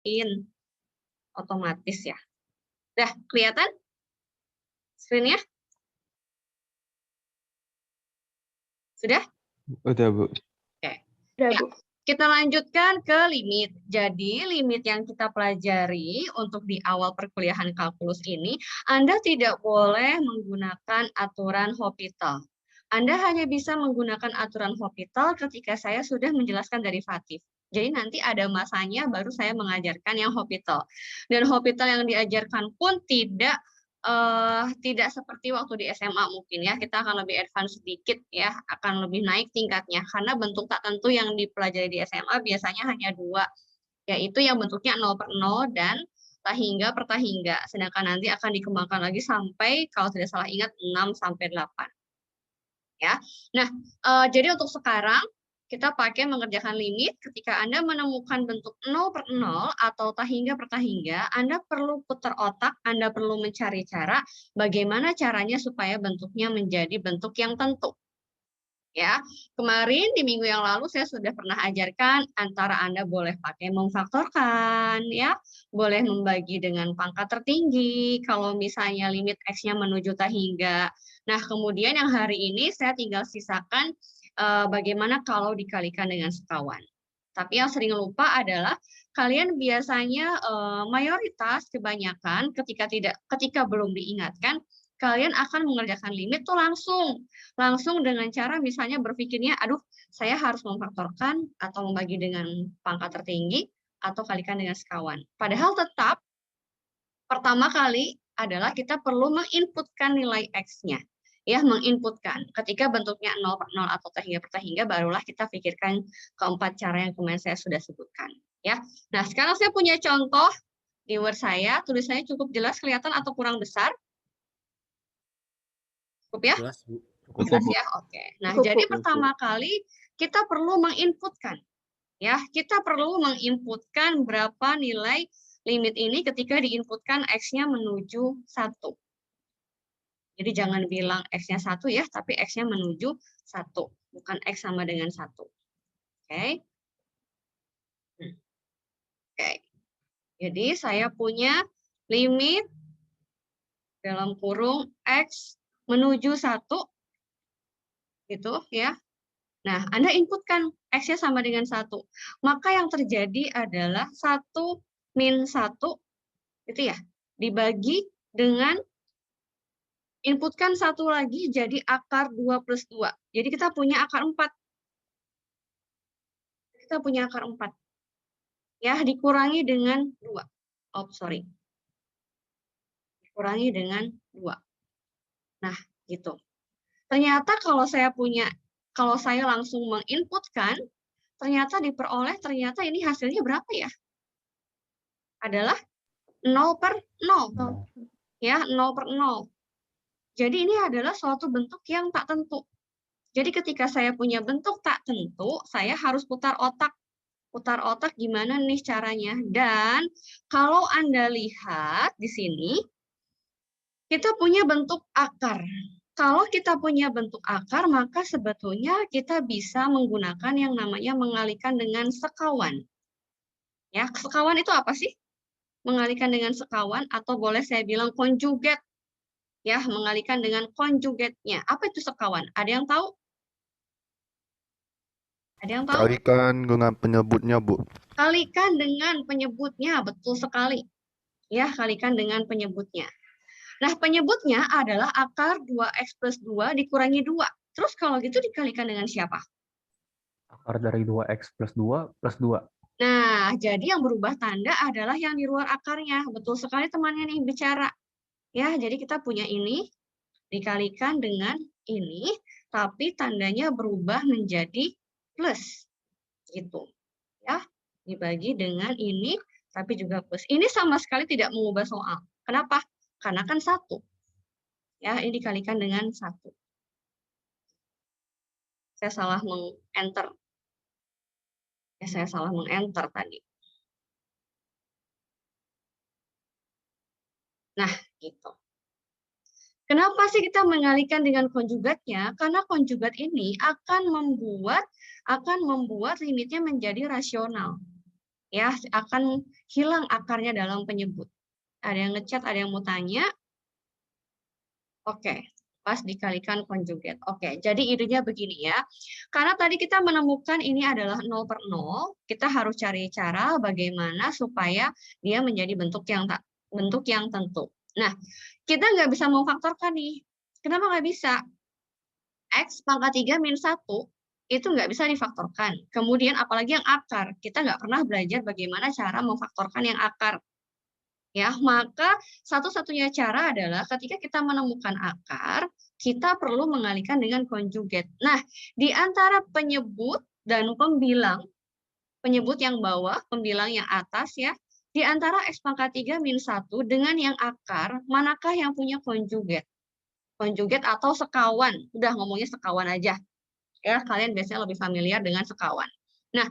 nyalain. Otomatis ya. Udah kelihatan screen-nya? Sudah? Udah, Bu. Oke. Udah, Ya, Bu. kita lanjutkan ke limit. Jadi, limit yang kita pelajari untuk di awal perkuliahan kalkulus ini, Anda tidak boleh menggunakan aturan Hopital. Anda hanya bisa menggunakan aturan Hopital ketika saya sudah menjelaskan derivatif. Jadi nanti ada masanya baru saya mengajarkan yang Hopital. Dan Hopital yang diajarkan pun tidak seperti waktu di SMA mungkin ya, kita akan lebih advance sedikit ya, akan lebih naik tingkatnya, karena bentuk tak tentu yang dipelajari di SMA biasanya hanya 2, yaitu yang bentuknya 0/0 dan tahingga per tahingga, sedangkan nanti akan dikembangkan lagi sampai, kalau tidak salah ingat, 6-8. Ya. Nah, jadi untuk sekarang, kita pakai mengerjakan limit, ketika Anda menemukan bentuk 0/0 atau tahingga per tahingga, Anda perlu putar otak, Anda perlu mencari cara bagaimana caranya supaya bentuknya menjadi bentuk yang tentu. Ya, kemarin di minggu yang lalu saya sudah pernah ajarkan antara Anda boleh pakai memfaktorkan, ya, boleh membagi dengan pangkat tertinggi, kalau misalnya limit X-nya menuju tahingga. Nah, kemudian yang hari ini saya tinggal sisakan bagaimana kalau dikalikan dengan sekawan. Tapi yang sering lupa adalah kalian biasanya mayoritas kebanyakan ketika belum diingatkan, kalian akan mengerjakan limit tuh langsung dengan cara misalnya berpikirnya, aduh saya harus memfaktorkan atau membagi dengan pangkat tertinggi atau kalikan dengan sekawan. Padahal tetap pertama kali adalah kita perlu menginputkan nilai X-nya. Ya, menginputkan. Ketika bentuknya 0/0 atau tahingga per tahingga, barulah kita pikirkan keempat cara yang kemarin saya sudah sebutkan. Ya. Nah, sekarang saya punya contoh di Word saya, tulisannya cukup jelas kelihatan atau kurang besar? Cukup ya? Jelas, Bu. Jelas ya, oke. Nah, Cukup, jadi Bu. pertama kali kita perlu menginputkan. Ya, kita perlu menginputkan berapa nilai limit ini ketika diinputkan X-nya menuju 1. Jadi jangan bilang X-nya 1 ya, tapi X-nya menuju 1. Bukan X sama dengan 1. Oke. Oke. Jadi saya punya limit dalam kurung X menuju 1. Gitu ya. Nah, Anda inputkan X-nya sama dengan 1. Maka yang terjadi adalah 1 min 1, gitu ya, dibagi dengan inputkan 1 lagi jadi akar 2 plus 2. Jadi kita punya akar 4. Kita punya akar 4. Ya, dikurangi dengan 2. Oh, sorry. Dikurangi dengan 2. Nah, gitu. Ternyata kalau saya langsung menginputkan, ternyata diperoleh, ternyata ini hasilnya berapa ya? Adalah 0/0. Ya, 0/0. Jadi ini adalah suatu bentuk yang tak tentu. Jadi ketika saya punya bentuk tak tentu, saya harus putar otak. Putar otak gimana nih caranya. Dan kalau Anda lihat di sini, kita punya bentuk akar. Kalau kita punya bentuk akar, maka sebetulnya kita bisa menggunakan yang namanya mengalihkan dengan sekawan. Ya, sekawan itu apa sih? Mengalihkan dengan sekawan atau boleh saya bilang konjugat. Ya, mengalihkan dengan konjugatnya. Apa itu sekawan? Ada yang tahu? Ada yang tahu? Kalikan dengan penyebutnya, Bu. Kalikan dengan penyebutnya, betul sekali. Ya, kalikan dengan penyebutnya. Nah, penyebutnya adalah akar 2x plus 2 dikurangi 2. Terus kalau gitu dikalikan dengan siapa? Akar dari 2x plus 2 plus 2. Nah, jadi yang berubah tanda adalah yang di luar akarnya. Betul sekali temannya nih bicara. Ya, jadi kita punya ini dikalikan dengan ini, tapi tandanya berubah menjadi plus. Gitu. Ya, dibagi dengan ini, tapi juga plus. Ini sama sekali tidak mengubah soal. Kenapa? Karena kan 1. Ya, ini dikalikan dengan 1. Saya salah meng-enter. Ya, saya salah meng-enter tadi. Nah, gitu. Kenapa sih kita mengalihkan dengan konjugatnya? Karena konjugat ini akan membuat limitnya menjadi rasional. ya akan hilang akarnya dalam penyebut. Ada yang ngechat, ada yang mau tanya. Oke, pas dikalikan konjugat. Oke, jadi idenya begini ya. Karena tadi kita menemukan ini adalah 0 per 0, kita harus cari cara bagaimana supaya dia menjadi bentuk yang tentu. Nah, kita nggak bisa memfaktorkan nih. Kenapa nggak bisa? X pangkat 3 min 1 itu nggak bisa difaktorkan. Kemudian apalagi yang akar. Kita nggak pernah belajar bagaimana cara memfaktorkan yang akar. Ya, maka satu-satunya cara adalah ketika kita menemukan akar, kita perlu mengalihkan dengan konjugat. Nah, di antara penyebut dan pembilang, penyebut yang bawah, pembilang yang atas ya, di antara X pangkat 3 min 1 dengan yang akar, manakah yang punya konjugat? Konjugat atau sekawan, udah ngomongnya sekawan aja. Ya, kalian biasanya lebih familiar dengan sekawan. Nah,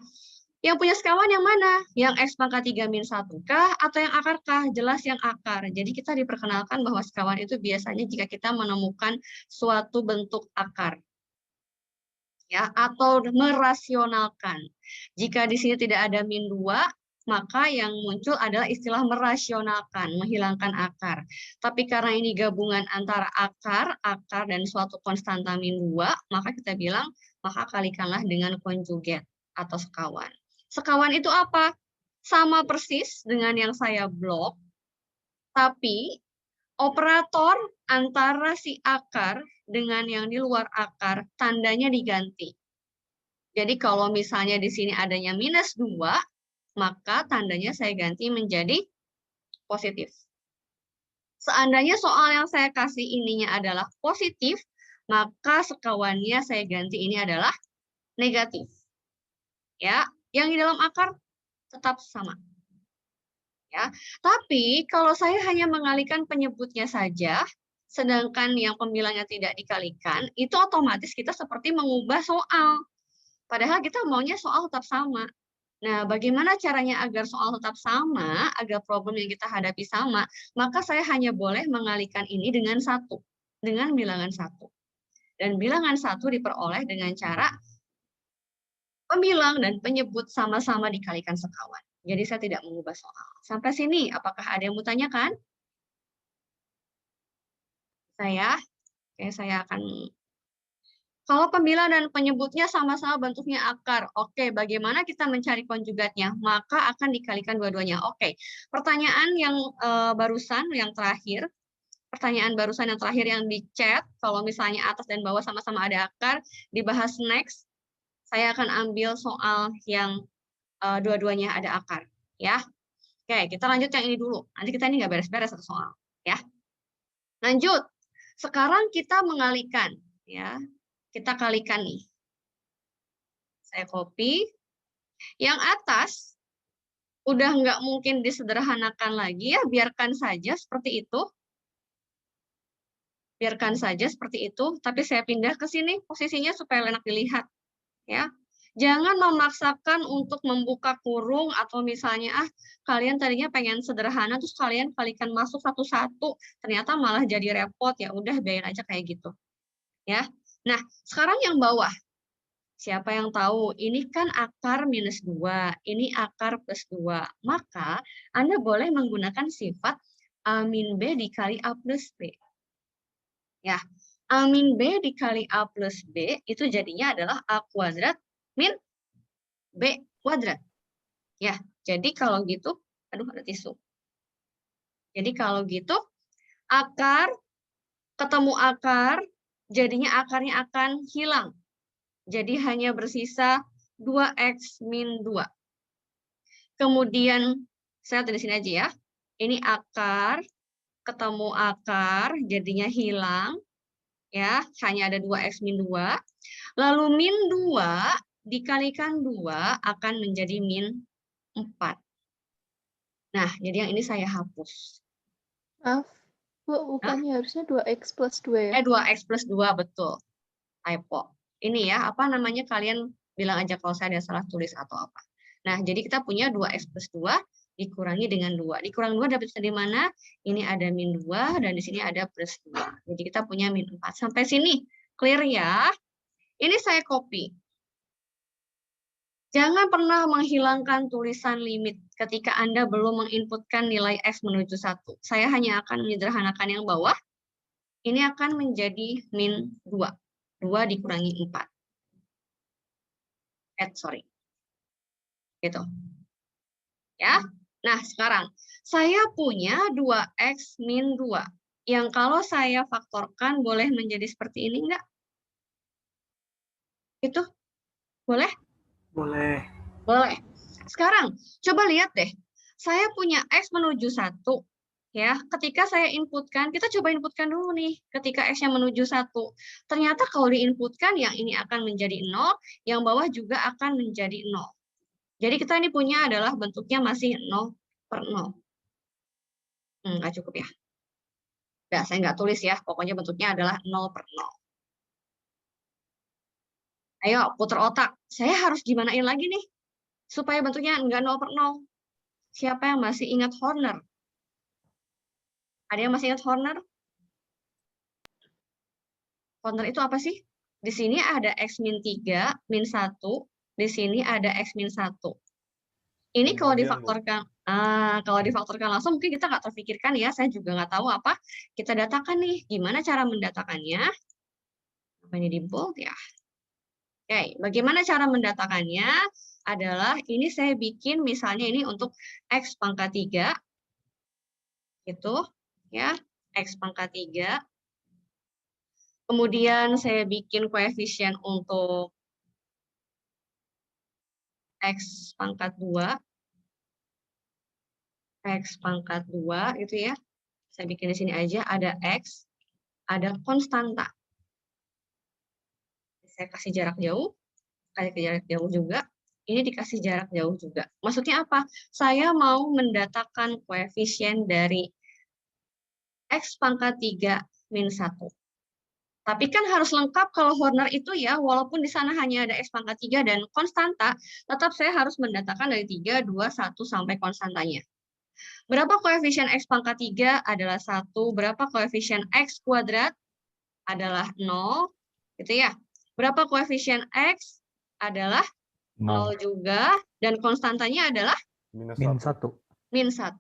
yang punya sekawan yang mana? Yang X pangkat 3 min 1 kah? Atau yang akar kah? Jelas yang akar. Jadi kita diperkenalkan bahwa sekawan itu biasanya jika kita menemukan suatu bentuk akar. Ya, atau merasionalkan. Jika di sini tidak ada min 2, maka yang muncul adalah istilah merasionalkan, menghilangkan akar. Tapi karena ini gabungan antara akar, dan suatu konstanta min 2, maka kita bilang, maka kalikanlah dengan konjugat atau sekawan. Sekawan itu apa? Sama persis dengan yang saya blok, tapi operator antara si akar dengan yang di luar akar, tandanya diganti. Jadi kalau misalnya di sini adanya minus 2, maka tandanya saya ganti menjadi positif. Seandainya soal yang saya kasih ininya adalah positif, maka sekawannya saya ganti ini adalah negatif. Ya, yang di dalam akar tetap sama. Ya, tapi kalau saya hanya mengalihkan penyebutnya saja, sedangkan yang pembilangnya tidak dikalikan, itu otomatis kita seperti mengubah soal. Padahal kita maunya soal tetap sama. Nah, bagaimana caranya agar soal tetap sama, agar problem yang kita hadapi sama, maka saya hanya boleh mengalihkan ini dengan satu, dengan bilangan satu. Dan bilangan satu diperoleh dengan cara pembilang dan penyebut sama-sama dikalikan sekawan. Jadi saya tidak mengubah soal. Sampai sini, apakah ada yang mau tanyakan? Saya akan... Kalau pembilang dan penyebutnya sama-sama bentuknya akar, oke, bagaimana kita mencari konjugatnya? Maka akan dikalikan dua-duanya. Oke, pertanyaan yang barusan, yang terakhir, pertanyaan barusan yang terakhir yang di chat, kalau misalnya atas dan bawah sama-sama ada akar, dibahas next. Saya akan ambil soal yang dua-duanya ada akar, ya. Oke, kita lanjut yang ini dulu. Nanti kita ini nggak beres-beres satu soal, ya. Lanjut. Sekarang kita mengalihkan, ya. Kita kalikan nih. Saya copy. Yang atas udah nggak mungkin disederhanakan lagi ya, biarkan saja seperti itu. Biarkan saja seperti itu, tapi saya pindah ke sini posisinya supaya enak dilihat. Ya. Jangan memaksakan untuk membuka kurung atau misalnya kalian tadinya pengen sederhana terus kalian kalikan masuk satu-satu, ternyata malah jadi repot, ya udah biarin aja kayak gitu. Ya. Nah, sekarang yang bawah. Siapa yang tahu? Ini kan akar minus 2, ini akar plus 2. Maka Anda boleh menggunakan sifat A min B dikali A plus B. Ya, A min B dikali A plus B itu jadinya adalah A kuadrat min B kuadrat. Ya, jadi kalau gitu, aduh ada tisu. Jadi kalau gitu, akar ketemu akar, jadinya akarnya akan hilang. Jadi hanya bersisa 2x min 2. Kemudian, saya tulis di sini aja ya. Ini akar, ketemu akar, jadinya hilang. Ya, hanya ada 2x min 2. Lalu min 2 dikalikan 2 akan menjadi min 4. Nah, jadi yang ini saya hapus. Maaf, Bu, bukannya harusnya 2x plus 2 ya? 2x plus 2, betul. Typo. Ini ya, apa namanya, kalian bilang aja kalau saya ada salah tulis atau apa. Nah, jadi kita punya 2x plus 2 dikurangi dengan 2. Dikurang 2 dapat dari mana? Ini ada min 2 dan di sini ada plus 2. Jadi kita punya min 4. Sampai sini clear ya? Ini saya copy. Jangan pernah menghilangkan tulisan limit ketika Anda belum menginputkan nilai X menuju 1. Saya hanya akan menyederhanakan yang bawah. Ini akan menjadi min 2. 2 dikurangi 4. Gitu. Ya. Nah, sekarang saya punya 2X min 2. Yang kalau saya faktorkan boleh menjadi seperti ini enggak? Itu boleh? Boleh. Boleh. Sekarang, coba lihat deh. Saya punya X menuju 1. Ya, ketika saya inputkan, kita coba inputkan dulu nih. Ketika X-nya menuju 1. Ternyata kalau diinputkan, yang ini akan menjadi 0, yang bawah juga akan menjadi 0. Jadi kita ini punya adalah bentuknya masih 0/0. Nggak cukup ya. Nah, saya nggak tulis ya. Pokoknya bentuknya adalah 0/0. Ayo, putar otak. Saya harus gimanain lagi nih? Supaya bentuknya nggak 0/0. Siapa yang masih ingat Horner? Ada yang masih ingat Horner? Horner itu apa sih? Di sini ada X min 3, min 1. Di sini ada X min 1. Ini kalau difaktorkan langsung mungkin kita nggak terpikirkan ya. Saya juga nggak tahu apa. Kita datakan nih. Gimana cara mendatakannya? Apa ini di bold ya? Oke, bagaimana cara mendatakannya? Adalah ini saya bikin misalnya ini untuk X pangkat 3. Gitu ya. X pangkat 3. Kemudian saya bikin koefisien untuk X pangkat 2. X pangkat 2 gitu ya. Saya bikin di sini aja ada X, ada konstanta. Saya kasih jarak jauh, kasih jarak jauh juga. Ini dikasih jarak jauh juga. Maksudnya apa? Saya mau mendatakan koefisien dari X pangkat 3 min 1. Tapi kan harus lengkap kalau Horner itu ya, walaupun di sana hanya ada X pangkat 3 dan konstanta, tetap saya harus mendatakan dari 3, 2, 1 sampai konstantanya. Berapa koefisien X pangkat 3 adalah 1, berapa koefisien X kuadrat adalah 0, gitu ya. Berapa koefisien X adalah 0 juga, dan konstantanya adalah min 1. min 1.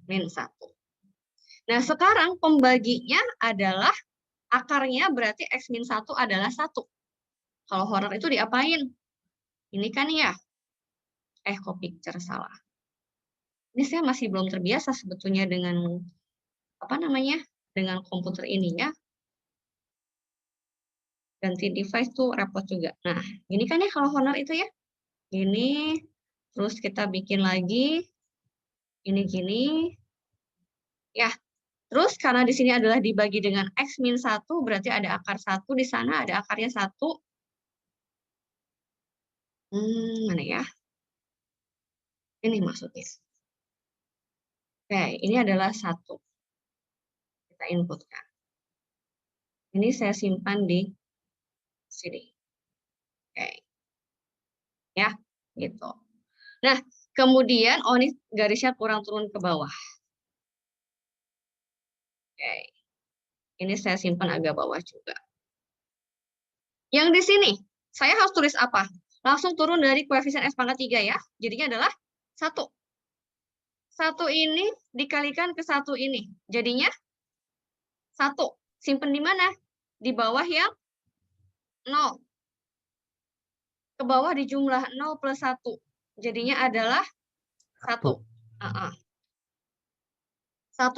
Min 1. Nah, sekarang pembaginya adalah akarnya berarti X min 1 adalah 1. Kalau Horner itu diapain? Ini kan ya. Kok picture salah. Ini saya masih belum terbiasa sebetulnya dengan dengan komputer ini ya. Ganti device tuh repot juga. Nah, ini kan ya kalau Horner itu ya. Ini, terus kita bikin lagi. Ini gini. Ya, terus karena di sini adalah dibagi dengan X min 1, berarti ada akar 1 di sana, ada akarnya 1. Mana ya? Ini maksudnya. Oke, ini adalah 1. Kita inputkan. Ini saya simpan di sini. Oke. Ya, gitu. Nah, kemudian, ini garisnya kurang turun ke bawah. Oke. Ini saya simpan agak bawah juga. Yang di sini, saya harus tulis apa? Langsung turun dari koefisien X pangkat 3 ya. Jadinya adalah 1. 1 ini dikalikan ke 1 ini. Jadinya 1. Simpan di mana? Di bawah yang 0. Ke bawah di jumlah 0 plus 1. Jadinya adalah 1. 1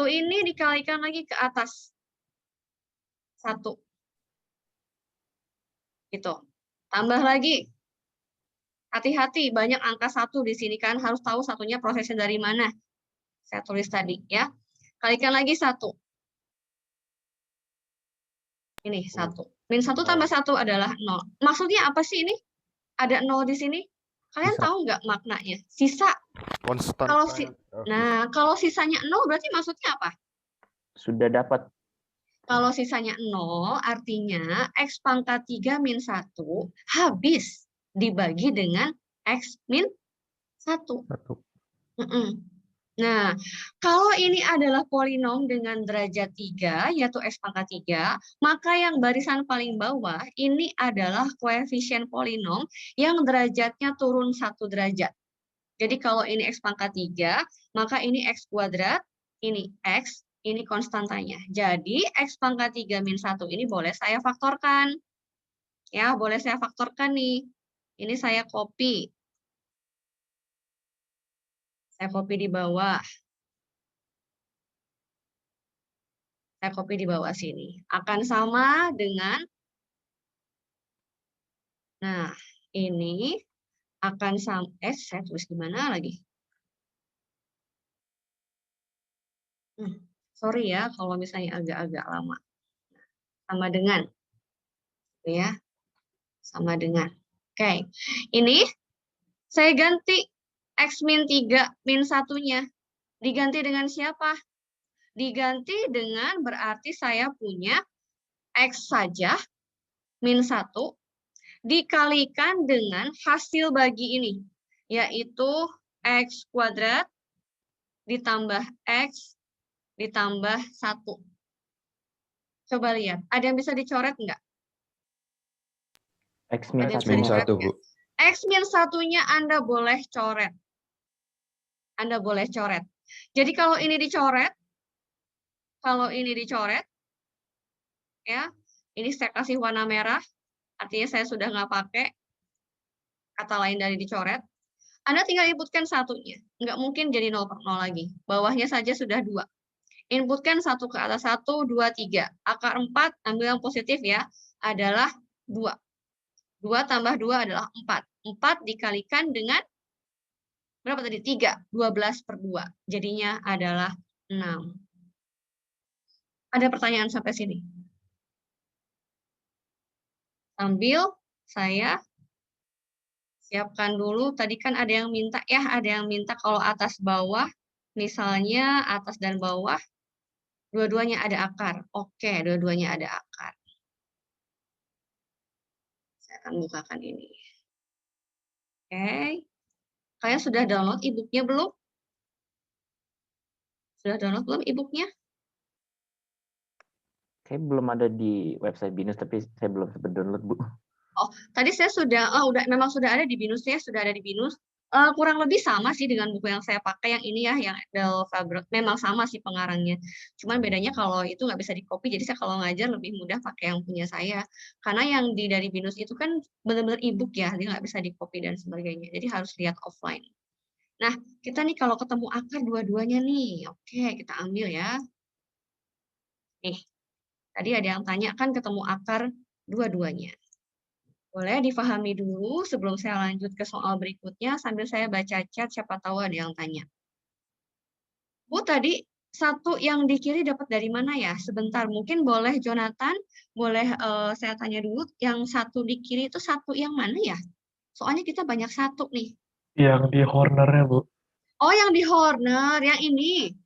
ini dikalikan lagi ke atas. 1. Gitu. Tambah lagi. Hati-hati, banyak angka 1 di sini kan. Harus tahu satunya prosesnya dari mana. Saya tulis tadi ya. Kalikan lagi 1. Ini 1. Min 1 tambah 1 adalah 0. Maksudnya apa sih ini? Ada 0 di sini. Kalian tahu nggak maknanya? Sisa. Konstan. Kalau sisanya 0 berarti maksudnya apa? Sudah dapat. Kalau sisanya 0 artinya X pangkat 3 min 1 habis dibagi dengan X min 1. Nah, kalau ini adalah polinom dengan derajat 3, yaitu X pangkat 3, maka yang barisan paling bawah ini adalah koefisien polinom yang derajatnya turun 1 derajat. Jadi kalau ini X pangkat 3, maka ini X kuadrat, ini X, ini konstantanya. Jadi X pangkat 3 min 1 ini boleh saya faktorkan. Ya, boleh saya faktorkan nih. Ini saya copy. Saya copy di bawah. Saya copy di bawah sini. Akan sama dengan, nah ini akan sama, saya tulis gimana lagi? Sorry ya kalau misalnya agak-agak lama. Sama dengan, ya, sama dengan. Oke, ini saya ganti X min 3 min 1-nya. Diganti dengan siapa? Diganti dengan berarti saya punya X saja min 1 dikalikan dengan hasil bagi ini, yaitu X kuadrat ditambah X ditambah 1. Coba lihat, ada yang bisa dicoret enggak? X min Ada yang 1. bisa Min dicoret 1, nggak? Bu. X min 1-nya Anda boleh coret. Anda boleh coret. Jadi kalau ini dicoret, ya, ini saya kasih warna merah, artinya saya sudah nggak pakai kata lain dari dicoret. Anda tinggal inputkan 1-nya. Nggak mungkin jadi 0/0 lagi. Bawahnya saja sudah 2. Inputkan 1 ke atas 1, 2, 3. Akar 4, ambil yang positif ya, adalah 2. 2 tambah 2 adalah 4. 4 dikalikan dengan berapa tadi? 3. 12/2. Jadinya adalah 6. Ada pertanyaan sampai sini? Sambil saya siapkan dulu. Tadi kan ada yang minta ya, ada yang minta kalau atas bawah, misalnya atas dan bawah, dua-duanya ada akar. Oke, dua-duanya ada akar. Saya akan bukakan ini. Oke. Kalian sudah download e-booknya belum? Sudah download belum e-booknya? Kayak belum ada di website BINUS, tapi saya belum sempat download, Bu. Oh, tadi saya sudah, memang sudah ada di BINUS ya, sudah ada di BINUS. Kurang lebih sama sih dengan buku yang saya pakai, yang ini ya, yang Del Fabrek. Memang sama sih pengarangnya. Cuman bedanya kalau itu nggak bisa di-copy, jadi saya kalau ngajar lebih mudah pakai yang punya saya. Karena yang dari BINUS itu kan benar-benar e-book ya, dia nggak bisa di-copy dan sebagainya. Jadi harus lihat offline. Nah, kita nih kalau ketemu akar dua-duanya nih, oke, kita ambil ya. Nih, tadi ada yang tanya kan ketemu akar dua-duanya. Boleh difahami dulu sebelum saya lanjut ke soal berikutnya sambil saya baca chat, siapa tahu ada yang tanya. Bu, tadi satu yang di kiri dapat dari mana ya? Sebentar, mungkin boleh Jonathan, boleh saya tanya dulu, yang satu di kiri itu satu yang mana ya? Soalnya kita banyak satu nih. Yang di cornernya, Bu. Oh, yang di corner, yang ini.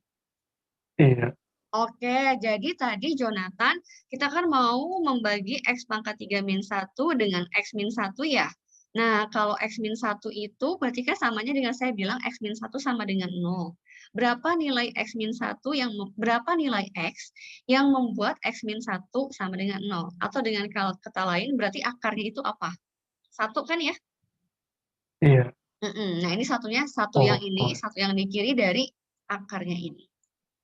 Iya. Oke, jadi tadi Jonathan, kita kan mau membagi X pangkat 3 min 1 dengan X min 1 ya. Nah, kalau X min 1 itu berarti kan samanya dengan saya bilang X min 1 sama dengan 0. Berapa nilai X min 1 berapa nilai X yang membuat X min 1 sama dengan 0? Atau dengan kata lain berarti akarnya itu apa? 1 kan ya? Iya. Nah, ini satunya, satu yang ini, satu yang di kiri dari akarnya ini.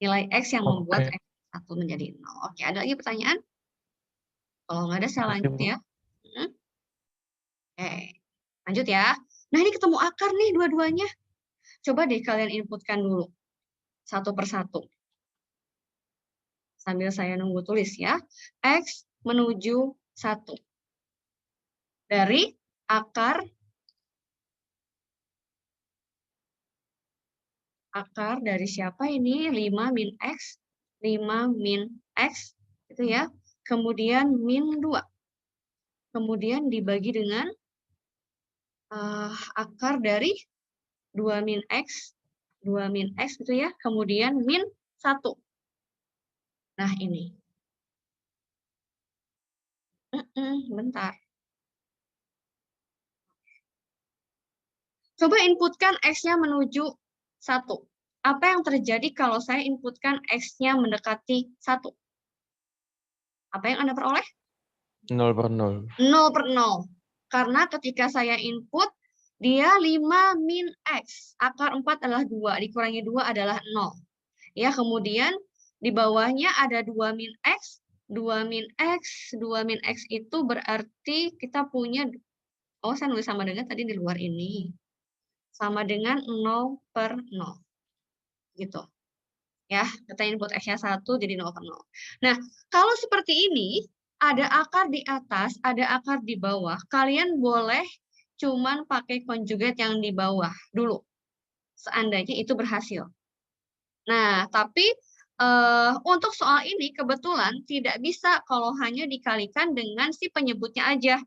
Nilai X yang membuat X 1 menjadi 0. Oke, ada lagi pertanyaan? Kalau nggak ada, saya lanjut ya. Oke, lanjut ya. Nah, ini ketemu akar nih dua-duanya. Coba deh kalian inputkan dulu. Satu persatu. Sambil saya nunggu tulis ya. X menuju 1. Dari akar dari siapa ini? 5 min X. 5 min X. Itu ya. Kemudian min 2. Kemudian dibagi dengan akar dari 2 min X gitu ya, kemudian min 1. Nah, ini. Bentar. Coba inputkan X-nya menuju 1. Apa yang terjadi kalau saya inputkan X-nya mendekati 1? Apa yang Anda peroleh? 0/0. 0/0. Karena ketika saya input, dia 5 min X. Akar 4 adalah 2, dikurangi 2 adalah 0. Ya, kemudian di bawahnya ada 2 min X, 2 min X, 2 min X itu berarti kita punya, oh saya nulis sama dengan tadi di luar ini. Sama dengan 0/0. Gitu. Ya, kita input X-nya 1 jadi 0/0. Nah, kalau seperti ini, ada akar di atas, ada akar di bawah. Kalian boleh cuman pakai conjugate yang di bawah dulu. Seandainya itu berhasil. Nah, tapi untuk soal ini kebetulan tidak bisa kalau hanya dikalikan dengan si penyebutnya aja.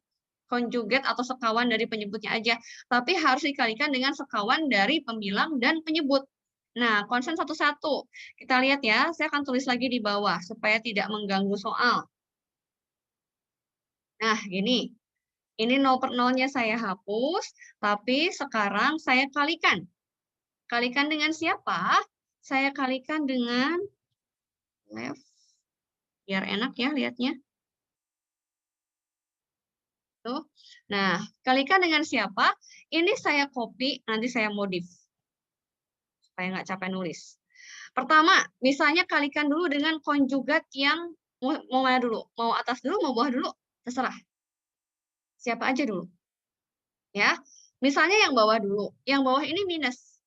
Conjugate atau sekawan dari penyebutnya aja. Tapi harus dikalikan dengan sekawan dari pembilang dan penyebut. Nah, konsen satu-satu. Kita lihat ya, saya akan tulis lagi di bawah supaya tidak mengganggu soal. Nah, gini. Ini 0/0-nya saya hapus, tapi sekarang saya kalikan. Kalikan dengan siapa? Saya kalikan dengan left. Biar enak ya lihatnya. Tuh. Nah, kalikan dengan siapa? Ini saya copy, nanti saya modif. Supaya nggak capek nulis. Pertama, misalnya kalikan dulu dengan konjugat yang mau mana dulu? Mau atas dulu, mau bawah dulu? Terserah. Siapa aja dulu. Ya. Misalnya yang bawah dulu. Yang bawah ini minus.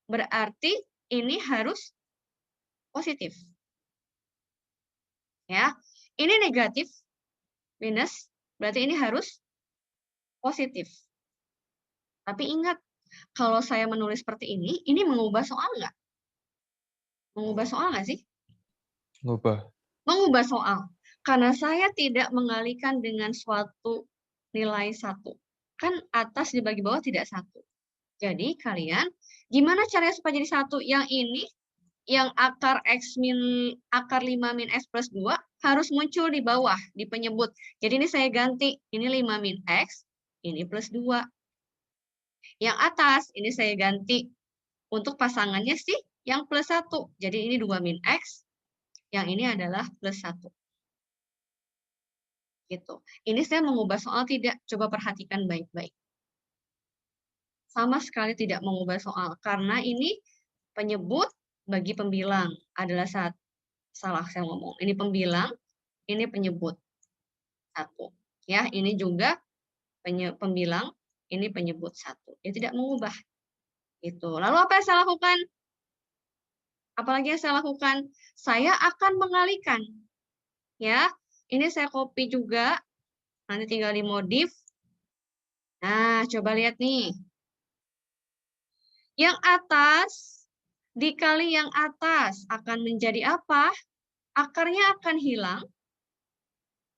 Berarti ini harus positif. Ya. Ini negatif. Minus. Berarti ini harus positif. Tapi ingat, kalau saya menulis seperti ini mengubah soal nggak? Mengubah soal nggak sih? Ngubah. Mengubah soal. Karena saya tidak mengalihkan dengan suatu nilai 1. Kan atas dibagi bawah tidak 1. Jadi kalian, gimana caranya supaya jadi 1? Yang ini, yang akar 5 min X plus 2, harus muncul di bawah, di penyebut. Jadi ini saya ganti, ini 5 min X, ini plus 2. Yang atas, ini saya ganti. Untuk pasangannya sih, yang plus 1. Jadi ini 2 min X, yang ini adalah plus 1. Gitu. Ini saya mengubah soal tidak? Coba perhatikan baik-baik. Sama sekali tidak mengubah soal. Karena ini penyebut bagi pembilang adalah salah saya ngomong. Ini pembilang, ini penyebut. 1. Ya, ini juga pembilang, ini penyebut 1. Dia tidak mengubah. Gitu. Lalu apa yang saya lakukan? Apalagi yang saya lakukan? Saya akan mengalihkan. Ya, ini saya copy juga. Nanti tinggal dimodif. Nah, coba lihat nih. Yang atas dikali yang atas akan menjadi apa? Akarnya akan hilang.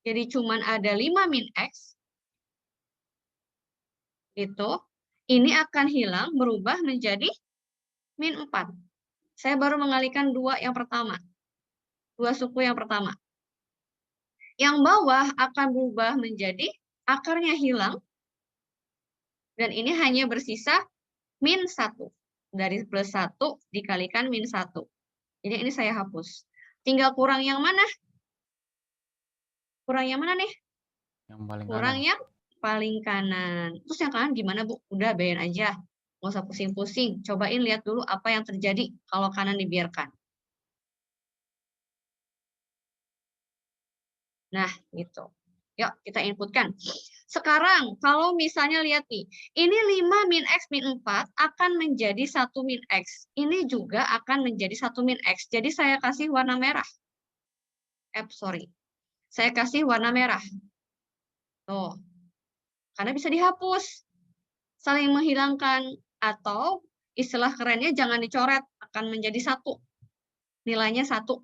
Jadi cuman ada 5 min X. Itu. Ini akan hilang, berubah menjadi min 4. Saya baru mengalihkan 2 yang pertama. 2 suku yang pertama. Yang bawah akan berubah menjadi akarnya hilang. Dan ini hanya bersisa min 1. Dari plus 1 dikalikan min 1. Jadi ini saya hapus. Tinggal kurang yang mana? Kurang yang mana nih? Yang paling Kurang kanan. yang paling kanan. Terus yang kanan gimana, Bu? Udah, biarin aja. Nggak usah pusing-pusing. Cobain lihat dulu apa yang terjadi kalau kanan dibiarkan. Nah, gitu. Yuk, kita inputkan. Sekarang, kalau misalnya lihat nih, ini 5 min X min 4 akan menjadi 1 min X. Ini juga akan menjadi 1 min X. Jadi saya kasih warna merah. Saya kasih warna merah. Tuh. Karena bisa dihapus. Saling menghilangkan. Atau istilah kerennya jangan dicoret. Akan menjadi 1. Nilainya 1.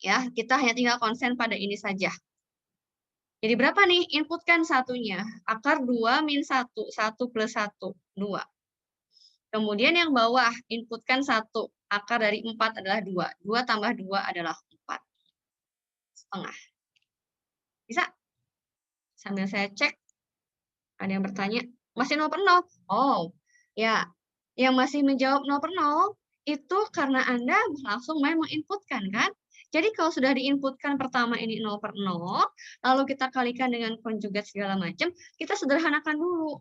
Ya, kita hanya tinggal konsen pada ini saja. Jadi berapa nih? Inputkan satunya. Akar 2 min 1. 1 plus 1. 2. Kemudian yang bawah, inputkan 1. Akar dari 4 adalah 2. 2 tambah 2 adalah 4. Setengah. Bisa? Sambil saya cek. Ada yang bertanya. Masih 0/0? Oh, ya. Yang masih menjawab 0/0, itu karena Anda langsung main menginputkan kan? Jadi kalau sudah diinputkan pertama ini 0/0, lalu kita kalikan dengan konjugat segala macam, kita sederhanakan dulu.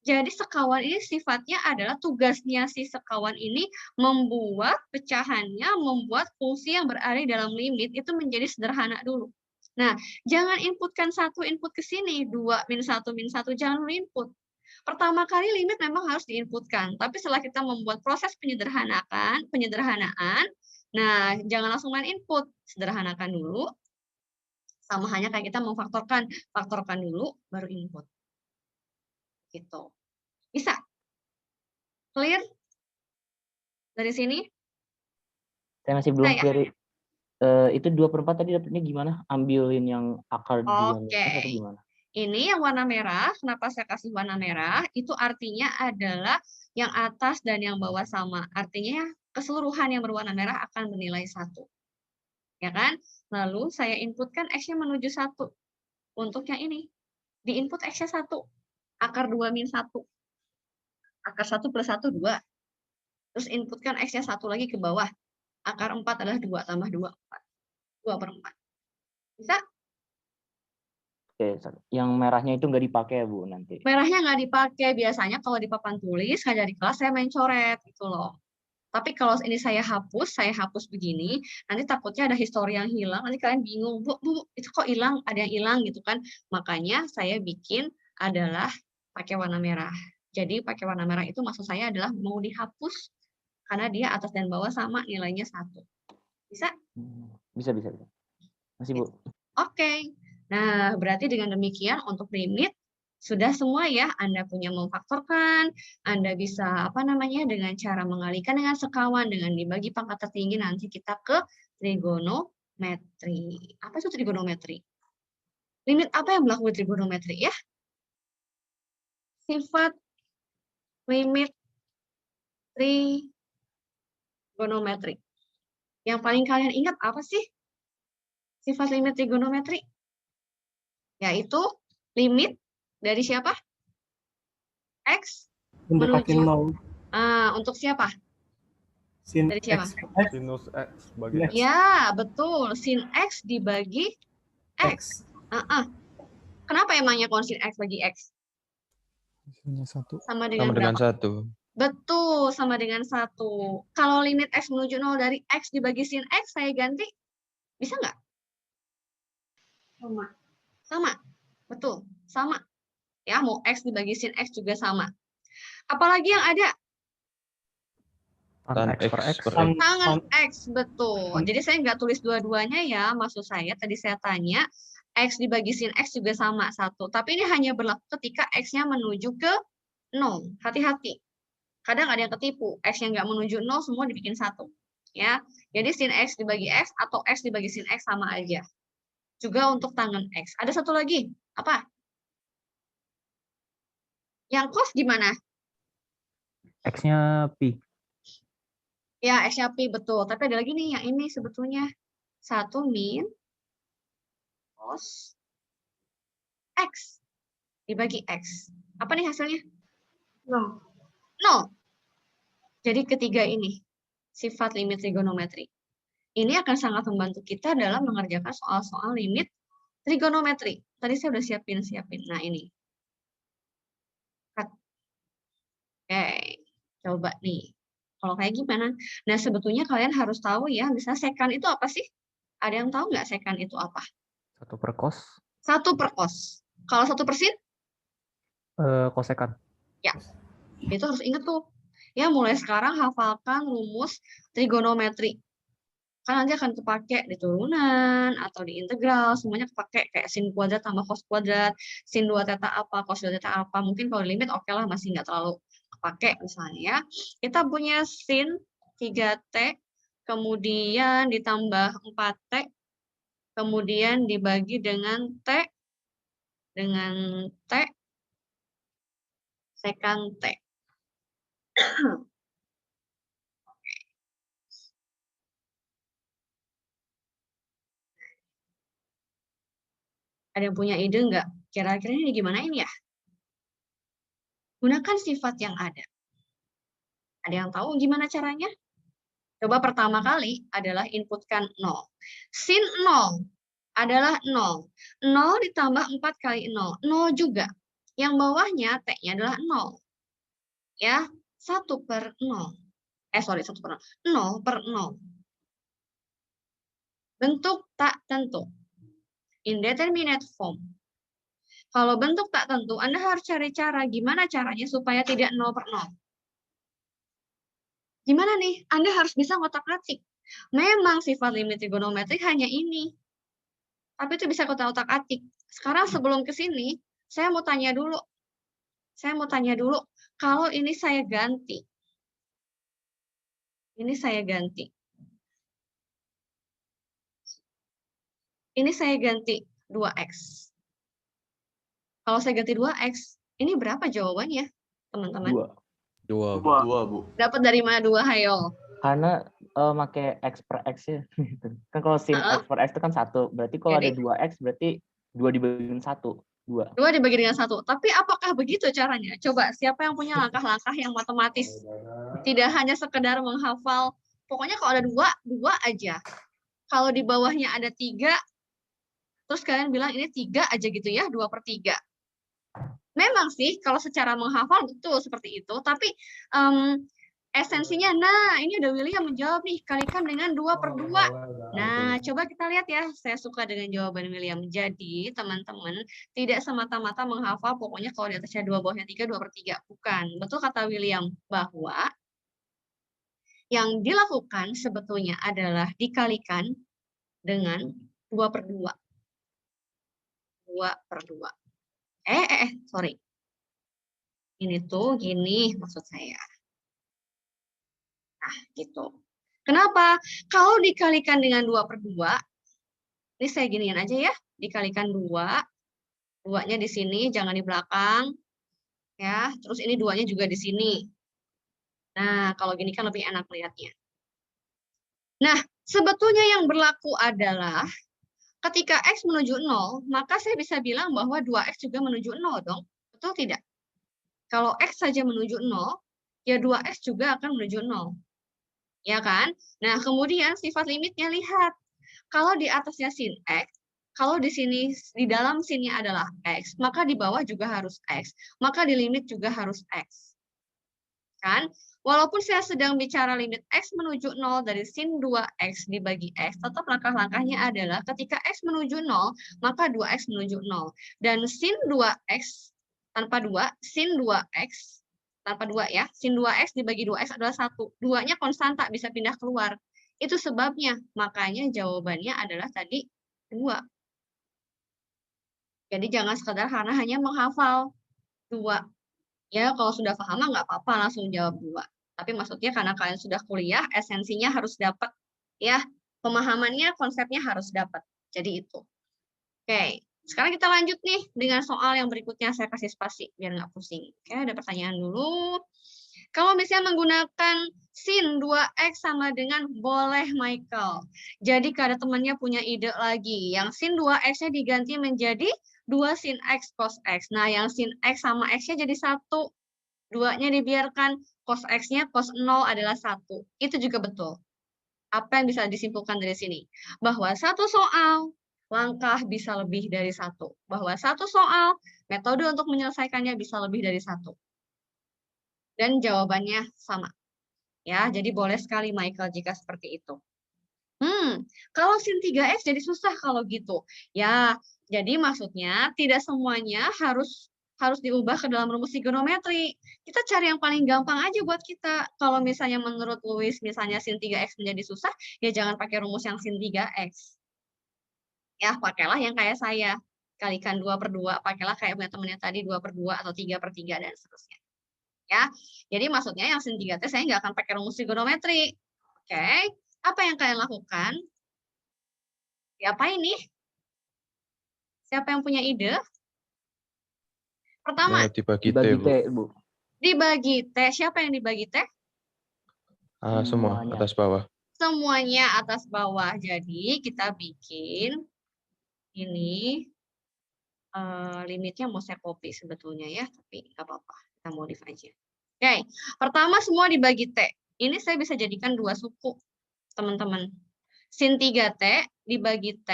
Jadi sekawan ini sifatnya adalah tugasnya si sekawan ini membuat pecahannya, membuat fungsi yang berada di dalam limit itu menjadi sederhana dulu. Nah, jangan inputkan satu input ke sini, 2 min 1 min 1, jangan dulu input. Pertama kali limit memang harus diinputkan, tapi setelah kita membuat proses penyederhanaan, nah jangan langsung main input, sederhanakan dulu, sama hanya kayak kita memfaktorkan, faktorkan dulu, baru input. Gitu. Bisa? Clear? Dari sini? Saya masih belum Saya. clear. Itu 2/4 tadi dapetnya gimana? Ambilin yang akar 2 min Oke. X atau gimana? Ini yang warna merah, kenapa saya kasih warna merah? Itu artinya adalah yang atas dan yang bawah sama. Artinya keseluruhan yang berwarna merah akan bernilai 1. Ya kan? Lalu saya inputkan X-nya menuju 1. Untuk yang ini. Di input X-nya 1. Akar 2 min 1. Akar 1 plus 1, 2. Terus inputkan X-nya 1 lagi ke bawah. Akar 4 adalah 2 tambah 2, 4. 2/4. Bisa? Oke, yang merahnya itu nggak dipakai ya Bu nanti? Merahnya nggak dipakai. Biasanya kalau di papan tulis, ngajar di kelas saya main coret gitu loh. Tapi kalau ini saya hapus begini, nanti takutnya ada histori yang hilang, nanti kalian bingung, Bu, itu kok hilang, ada yang hilang gitu kan. Makanya saya bikin adalah pakai warna merah. Jadi pakai warna merah itu maksud saya adalah mau dihapus, karena dia atas dan bawah sama nilainya 1. Bisa? Bisa. Masih Bu. Oke. Nah, berarti dengan demikian untuk limit sudah semua ya, Anda punya memfaktorkan, Anda bisa dengan cara mengalihkan dengan sekawan, dengan dibagi pangkat tertinggi, nanti kita ke trigonometri. Apa itu trigonometri? Limit apa yang berlaku di trigonometri ya? Sifat limit trigonometri. Yang paling kalian ingat apa sih? Sifat limit trigonometri? Yaitu limit dari siapa? X Mendekati menuju 0. untuk siapa? Sin Dari siapa? X. Sinus X bagi X. Ya, betul. Sin X dibagi X. Kenapa emangnya kalau sin X bagi X? Isinya 1. Sama Sama dengan dengan berapa? 1. Betul, sama dengan 1. Kalau limit X menuju 0 dari X dibagi sin X, saya ganti. Bisa nggak? Sama. Betul, sama. Ya, mau X dibagi sin X juga sama. Apalagi yang ada? Tan X per X. Tangan X, betul. Jadi saya nggak tulis dua-duanya ya, maksud saya tadi saya tanya, X dibagi sin X juga sama 1. Tapi ini hanya berlaku ketika X-nya menuju ke 0. Hati-hati. Kadang ada yang ketipu, X yang nggak menuju 0 semua dibikin 1. Ya. Jadi sin X dibagi X atau X dibagi sin X sama aja. Juga untuk tangan X. Ada satu lagi, apa? Yang cos gimana? X-nya pi. Ya, X-nya pi, betul. Tapi ada lagi nih, yang ini sebetulnya. 1 min cos X dibagi X. Apa nih hasilnya? 0. Jadi ketiga ini, sifat limit trigonometri. Ini akan sangat membantu kita dalam mengerjakan soal-soal limit trigonometri. Tadi saya udah siapin. Nah, ini. Oke, coba nih. Kalau kayak gimana? Nah, sebetulnya kalian harus tahu ya, misalnya sekan itu apa sih? Ada yang tahu nggak sekan itu apa? 1 per cos. 1 per cos. Kalau 1 per sin? Kosekan. Ya, itu harus ingat tuh. Ya, mulai sekarang hafalkan rumus trigonometri. Kan nanti akan kepake di turunan atau di integral, semuanya kepake kayak sin kuadrat tambah cos kuadrat, sin 2 theta apa, cos 2 theta apa. Mungkin kalau limit oke lah, masih nggak terlalu kepake misalnya ya. Kita punya sin 3T, kemudian ditambah 4T, kemudian dibagi dengan T, sekan T. Ada yang punya ide nggak? Kira-kira ini gimana ini ya? Gunakan sifat yang ada. Ada yang tahu gimana caranya? Coba pertama kali adalah inputkan 0. Sin 0 adalah 0. 0 ditambah 4 kali 0. 0 juga. Yang bawahnya T-nya adalah 0. Ya, 1 per 0. 1 per 0. 0 per 0. Bentuk tak tentu. Indeterminate form. Kalau bentuk tak tentu, Anda harus cari cara gimana caranya supaya tidak 0 per 0. Gimana nih? Anda harus bisa ngotak-atik. Memang sifat limit trigonometrik hanya ini. Tapi itu bisa kita otak-atik. Sekarang sebelum ke sini, saya mau tanya dulu. Kalau ini saya ganti. Ini saya ganti 2x. Kalau saya ganti 2x, ini berapa jawabannya, teman-teman? 2. Bu. Dapat dari mana 2, hayo? Karena pakai X per X ya. Kan kalau sin X per X itu kan 1. Berarti kalau ada Jadi 2X berarti 2 dibagi 1. 2. 2 dibagi dengan 1. Tapi apakah begitu caranya? Coba, siapa yang punya langkah-langkah yang matematis? Tidak hanya sekedar menghafal. Pokoknya kalau ada 2 aja. Kalau di bawahnya ada 3, terus kalian bilang ini 3 aja gitu ya, 2 per 3. Memang sih, kalau secara menghafal betul seperti itu. Tapi esensinya, nah ini ada William menjawab nih, kalikan dengan 2 per 2. Nah, coba kita lihat ya, saya suka dengan jawaban William. Jadi, teman-teman, tidak semata-mata menghafal, pokoknya kalau di atasnya 2, bawahnya 3, 2 per 3. Bukan, betul kata William, bahwa yang dilakukan sebetulnya adalah dikalikan dengan 2 per 2. 2 per 2. Sorry. Ini tuh gini maksud saya. Nah, gitu. Kenapa? Kalau dikalikan dengan 2 per 2, ini saya giniin aja ya, dikalikan 2, 2-nya di sini, jangan di belakang. Ya, terus ini 2-nya juga di sini. Nah, kalau gini kan lebih enak melihatnya. Nah, sebetulnya yang berlaku adalah ketika X menuju 0, maka saya bisa bilang bahwa 2X juga menuju 0 dong. Betul tidak? Kalau X saja menuju 0, ya 2X juga akan menuju 0. Ya kan? Nah, kemudian sifat limitnya lihat. Kalau di atasnya sin X, kalau di sini di dalam sinnya adalah X, maka di bawah juga harus X. Maka di limit juga harus X. Kan? Walaupun saya sedang bicara limit X menuju 0 dari sin 2X dibagi X, tetap langkah-langkahnya adalah ketika X menuju 0, maka 2X menuju 0. Dan sin 2X tanpa 2, sin 2X tanpa 2 ya, sin 2X dibagi 2X adalah 1. 2-nya konstanta, bisa pindah keluar. Itu sebabnya, makanya jawabannya adalah tadi 2. Jadi jangan sekadar karena hanya menghafal 2. Ya, kalau sudah paham nggak apa-apa, langsung jawab 2. Tapi maksudnya karena kalian sudah kuliah, esensinya harus dapat. Ya, pemahamannya, konsepnya harus dapat. Jadi itu. Oke, sekarang kita lanjut nih dengan soal yang berikutnya. Saya kasih spasi biar nggak pusing. Oke, ada pertanyaan dulu. Kalau misalnya menggunakan sin 2X sama dengan boleh Michael. Jadi kalau ada temannya punya ide lagi. Yang sin 2X-nya diganti menjadi 2 sin X cos X. Nah, yang sin X sama X-nya jadi 1. 2-nya dibiarkan, cos X-nya cos 0 adalah 1. Itu juga betul. Apa yang bisa disimpulkan dari sini? Bahwa satu soal, langkah bisa lebih dari 1. Bahwa satu soal, metode untuk menyelesaikannya bisa lebih dari 1. Dan jawabannya sama. Ya, jadi boleh sekali Michael jika seperti itu. Kalau sin 3X jadi susah kalau gitu. Ya, jadi maksudnya tidak semuanya harus diubah ke dalam rumus trigonometri. Kita cari yang paling gampang aja buat kita. Kalau misalnya menurut Louis, misalnya sin 3X menjadi susah, ya jangan pakai rumus yang sin 3X. Ya, pakailah yang kayak saya. Kalikan 2 per 2, pakailah kayak punya temennya tadi 2 per 2 atau 3 per 3 dan seterusnya. Ya, jadi maksudnya yang sin 3T saya nggak akan pakai rumus trigonometri. Oke, apa yang kalian lakukan? Diapain nih? Siapa yang punya ide? Pertama, Dibagi T, Dibagi Bu. T, Bu. dibagi T. Siapa yang dibagi T? Semua Semuanya. atas bawah. Semuanya atas bawah. Jadi kita bikin ini limitnya mau saya copy sebetulnya ya, tapi nggak apa-apa. Kita modif aja. Oke, pertama semua dibagi T. Ini saya bisa jadikan dua suku, teman-teman. Sin 3T dibagi T.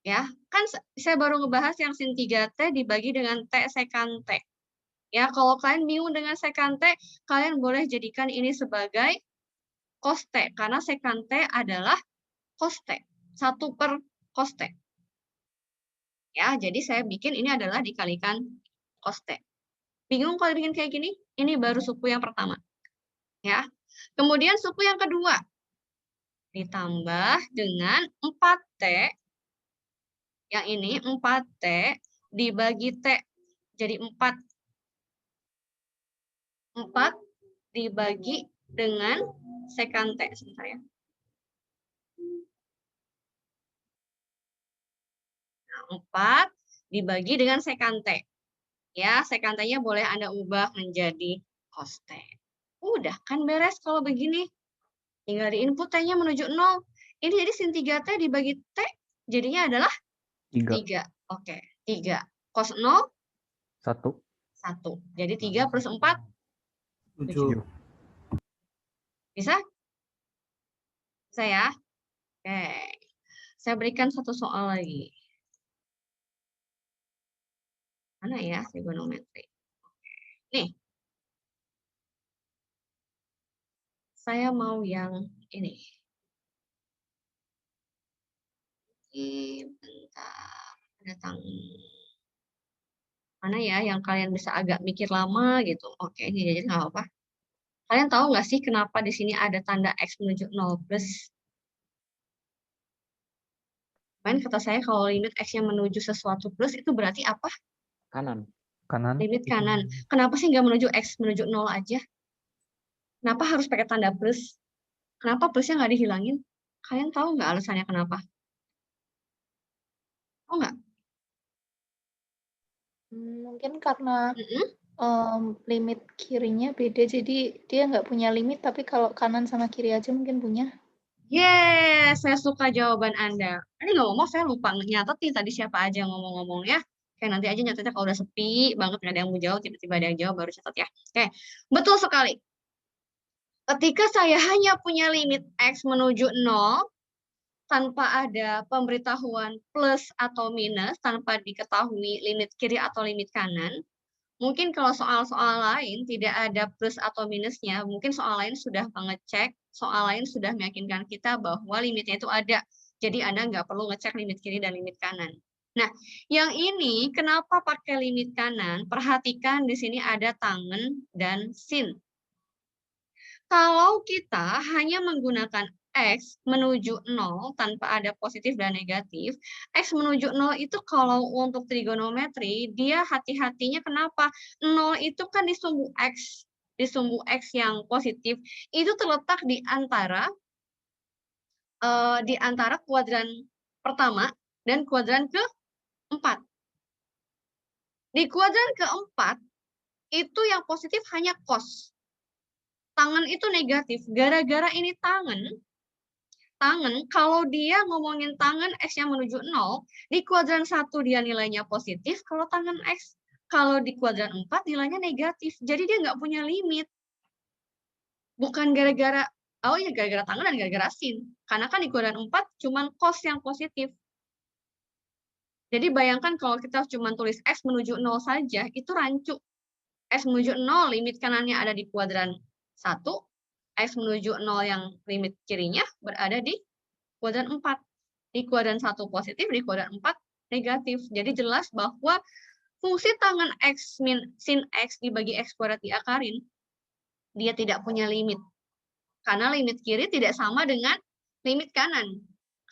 Ya, kan saya baru ngebahas yang sin 3T dibagi dengan T sekant T. Ya, kalau kalian bingung dengan sekant T, kalian boleh jadikan ini sebagai cos T. Karena sekant T adalah cos T. 1 per cos T. Ya, jadi saya bikin ini adalah dikalikan cos T. Bingung kalau bikin kayak gini? Ini baru suku yang pertama. Ya. Kemudian suku yang kedua. Ditambah dengan 4T. Yang ini 4T dibagi T. Jadi 4. 4 dibagi dengan sekant T. Sebentar ya. Nah, 4 dibagi dengan sekant T. Ya, sekantenya boleh Anda ubah menjadi cos T. Udah, kan beres kalau begini. Tinggal di input T-nya menuju 0. Ini jadi sin 3T dibagi T, jadinya adalah 3. Oke, 3. Cos 0? 1. 1. Jadi 3 plus 4? 7. Bisa? Bisa ya? Oke. Saya berikan satu soal lagi. Mana ya trigonometri? Nih. Saya mau yang ini. Bentar. Ada mana ya yang kalian bisa agak mikir lama gitu. Oke, ini jadi nggak apa-apa. Kalian tahu nggak sih kenapa di sini ada tanda X menuju 0 plus? Main kata saya kalau limit X-nya menuju sesuatu plus itu berarti apa? Kanan. Kanan. Limit kanan. Kenapa sih nggak menuju X menuju 0 aja? Kenapa harus pakai tanda plus? Kenapa plusnya nggak dihilangin? Kalian tahu nggak alasannya kenapa? Tahu nggak? Mungkin karena limit kirinya beda, jadi dia nggak punya limit, tapi kalau kanan sama kiri aja mungkin punya. Yes, saya suka jawaban Anda. Ini ngomong saya lupa nyatetin tadi siapa aja yang ngomong-ngomong ya. Oke, nanti aja nyatetnya kalau udah sepi banget nggak ada yang mau jawab, tiba-tiba ada yang jawab baru catat ya. Oke, betul sekali. Ketika saya hanya punya limit X menuju 0, tanpa ada pemberitahuan plus atau minus, tanpa diketahui limit kiri atau limit kanan, mungkin kalau soal-soal lain tidak ada plus atau minusnya, mungkin soal lain sudah mengecek, soal lain sudah meyakinkan kita bahwa limitnya itu ada. Jadi Anda nggak perlu ngecek limit kiri dan limit kanan. Nah, yang ini kenapa pakai limit kanan? Perhatikan di sini ada tangen dan sin. Kalau kita hanya menggunakan X menuju 0 tanpa ada positif dan negatif, X menuju 0 itu kalau untuk trigonometri, dia hati-hatinya kenapa? 0 itu kan di sumbu X yang positif, itu terletak di antara kuadran pertama dan kuadran keempat. Di kuadran keempat, itu yang positif hanya cos. Tangen itu negatif. Gara-gara ini tangen, kalau dia ngomongin tangen X-nya menuju 0, di kuadran 1 dia nilainya positif, kalau tangen X, kalau di kuadran 4 nilainya negatif. Jadi dia nggak punya limit. Bukan gara-gara, oh ya gara-gara tangen dan gara-gara sin. Karena kan di kuadran 4 cuman cos yang positif. Jadi bayangkan kalau kita cuma tulis X menuju 0 saja, itu rancu. X menuju 0, limit kanannya ada di kuadran 1, X menuju 0 yang limit kirinya berada di kuadran 4. Di kuadran 1 positif, di kuadran 4 negatif. Jadi jelas bahwa fungsi tangen X min sin X dibagi X kuadrat diakarin, dia tidak punya limit. Karena limit kiri tidak sama dengan limit kanan.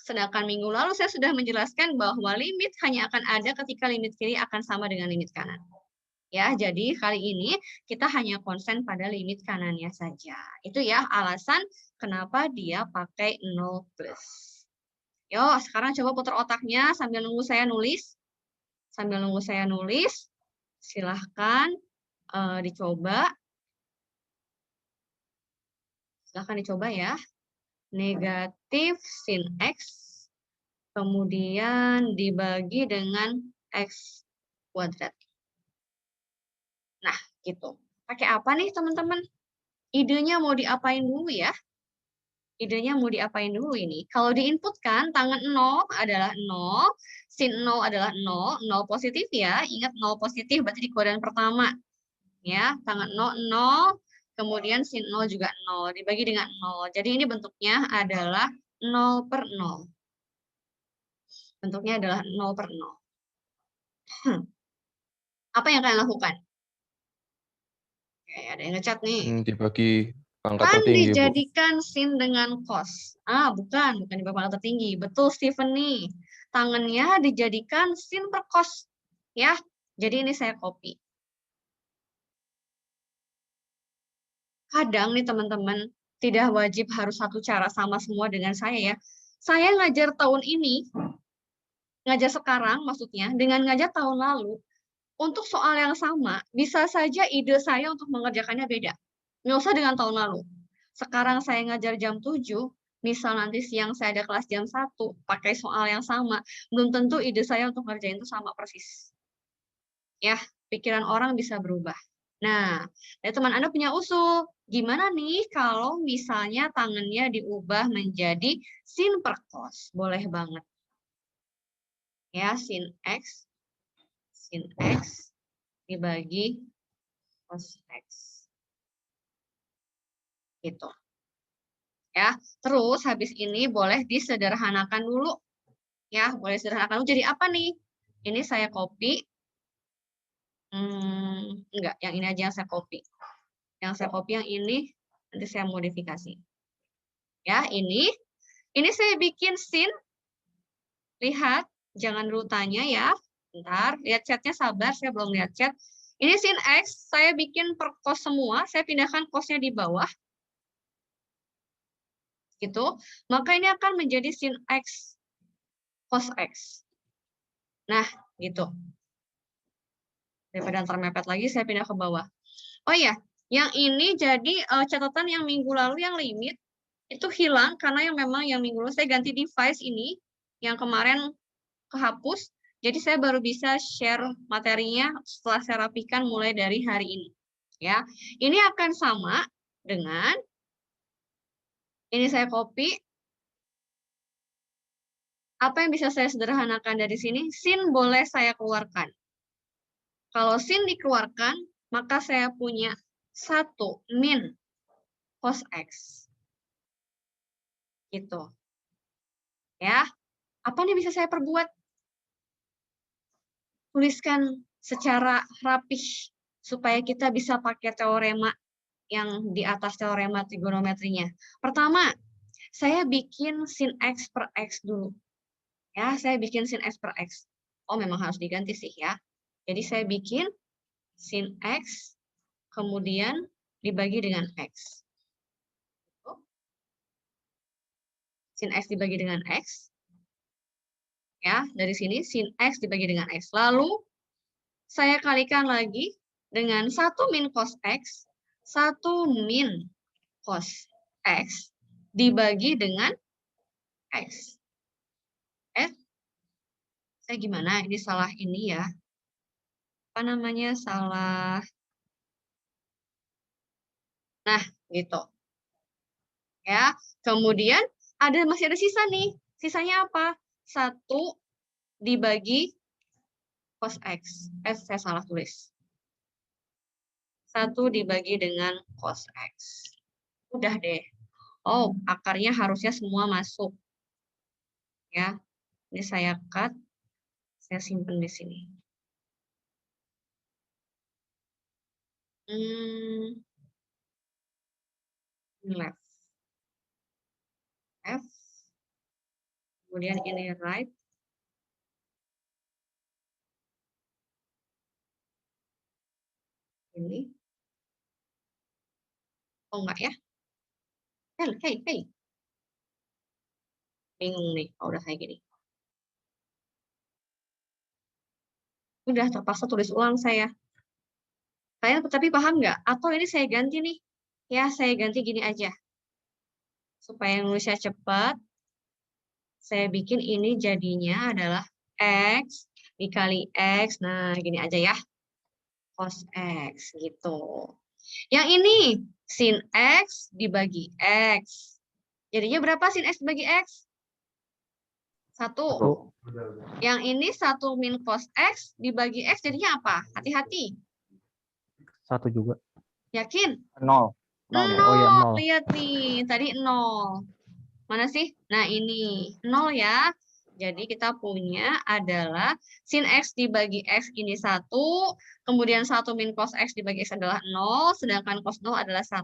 Sedangkan minggu lalu saya sudah menjelaskan bahwa limit hanya akan ada ketika limit kiri akan sama dengan limit kanan. Ya, jadi kali ini kita hanya konsen pada limit kanannya saja. Itu ya alasan kenapa dia pakai 0 plus. Yuk, sekarang coba putar otaknya sambil nunggu saya nulis. Sambil nunggu saya nulis, silahkan dicoba. Silahkan dicoba ya. Negatif sin X, kemudian dibagi dengan X kuadrat. Nah, gitu. Pakai apa nih teman-teman? Idenya mau diapain dulu ya? Idenya mau diapain dulu ini? Kalau diinputkan, tangan 0 adalah 0, sin 0 adalah 0, 0 positif ya. Ingat 0 positif berarti di kuadran pertama. Ya, tangan 0, 0, kemudian sin 0 juga 0, dibagi dengan 0. Jadi ini bentuknya adalah 0/0. Bentuknya adalah 0/0. Apa yang kalian lakukan? Oke, ada yang ngecat nih. Dibagi pangkat Kan tertinggi, Bu. dijadikan sin dengan cos. Bukan di pangkat tertinggi. Betul, Steven nih. Tangannya dijadikan sin per cos. Ya, jadi ini saya copy. Kadang nih teman-teman, tidak wajib harus satu cara sama semua dengan saya ya. Saya ngajar tahun ini, ngajar sekarang maksudnya, dengan ngajar tahun lalu, untuk soal yang sama, bisa saja ide saya untuk mengerjakannya beda. Nggak usah dengan tahun lalu. Sekarang saya ngajar jam 7, misal nanti siang saya ada kelas jam 1, pakai soal yang sama, belum tentu ide saya untuk ngerjain itu sama persis. Ya, pikiran orang bisa berubah. Nah, teman Anda punya usul. Gimana nih kalau misalnya tangannya diubah menjadi sin per cos? Boleh banget. Ya, sin X dibagi cos X. Gitu. Ya, terus habis ini boleh disederhanakan dulu. Ya, boleh sederhanakan dulu. Jadi apa nih? Ini saya copy. Enggak, yang ini aja yang saya copy. Yang saya copy yang ini, nanti saya modifikasi. Ya, ini saya bikin sin. Lihat, jangan dulu tanya ya. Bentar, lihat chatnya, sabar, saya belum lihat chat. Ini sin X, saya bikin per cos semua, saya pindahkan cosnya di bawah. Gitu. Maka ini akan menjadi sin X cos X. Nah, gitu. Daripada antar mepet lagi, saya pindah ke bawah. Oh iya, yang ini jadi catatan yang minggu lalu yang limit, itu hilang karena yang memang yang minggu lalu saya ganti device ini, yang kemarin kehapus, jadi saya baru bisa share materinya setelah saya rapikan mulai dari hari ini. Ya, ini akan sama dengan, ini saya copy, apa yang bisa saya sederhanakan dari sini? Sin boleh saya keluarkan. Kalau sin dikeluarkan, maka saya punya 1 min cos X. Gitu. Ya. Apa nih bisa saya perbuat? Tuliskan secara rapih supaya kita bisa pakai teorema yang di atas teorema trigonometrinya. Pertama, saya bikin sin X per X dulu. Ya, saya bikin sin X per X. Oh, memang harus diganti sih ya. Jadi saya bikin sin X, kemudian dibagi dengan X. Sin X dibagi dengan X. Ya, dari sini sin X dibagi dengan X. Lalu, saya kalikan lagi dengan 1 min cos X, 1 min cos X, dibagi dengan X. Saya gimana? Ini salah ini ya. Apa namanya? Salah. Nah, gitu. Ya, kemudian masih ada sisa nih. Sisanya apa? 1 dibagi cos X. Saya salah tulis. 1 dibagi dengan cos X. Udah deh. Oh, akarnya harusnya semua masuk. Ya, ini saya cut. Saya simpan di sini. Left. F. Kemudian ini right. Ini. Oh enggak ya? Hey. Bingung nih kalau udah kayak gini. Udah terpaksa tulis ulang saya. Kalian tapi paham nggak? Atau ini saya ganti nih. Ya, saya ganti gini aja. Supaya nulisnya cepat. Saya bikin ini jadinya adalah X dikali X. Nah, gini aja ya. Cos X gitu. Yang ini sin X dibagi X. Jadinya berapa sin X dibagi X? 1. Yang ini 1 min cos X dibagi X jadinya apa? Hati-hati. 1 juga. Yakin? 0. 0 ya? Oh iya, 0. Lihat nih, tadi 0. Mana sih? Nah ini, 0 ya. Jadi kita punya adalah sin X dibagi X ini 1, kemudian 1 min cos X dibagi X adalah 0, sedangkan cos 0 adalah 1.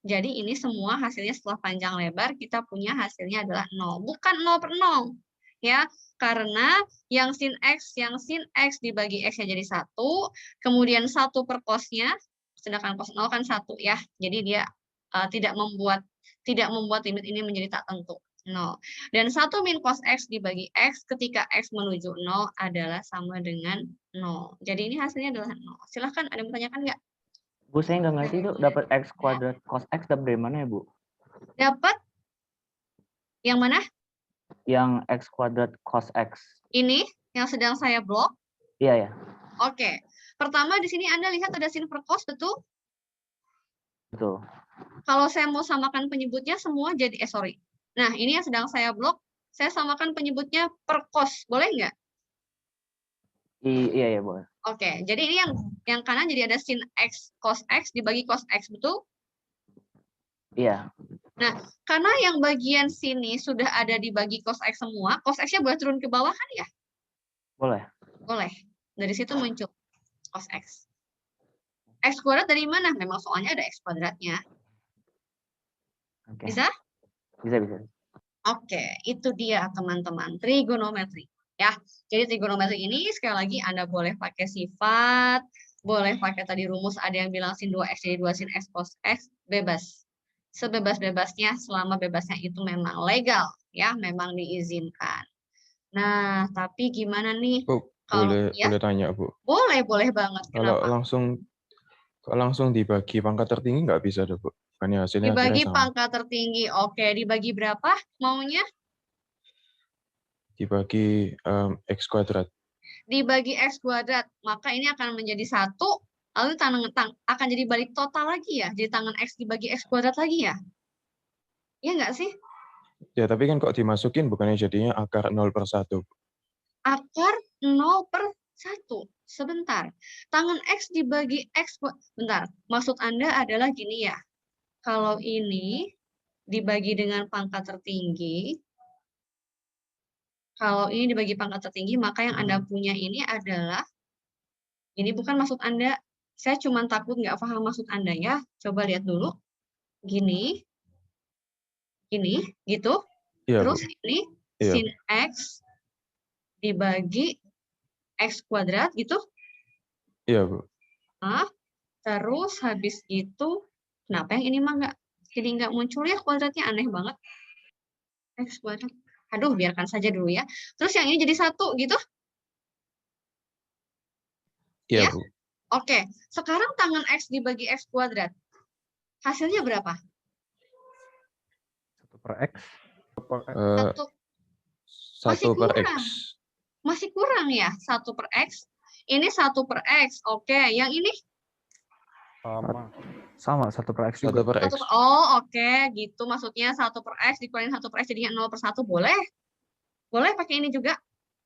Jadi ini semua hasilnya setelah panjang lebar, kita punya hasilnya adalah 0. Bukan 0 per 0. Ya, karena yang sin X dibagi X-nya jadi 1, kemudian 1 per cos-nya, sedangkan cos 0 kan 1 ya. Jadi dia tidak membuat limit ini menjadi tak tentu. 0. Dan 1 min cos X dibagi X ketika X menuju 0 adalah sama dengan 0. Jadi ini hasilnya adalah 0. Silahkan, ada yang bertanyakan nggak? Bu, saya nggak ngerti itu dapat X kuadrat cos X dari mana ya, Bu? Dapat yang mana? Yang X kuadrat cos X. Ini yang sedang saya blok. Iya ya. Oke. Pertama di sini Anda lihat ada sin per cos, betul? Betul. Kalau saya mau samakan penyebutnya semua jadi, Nah, ini yang sedang saya blok, saya samakan penyebutnya per cos. Boleh nggak? Iya ya, boleh. Oke, jadi ini yang kanan jadi ada sin X cos X dibagi cos X, betul? Iya. Nah, karena yang bagian sini sudah ada dibagi cos X semua, cos X-nya boleh turun ke bawah kan ya? Boleh. Boleh. Dari situ muncul cos X. X kuadrat dari mana? Memang soalnya ada X kuadratnya. Oke. Bisa? Bisa. Oke, itu dia teman-teman, trigonometri. Ya, jadi trigonometri ini sekali lagi Anda boleh pakai sifat, boleh pakai tadi rumus, ada yang bilang sin 2x jadi 2 sin x cos x, bebas. Sebebas-bebasnya selama bebasnya itu memang legal, ya, memang diizinkan. Nah, tapi gimana nih? Bu, boleh ya? tanya, Bu? Boleh banget. Kalau Kenapa? langsung dibagi pangkat tertinggi nggak bisa, Bu? Bukannya hasilnya Dibagi akhirnya sama. pangkat tertinggi. Oke, dibagi berapa maunya? Dibagi X kuadrat. Dibagi X kuadrat, maka ini akan menjadi 1, lalu akan jadi balik total lagi ya, jadi tangan X dibagi X kuadrat lagi ya? Iya nggak sih? Ya, tapi kan kok dimasukin bukannya jadinya akar 0/1. Akar 0/1. Sebentar. Tangan X dibagi X, bentar. Maksud Anda adalah gini ya, kalau ini dibagi dengan pangkat tertinggi, maka yang Anda punya ini adalah, ini bukan maksud Anda, saya cuma takut nggak paham maksud Anda ya. Coba lihat dulu. Gini, gitu. Iya, Terus Bu. ini Iya. sin X dibagi X kuadrat gitu. Iya, Bu. Terus habis itu, kenapa yang ini mah nggak muncul ya kuadratnya, aneh banget. X kuadrat. Aduh, biarkan saja dulu ya. Terus yang ini jadi 1 gitu. Iya, Ya? Bu. Oke, sekarang tangan X dibagi X kuadrat. Hasilnya berapa? 1 per X. 1 per X. Masih kurang ya, 1 per X. Ini 1 per X. Oke, yang ini? Sama 1 per X 1 juga. per X. Oh, oke, gitu. Maksudnya 1 per X dikurangin 1 per X jadinya 0/1. Boleh? Boleh pakai ini juga?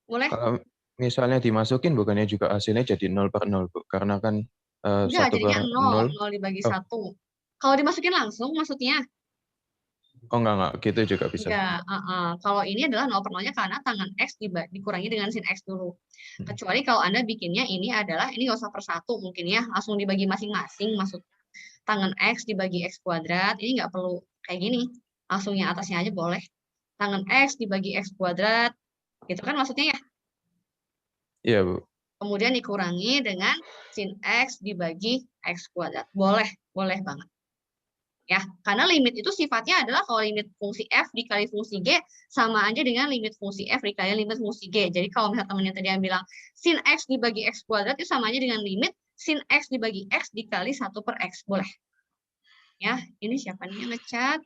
Boleh? Kalau misalnya dimasukin bukannya juga hasilnya jadi 0/0, Bu? Karena kan Enggak, 1 jadinya per 0. 0. 0 dibagi 1. Kalau dimasukin langsung maksudnya? Oh, enggak. Gitu juga bisa. Enggak. Kalau ini adalah 0/0-nya karena tangan X dikurangi dengan sin X dulu. Kecuali kalau Anda bikinnya ini nggak usah per 1 mungkin ya, langsung dibagi masing-masing, maksud tangan X dibagi X kuadrat, ini nggak perlu kayak gini. Langsung yang atasnya aja boleh. Tangan X dibagi X kuadrat, gitu kan maksudnya ya? Iya, Bu. Kemudian dikurangi dengan sin X dibagi X kuadrat. Boleh banget. Ya, karena limit itu sifatnya adalah kalau limit fungsi F dikali fungsi G sama aja dengan limit fungsi F dikali limit fungsi G. Jadi kalau misalnya temannya tadi yang bilang sin X dibagi X kuadrat itu sama aja dengan limit sin X dibagi X dikali 1 per X. Boleh. Ya, ini siapa nih yang ngecat?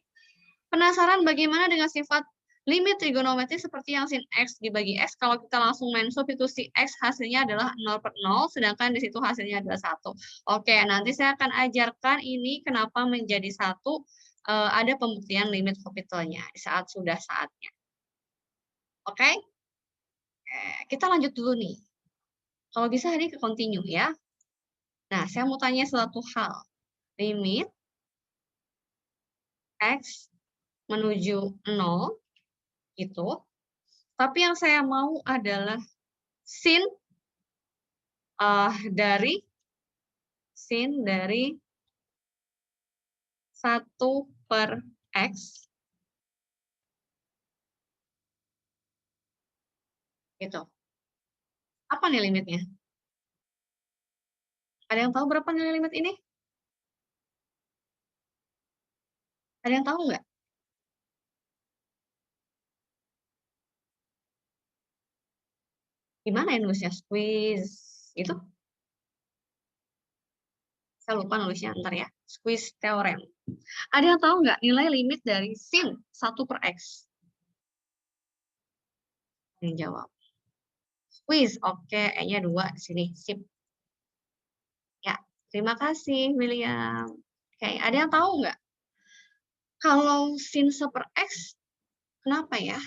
Penasaran bagaimana dengan sifat Limit trigonometri seperti yang sin X dibagi X, kalau kita langsung main sub itu si X hasilnya adalah 0/0, sedangkan di situ hasilnya adalah 1. Oke, nanti saya akan ajarkan ini kenapa menjadi 1, ada pembuktian limit Hopital-nya di saat sudah saatnya. Oke? Kita lanjut dulu nih. Kalau bisa ini ke continue ya. Nah, saya mau tanya suatu hal. Limit X menuju 0, gitu. Tapi yang saya mau adalah sin dari 1/X. Gitu. Apa nih limitnya? Ada yang tahu berapa nilai limit ini? Ada yang tahu nggak? Gimana ya nulisnya? Squeeze itu? Saya lupa nulisnya, ntar ya. Squeeze theorem. Ada yang tahu nggak nilai limit dari sin 1/X? Yang jawab. Squeeze, oke, E-nya 2 di sini. Sip. Ya, terima kasih William. Oke, ada yang tahu nggak? Kalau sin 1/X, kenapa ya?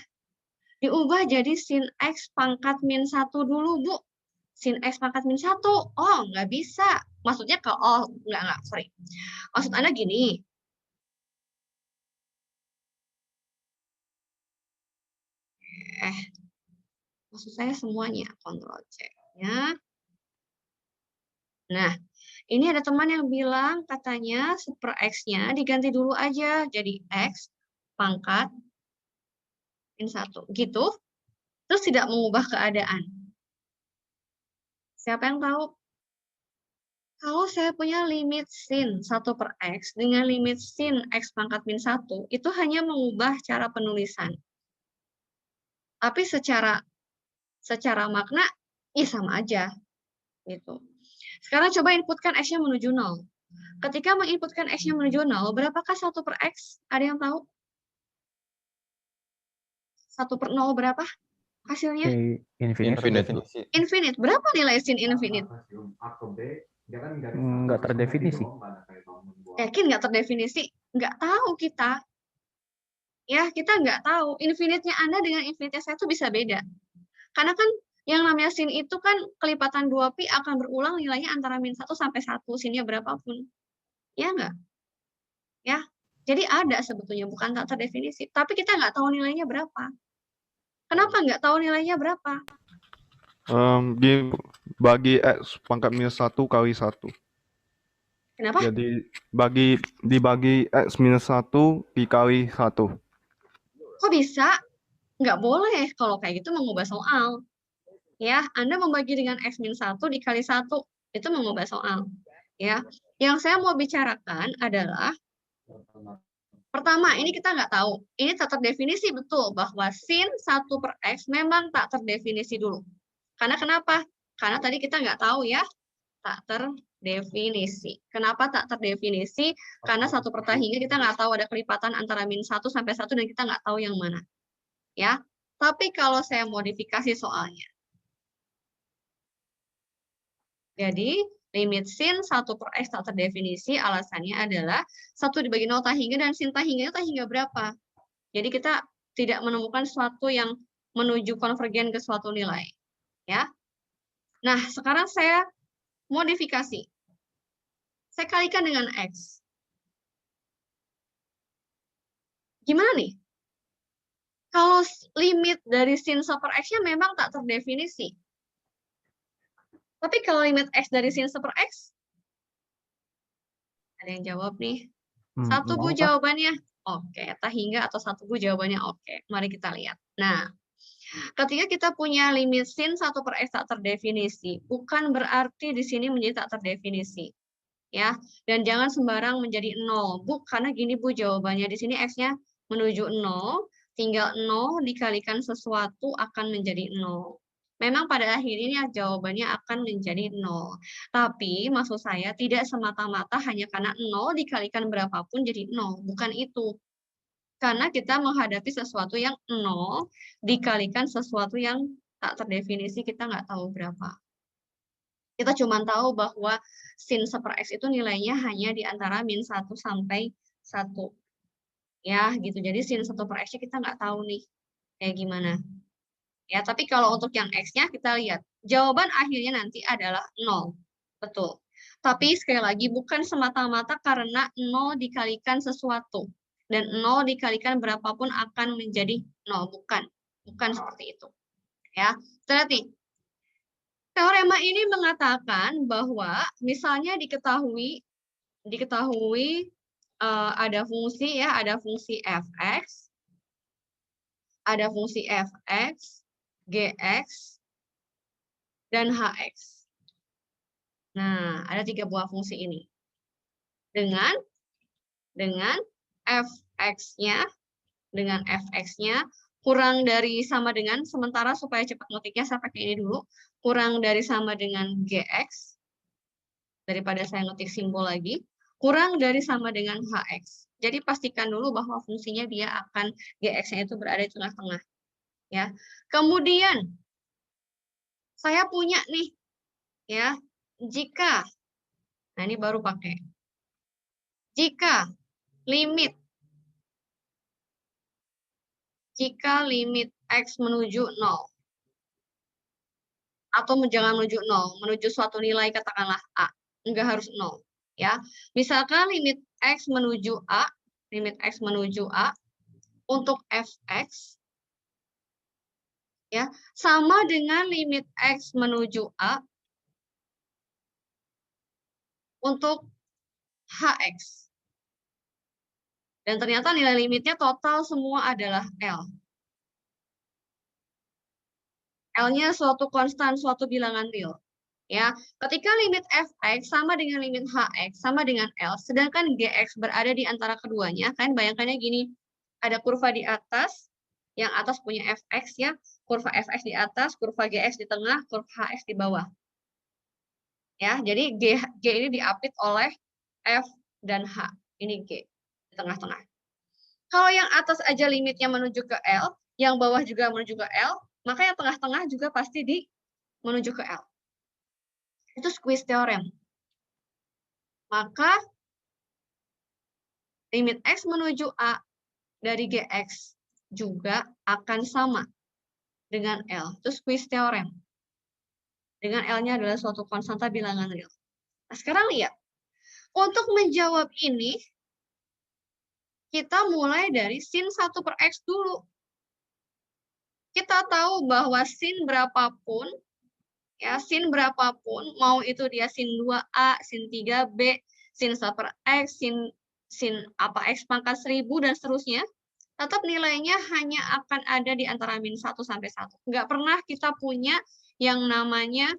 Diubah jadi sin X pangkat min 1 dulu, Bu. Sin X pangkat min 1. Oh, nggak bisa. Maksudnya kalau, nggak, sorry. Maksud Anda gini. Maksud saya semuanya. Ctrl C-nya. Nah, ini ada teman yang bilang katanya 1/X-nya diganti dulu aja. Jadi X pangkat min 1. Gitu. Terus tidak mengubah keadaan. Siapa yang tahu? Kalau saya punya limit sin 1/X dengan limit sin X pangkat min 1, itu hanya mengubah cara penulisan. Tapi secara makna, ya sama aja. Gitu. Sekarang coba inputkan X-nya menuju 0. Ketika menginputkan X-nya menuju 0, berapakah 1/X? Ada yang tahu? 1/0 berapa hasilnya? Infinite. Infinite. Berapa nilai sin infinite? Nggak terdefinisi. Yakin nggak terdefinisi? Nggak tahu kita. Ya, kita nggak tahu. Infinite-nya Anda dengan infinite-nya saya itu bisa beda. Karena kan yang namanya sin itu kan kelipatan 2pi akan berulang nilainya antara min 1 sampai 1, sinnya berapapun. Ya nggak? Ya. Jadi ada sebetulnya, bukan tak terdefinisi. Tapi kita nggak tahu nilainya berapa. Kenapa nggak tahu nilainya berapa? Bagi X pangkat minus 1 kali 1. Kenapa? Jadi dibagi X minus 1 dikali 1. Kok bisa? Nggak boleh kalau kayak gitu mengubah soal. Ya, Anda membagi dengan X min 1 dikali 1, itu mengubah soal. Ya, yang saya mau bicarakan adalah, pertama, ini kita nggak tahu. Ini tak terdefinisi betul bahwa sin 1/X memang tak terdefinisi dulu. Karena kenapa? Karena tadi kita nggak tahu ya, tak terdefinisi. Kenapa tak terdefinisi? Karena 1/hingga kita nggak tahu ada kelipatan antara min 1 sampai 1 dan kita nggak tahu yang mana. Ya, tapi kalau saya modifikasi soalnya. Jadi, limit sin 1/X tak terdefinisi, alasannya adalah 1 dibagi 0 hingga dan sin hingga berapa. Jadi kita tidak menemukan sesuatu yang menuju konvergen ke suatu nilai. Ya. Nah, sekarang saya modifikasi. Saya kalikan dengan X. Gimana nih? Kalau limit dari sin 1/X-nya memang tak terdefinisi. Tapi kalau limit X dari sin 1/X, ada yang jawab nih. 1 Bu jawabannya. Oke, hingga atau 1 Bu jawabannya oke. Mari kita lihat. Nah, ketika kita punya limit sin 1/X tak terdefinisi, bukan berarti di sini menjadi tak terdefinisi. Ya, dan jangan sembarang menjadi 0. Bu, karena gini Bu jawabannya. Di sini X-nya menuju 0, tinggal 0 dikalikan sesuatu akan menjadi 0. Memang pada akhirnya jawabannya akan menjadi 0. Tapi maksud saya tidak semata-mata hanya karena 0 dikalikan berapapun jadi 0. Bukan itu. Karena kita menghadapi sesuatu yang 0 dikalikan sesuatu yang tak terdefinisi, kita nggak tahu berapa. Kita cuma tahu bahwa sin 1/x itu nilainya hanya di antara min 1 sampai 1. Ya, gitu. Jadi sin 1/x-nya kita nggak tahu nih kayak gimana. Ya, tapi kalau untuk yang x-nya kita lihat. Jawaban akhirnya nanti adalah 0. Betul. Tapi sekali lagi bukan semata-mata karena 0 dikalikan sesuatu. Dan 0 dikalikan berapapun akan menjadi 0. Bukan. Bukan seperti itu. Ya, berarti teorema ini mengatakan bahwa misalnya diketahui ada fungsi ya, ada fungsi fx, ada fungsi fx, gx, dan hx. Nah, ada 3 buah fungsi ini. Dengan fx-nya kurang dari sama dengan, sementara supaya cepat ngetiknya saya pakai ini dulu, kurang dari sama dengan gx, daripada saya ngetik simbol lagi, kurang dari sama dengan hx. Jadi pastikan dulu bahwa fungsinya dia akan, gx-nya itu berada di tengah-tengah. Ya. Kemudian, saya punya nih, ya, jika, nah ini baru pakai, jika limit x menuju 0, atau jangan menuju 0, menuju suatu nilai katakanlah A, enggak harus 0. Ya. Misalkan limit x menuju A, untuk fx, ya, sama dengan limit x menuju A untuk hx. Dan ternyata nilai limitnya total semua adalah L. L-nya suatu konstan, suatu bilangan real. Ya, ketika limit fx sama dengan limit hx sama dengan L, sedangkan gx berada di antara keduanya, kan bayangkannya gini, ada kurva di atas, yang atas punya fx ya, kurva fx di atas, kurva gx di tengah, kurva hx di bawah. Ya, jadi G ini diapit oleh F dan H. Ini G di tengah-tengah. Kalau yang atas aja limitnya menuju ke L, yang bawah juga menuju ke L, maka yang tengah-tengah juga pasti menuju ke L. Itu squeeze theorem. Maka limit x menuju A dari Gx juga akan sama dengan L. Itu squeeze theorem. Dengan L-nya adalah suatu konstanta bilangan real. Nah, sekarang lihat. Untuk menjawab ini, kita mulai dari sin 1/x dulu. Kita tahu bahwa sin berapapun, ya, sin berapapun, mau itu dia sin 2A, sin 3B, sin 1/x, sin apa x pangkat 1000 dan seterusnya, tetap nilainya hanya akan ada di antara min 1 sampai 1. Nggak pernah kita punya yang namanya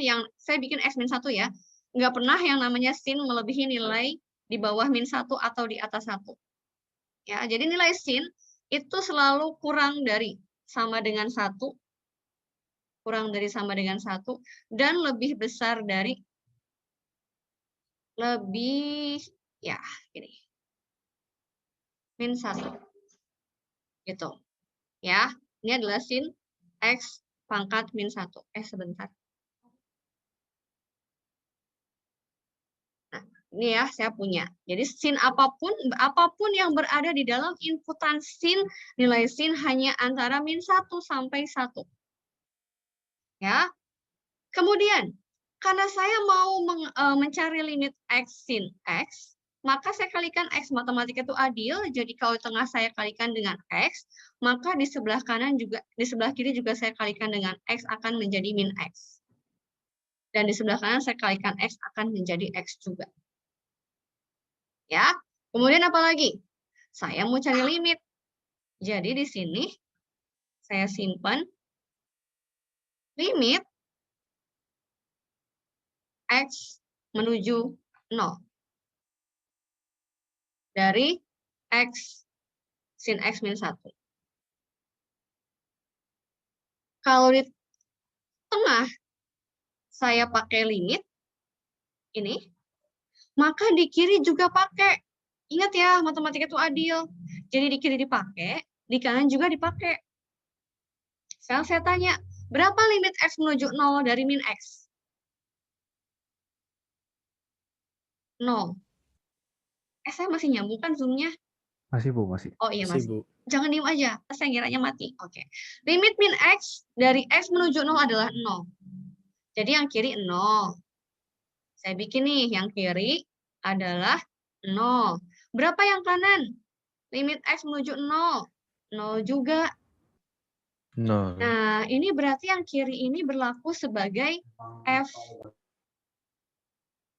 yang saya bikin x min 1 ya. Nggak pernah yang namanya sin melebihi nilai di bawah min 1 atau di atas 1. Ya, jadi nilai sin itu selalu kurang dari sama dengan 1, dan lebih besar dari min 1. Gitu. Ya, ini adalah sin x pangkat min 1. Sebentar. Nah, ini ya saya punya. Jadi sin apapun yang berada di dalam inputan sin, nilai sin hanya antara min 1 sampai 1. Ya. Kemudian, karena saya mau mencari limit x sin x, maka saya kalikan x, matematika itu adil, jadi kalau di tengah saya kalikan dengan x, maka di sebelah kiri juga saya kalikan dengan x akan menjadi min x. Dan di sebelah kanan saya kalikan x akan menjadi x juga. Ya, kemudian apa lagi? Saya mau cari limit. Jadi di sini saya simpan limit x menuju 0. Dari x sin x min 1. Kalau di tengah saya pakai limit ini, maka di kiri juga pakai. Ingat ya, matematika itu adil. Jadi di kiri dipakai, di kanan juga dipakai. Sekarang saya tanya, berapa limit X menuju 0 dari min X? 0. Saya masih nyambung kan zoom-nya? Masih, Bu, masih. Oh iya Masih, masih. Bu. Jangan diem aja, saya kiranya mati. Oke. Limit min X dari X menuju 0 adalah 0. Jadi yang kiri 0. Saya bikin nih, yang kiri adalah 0. Berapa yang kanan? Limit X menuju 0. 0 juga. No. Nah, ini berarti yang kiri ini berlaku sebagai F.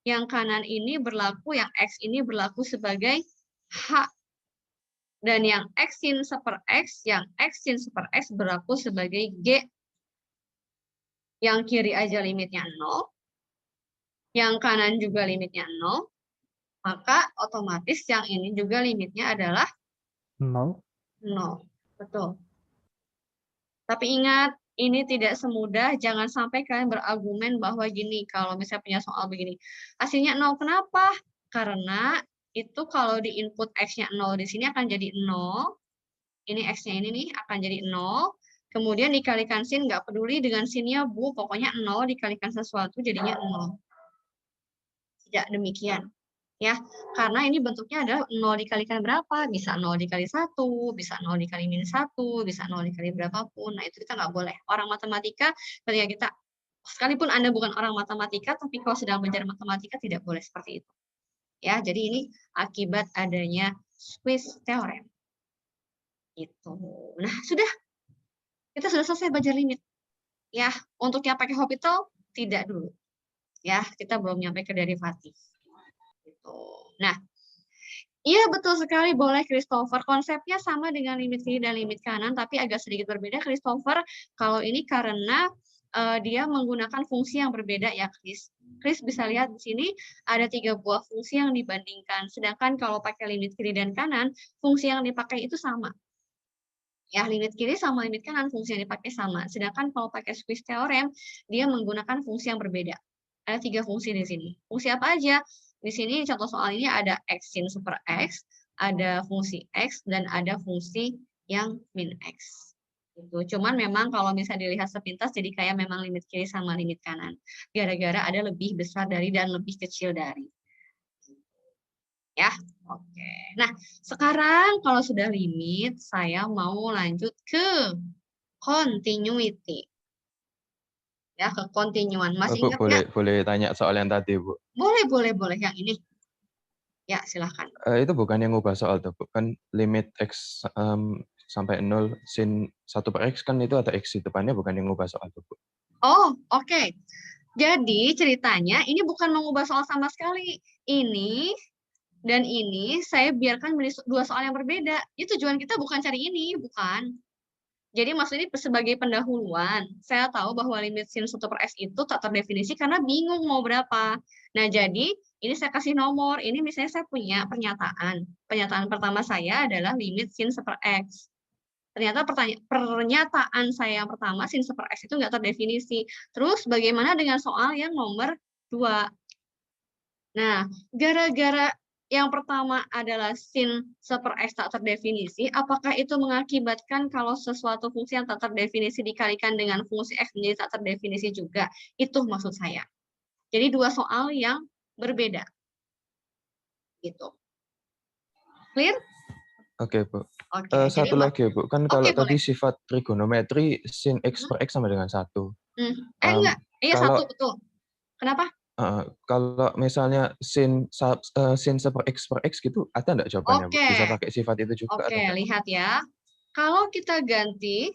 Yang kanan ini berlaku, yang X ini berlaku sebagai H. Dan yang X sin 1/X, yang X sin 1/X berlaku sebagai G. Yang kiri aja limitnya 0. Yang kanan juga limitnya 0. Maka otomatis yang ini juga limitnya adalah 0. 0. Betul. Tapi ingat, ini tidak semudah, jangan sampai kalian berargumen bahwa gini, kalau misalnya punya soal begini, hasilnya 0, kenapa? Karena itu kalau di input X-nya 0 di sini akan jadi 0, ini X-nya ini nih akan jadi 0, kemudian dikalikan sin, nggak peduli dengan sinnya, Bu, pokoknya 0 dikalikan sesuatu jadinya 0. Tidak demikian. Ya, karena ini bentuknya adalah 0 dikalikan berapa? Bisa 0 dikali 1, bisa 0 dikali min 1, bisa 0 dikali berapapun. Nah, itu kita nggak boleh. Orang matematika, ketika kita, sekalipun Anda bukan orang matematika, tapi kalau sedang belajar matematika tidak boleh seperti itu. Ya, jadi ini akibat adanya Squeeze Theorem. Itu. Nah, sudah. Kita sudah selesai belajar limit. Ya, untuk yang pakai Hopital, tidak dulu. Ya, kita belum nyampe ke derivatif. Gitu. Nah, iya betul sekali, boleh Christopher. Konsepnya sama dengan limit kiri dan limit kanan, tapi agak sedikit berbeda Christopher. Kalau ini karena dia menggunakan fungsi yang berbeda ya Chris. Chris bisa lihat di sini ada 3 buah fungsi yang dibandingkan. Sedangkan kalau pakai limit kiri dan kanan, fungsi yang dipakai itu sama. Ya, limit kiri sama limit kanan fungsi yang dipakai sama. Sedangkan kalau pakai Squeeze Theorem, dia menggunakan fungsi yang berbeda. Ada 3 fungsi di sini. Fungsi apa aja? Di sini contoh soal ini ada X sin 1/X, ada fungsi X, dan ada fungsi yang min X. Gitu. Cuman memang kalau misalnya dilihat sepintas, jadi kayak memang limit kiri sama limit kanan. Gara-gara ada lebih besar dari dan lebih kecil dari. Ya, oke. Nah, sekarang kalau sudah limit, saya mau lanjut ke continuity. Ya, ke continuan. Masih Bu, ingat nggak? boleh tanya soal yang tadi, Bu. Boleh. Yang ini. Ya, silahkan. Itu bukan yang ngubah soal tuh, Bu. Kan limit X sampai 0 sin 1/X kan itu ada X di depannya, bukan yang ngubah soal tuh, Bu. Oh, oke. Jadi ceritanya ini bukan mengubah soal sama sekali. Ini dan ini saya biarkan menjadi 2 soal yang berbeda. Itu tujuan kita bukan cari ini, bukan. Jadi maksudnya sebagai pendahuluan, saya tahu bahwa limit sin 1/x itu tak terdefinisi karena bingung mau berapa. Nah, jadi ini saya kasih nomor. Ini misalnya saya punya pernyataan. Pernyataan pertama saya adalah limit sin 1/x. Ternyata pernyataan saya yang pertama, sin 1/x itu nggak terdefinisi. Terus bagaimana dengan soal yang nomor 2? Nah, gara-gara yang pertama adalah sin 1/x tak terdefinisi, apakah itu mengakibatkan kalau sesuatu fungsi yang tak terdefinisi dikalikan dengan fungsi x menjadi tak terdefinisi juga? Itu maksud saya. Jadi 2 soal yang berbeda. Gitu. Clear? Oke, Bu. Oke. Satu lagi, Bu. Kan kalau tadi boleh. sifat trigonometri sin x per x sama dengan 1. Enggak. Iya, kalau- 1, betul. Kenapa? Kalau misalnya sin 1/x per x gitu, ada nggak jawabannya, Bu? Bisa pakai sifat itu juga? Oke, lihat ya. Kalau kita ganti,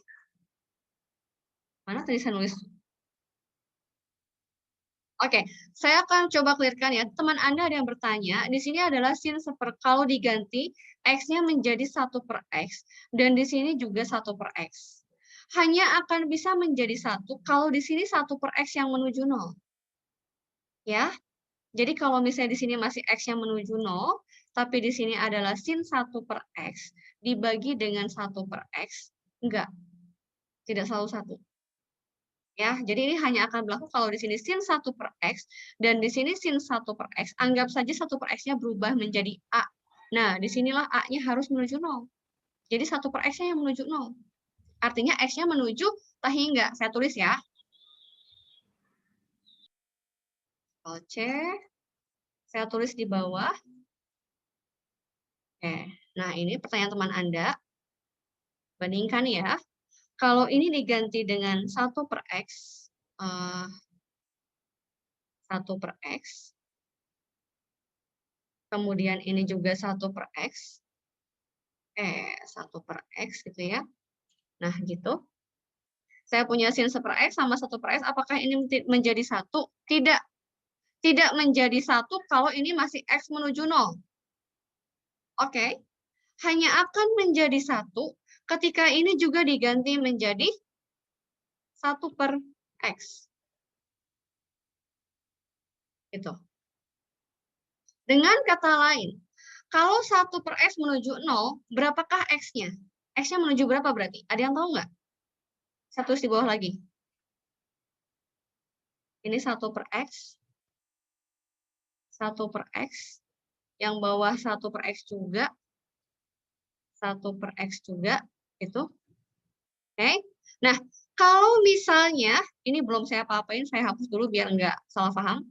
mana tadi saya nulis? Oke, saya akan coba clearkan ya. Teman Anda ada yang bertanya, di sini adalah sin kalau diganti, X-nya menjadi 1/x, dan di sini juga 1/x. Hanya akan bisa menjadi 1 kalau di sini 1/x yang menuju 0. Ya, jadi kalau misalnya di sini masih X yang menuju 0, tapi di sini adalah sin 1/x, dibagi dengan 1/x, enggak, tidak selalu 1. Ya, jadi ini hanya akan berlaku kalau di sini sin 1/x dan di sini sin 1/x. Anggap saja 1/x-nya berubah menjadi A. Nah, disinilah A-nya harus menuju 0. Jadi 1/X-nya yang menuju 0. Artinya X-nya menuju tak hingga. Saya tulis ya. C. Saya tulis di bawah. Oke. Nah, ini pertanyaan teman Anda. Bandingkan ya. Kalau ini diganti dengan 1/X. 1/X. Kemudian ini juga 1/X. 1/X gitu ya. Nah, gitu. Saya punya sin 1/X sama 1/X. Apakah ini menjadi 1? Tidak. Tidak menjadi 1 kalau ini masih X menuju 0. Oke. Hanya akan menjadi 1 ketika ini juga diganti menjadi 1/X. Gitu. Dengan kata lain, kalau 1/X menuju 0, berapakah X-nya? X-nya menuju berapa berarti? Ada yang tahu nggak? Saya tulis di bawah lagi. Ini 1/X. 1/X. Yang bawah 1/X juga. 1/X juga. Gitu. Oke. Nah, kalau misalnya, ini belum saya apa-apain, saya hapus dulu biar nggak salah paham.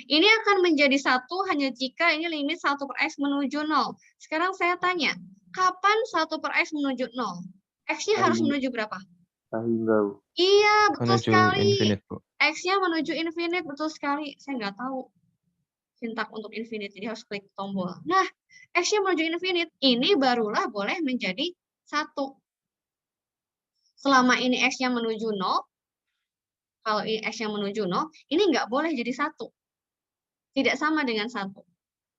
Ini akan menjadi 1 hanya jika ini limit 1/X menuju 0. Sekarang saya tanya, kapan 1/X menuju 0? X-nya harus menuju berapa? Iya, betul Menuju sekali. infinite, Bu. X-nya menuju infinite, betul sekali. Saya nggak tahu sintak untuk infinite, jadi harus klik tombol. Nah, X-nya menuju infinite, ini barulah boleh menjadi 1. Selama ini X-nya menuju 0, kalau ini X-nya menuju 0, ini nggak boleh jadi 1. Tidak sama dengan 1.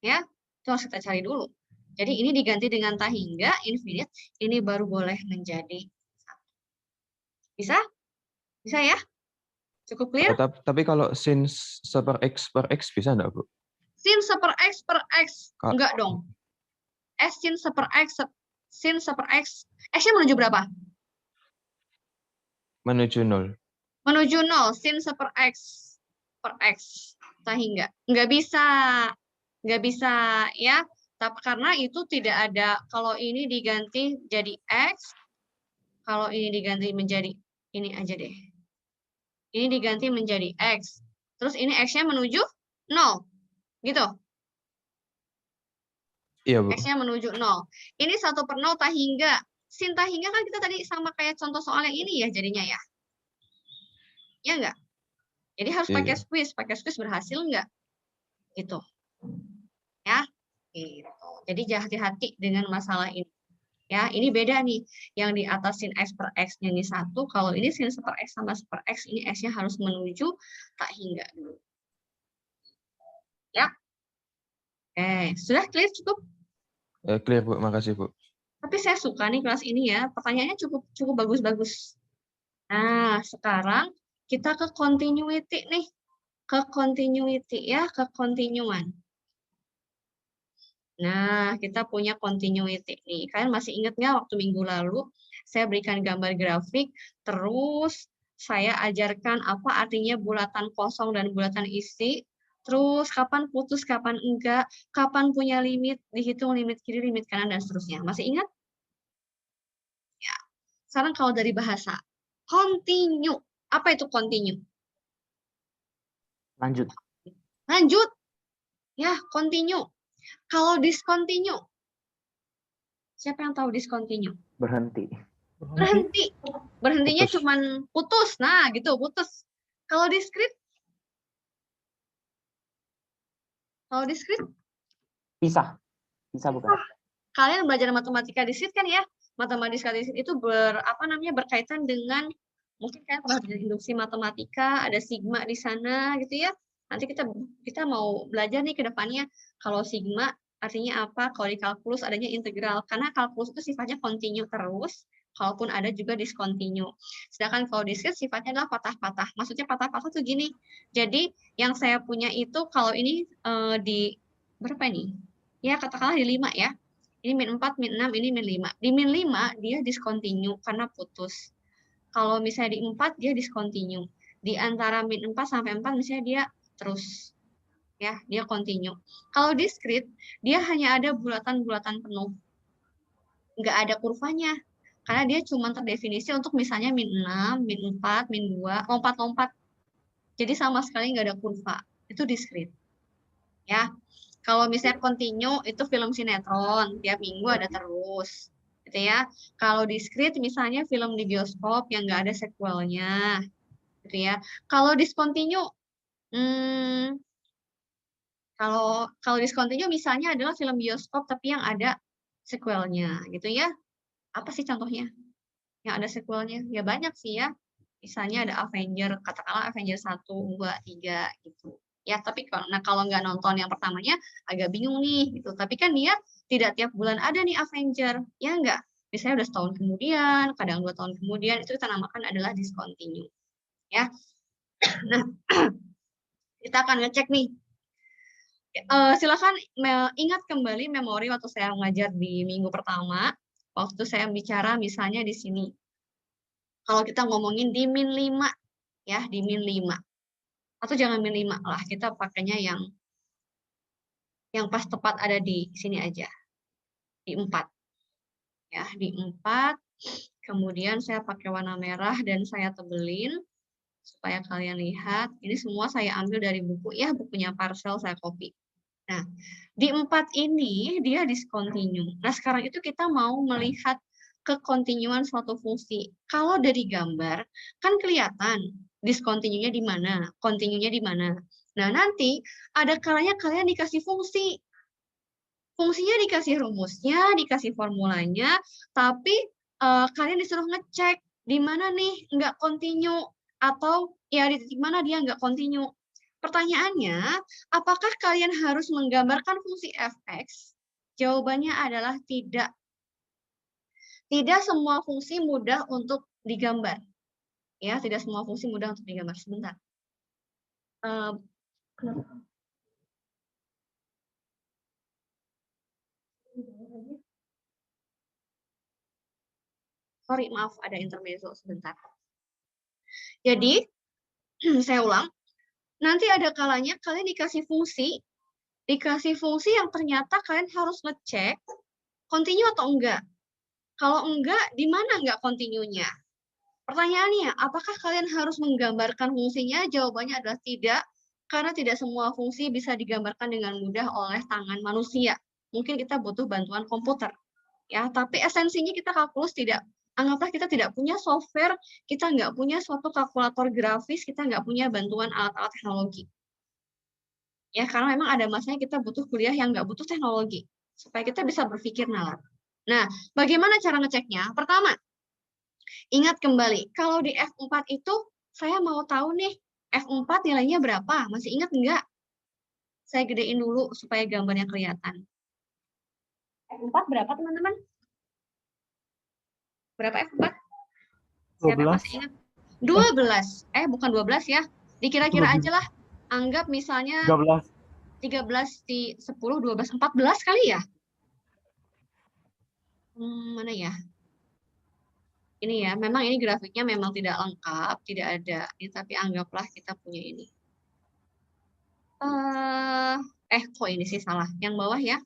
Ya, itu harus kita cari dulu. Jadi ini diganti dengan tak hingga, infinite, ini baru boleh menjadi 1. Bisa? Bisa ya? Cukup clear? Tapi kalau sin 1/X bisa enggak, Bu? Sin 1/X. Enggak dong. Sin 1/X. Sin 1/X. X-nya menuju berapa? Menuju 0. Menuju 0. Sin 1/X. Per X. Tak hingga. Enggak bisa. Enggak bisa ya. Tapi karena itu tidak ada. Kalau ini diganti jadi X. Kalau ini diganti menjadi. Ini aja deh. Ini diganti menjadi X. Terus ini X-nya menuju 0. Gitu. Iya, Bu. X-nya menuju 0. Ini 1/0 tak hingga. Sin tak hingga kan kita tadi sama kayak contoh soal yang ini ya jadinya ya. Ya enggak? Jadi harus pakai squeeze. Pakai squeeze berhasil enggak? Gitu. Ya. Gitu. Jadi hati-hati dengan masalah ini. Ya, ini beda nih. Yang di atas sin X per X-nya ini 1. Kalau ini sin 1/X sama 1/X, ini X-nya harus menuju tak hingga dulu. Ya. Oke, sudah clear cukup? Clear, Bu. Makasih, Bu. Tapi saya suka nih kelas ini ya. Pertanyaannya cukup bagus-bagus. Nah, sekarang kita ke continuity nih. Ke continuity ya, ke kontinuan. Nah, kita punya continuity nih. Kalian masih ingat nggak waktu minggu lalu saya berikan gambar grafik, terus saya ajarkan apa artinya bulatan kosong dan bulatan isi, terus kapan putus, kapan enggak, kapan punya limit, dihitung limit kiri, limit kanan, dan seterusnya. Masih ingat? Ya. Sekarang kalau dari bahasa, continue. Apa itu continue? Lanjut. Lanjut. Ya, continue. Kalau discontinue, siapa yang tahu discontinue? Berhenti. Berhenti. Berhentinya Putus. cuman putus. Nah, gitu, putus. Kalau discrete? Kalau discrete? Pisah. Pisah bukan? Kalian belajar matematika discrete kan ya? Matematika discrete itu berkaitan dengan mungkin kalian pernah belajar induksi matematika, ada sigma di sana gitu ya. Nanti kita mau belajar nih ke depannya kalau sigma artinya apa, kalau di kalkulus adanya integral. Karena kalkulus itu sifatnya continue terus, kalaupun ada juga discontinue. Sedangkan kalau discrete sifatnya adalah patah-patah. Maksudnya patah-patah tuh gini. Jadi yang saya punya itu kalau ini di berapa ini? Ya katakanlah di 5 ya. Ini min 4, min 6, ini min 5. Di min 5 dia discontinue karena putus. Kalau misalnya di 4 dia discontinue. Di antara min 4 sampai 4 misalnya dia terus. Ya, dia continue. Kalau discrete, dia hanya ada bulatan-bulatan penuh. Nggak ada kurvanya. Karena dia cuma terdefinisi untuk misalnya min 6, min 4, min 2, lompat-lompat. Jadi sama sekali nggak ada kurva. Itu discrete. Ya, kalau misalnya continue, itu film sinetron. Tiap minggu ada terus. Gitu ya. Kalau discrete, misalnya film di bioskop yang nggak ada sequelnya. Gitu ya. Kalau discontinue, kalau discontinue misalnya adalah film bioskop tapi yang ada sequelnya. Gitu ya. Apa sih contohnya? Yang ada sequelnya? Ya banyak sih ya. Misalnya ada Avenger, katakanlah Avenger 1, 2, 3 gitu. Ya, tapi kalau nggak nonton yang pertamanya agak bingung nih gitu. Tapi kan dia tidak tiap bulan ada nih Avenger. Ya enggak? Misalnya udah setahun kemudian, kadang 2 tahun kemudian, itu kita namakan adalah discontinue. Ya. Nah, kita akan ngecek nih. Silakan ingat kembali memori waktu saya mengajar di minggu pertama. Waktu saya bicara misalnya di sini. Kalau kita ngomongin di min 5, ya, di min 5. Atau jangan min 5 lah, kita pakainya yang pas tepat ada di sini aja. Di 4. Ya, di 4. Kemudian saya pakai warna merah dan saya tebelin supaya kalian lihat. Ini semua saya ambil dari buku ya, bukunya Parcel saya copy. Nah, di 4 ini dia discontinue. Nah, sekarang itu kita mau melihat kekontinuan suatu fungsi. Kalau dari gambar, kan kelihatan discontinue-nya di mana, continue-nya di mana. Nah, nanti ada kalanya kalian dikasih fungsi. Fungsinya dikasih rumusnya, dikasih formulanya, tapi kalian disuruh ngecek di mana nih nggak continue, atau ya di titik mana dia nggak continue. Pertanyaannya, apakah kalian harus menggambarkan fungsi fx? Jawabannya adalah tidak. Tidak semua fungsi mudah untuk digambar. Ya, tidak semua fungsi mudah untuk digambar. Sebentar. Sorry, maaf, ada intermezzo sebentar. Jadi, saya ulang. Nanti ada kalanya kalian dikasih fungsi yang ternyata kalian harus ngecek continue atau enggak. Kalau enggak, di mana enggak continue-nya? Pertanyaannya, apakah kalian harus menggambarkan fungsinya? Jawabannya adalah tidak, karena tidak semua fungsi bisa digambarkan dengan mudah oleh tangan manusia. Mungkin kita butuh bantuan komputer. Ya, tapi esensinya kita kalkulus tidak. Anggaplah kita tidak punya software, kita nggak punya suatu kalkulator grafis, kita nggak punya bantuan alat-alat teknologi. Ya, karena memang ada masanya kita butuh kuliah yang nggak butuh teknologi, supaya kita bisa berpikir nalar. Nah, bagaimana cara ngeceknya? Pertama, ingat kembali, kalau di F4 itu, saya mau tahu nih, F4 nilainya berapa? Masih ingat nggak? Saya gedein dulu supaya gambarnya kelihatan. F4 berapa, teman-teman? Berapa F4? Siapa yang masih ingat? 12. Bukan 12 ya. Dikira-kira aja lah. Anggap misalnya 13 di 10, 12, 14 kali ya? Mana ya? Ini ya, memang ini grafiknya memang tidak lengkap, tidak ada. Tapi anggaplah kita punya ini. Kok ini sih salah? Yang bawah ya?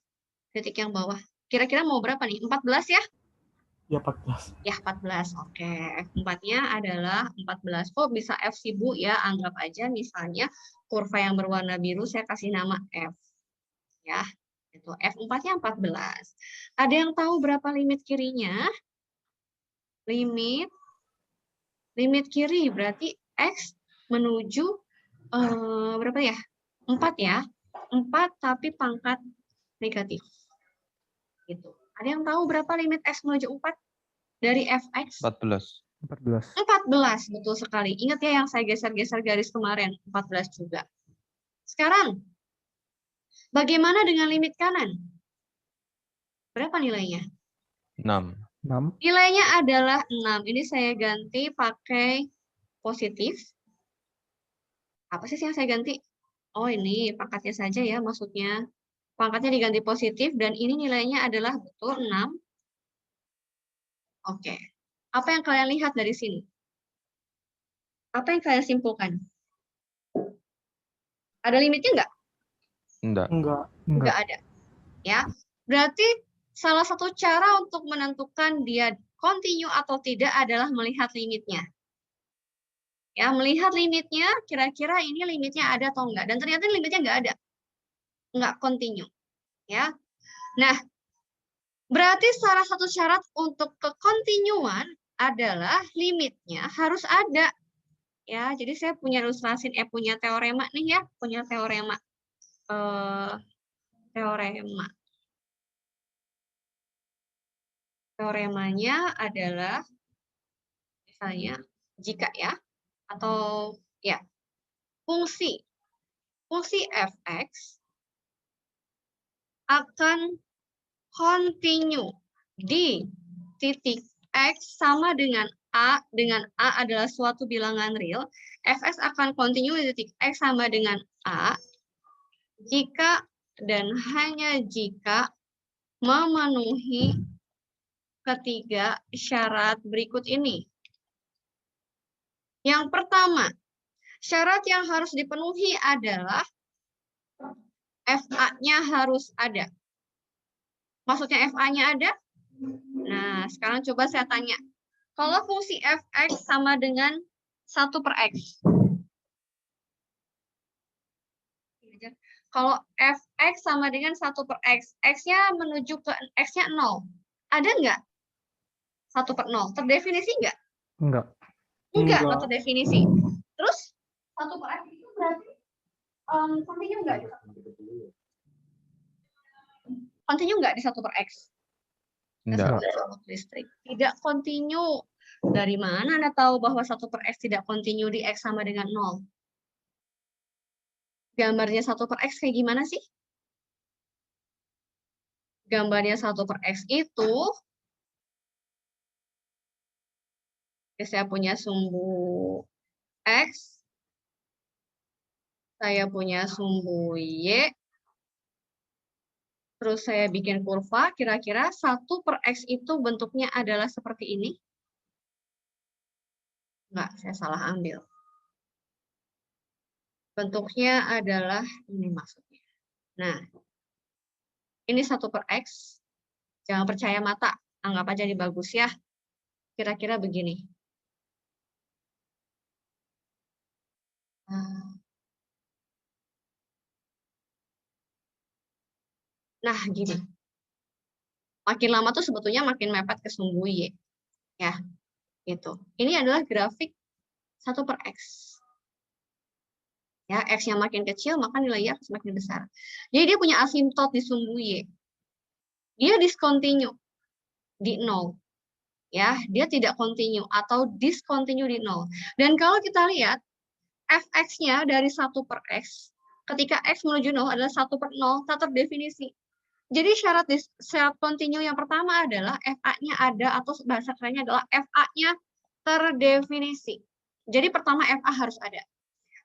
Titik yang bawah. Kira-kira mau berapa nih? 14 ya? Ya 14. Ya 14. Oke, F4-nya adalah 14. Kok bisa F sih Bu? Ya, anggap aja misalnya kurva yang berwarna biru saya kasih nama F. Ya, itu F4-nya 14. Ada yang tahu berapa limit kirinya? Limit kiri berarti X menuju berapa ya? 4 ya. 4 tapi pangkat negatif. Gitu. Ada yang tahu berapa limit X menuju 4? Dari Fx? 14. 14, betul sekali. Ingat ya yang saya geser-geser garis kemarin, 14 juga. Sekarang, bagaimana dengan limit kanan? Berapa nilainya? 6. Nilainya adalah 6. Ini saya ganti pakai positif. Apa sih yang saya ganti? Oh, ini pangkatnya saja ya maksudnya. Pangkatnya diganti positif dan ini nilainya adalah betul 6. Oke. Apa yang kalian lihat dari sini? Apa yang kalian simpulkan? Ada limitnya nggak? Enggak. Nggak ada. Ya, berarti salah satu cara untuk menentukan dia continue atau tidak adalah melihat limitnya. Ya, melihat limitnya, kira-kira ini limitnya ada atau enggak. Dan ternyata limitnya enggak ada. Enggak continue. Ya. Nah, berarti salah satu syarat untuk kekontinuan adalah limitnya harus ada. Ya, jadi saya punya ilustrasi, punya teorema nih ya, punya teorema. Teoremanya adalah misalnya jika ya, atau ya, fungsi fx akan continue di titik x sama dengan a adalah suatu bilangan real, fx akan continue di titik x sama dengan a jika dan hanya jika memenuhi ketiga syarat berikut ini. Yang pertama, syarat yang harus dipenuhi adalah FA-nya harus ada. Maksudnya FA-nya ada? Nah, sekarang coba saya tanya. Kalau fungsi fx sama dengan 1/x. Kalau fx sama dengan 1/x, x-nya menuju ke x-nya 0. Ada nggak? 1/0. Terdefinisi nggak? Enggak. Enggak, nggak terdefinisi. Terus 1/x itu berarti continue nggak? Continue nggak di 1/x? Enggak. Listrik. Tidak continue. Dari mana Anda tahu bahwa 1/x tidak continue di x sama dengan 0? Gambarnya 1/x kayak gimana sih? Gambarnya 1/x itu, saya punya sumbu x, saya punya sumbu y, terus saya bikin kurva, kira-kira 1/x itu bentuknya adalah seperti ini? Enggak, saya salah ambil. Bentuknya adalah ini maksudnya. Nah, ini 1/x. Jangan percaya mata, anggap aja ini bagus ya. Kira-kira begini. Nah, gini. Makin lama tuh sebetulnya makin mepet ke sumbu Y. Ya, gitu. Ini adalah grafik 1/x. Ya, X-nya makin kecil, maka nilai Y semakin besar. Jadi dia punya asimtot di sumbu Y. Dia discontinue di 0. Ya, dia tidak continue atau discontinue di 0. Dan kalau kita lihat, fx-nya dari 1/x, ketika x menuju 0 adalah 1/0, tak terdefinisi. Jadi syarat continue yang pertama adalah FA-nya ada, atau bahasa kerennya adalah FA-nya terdefinisi. Jadi pertama FA harus ada.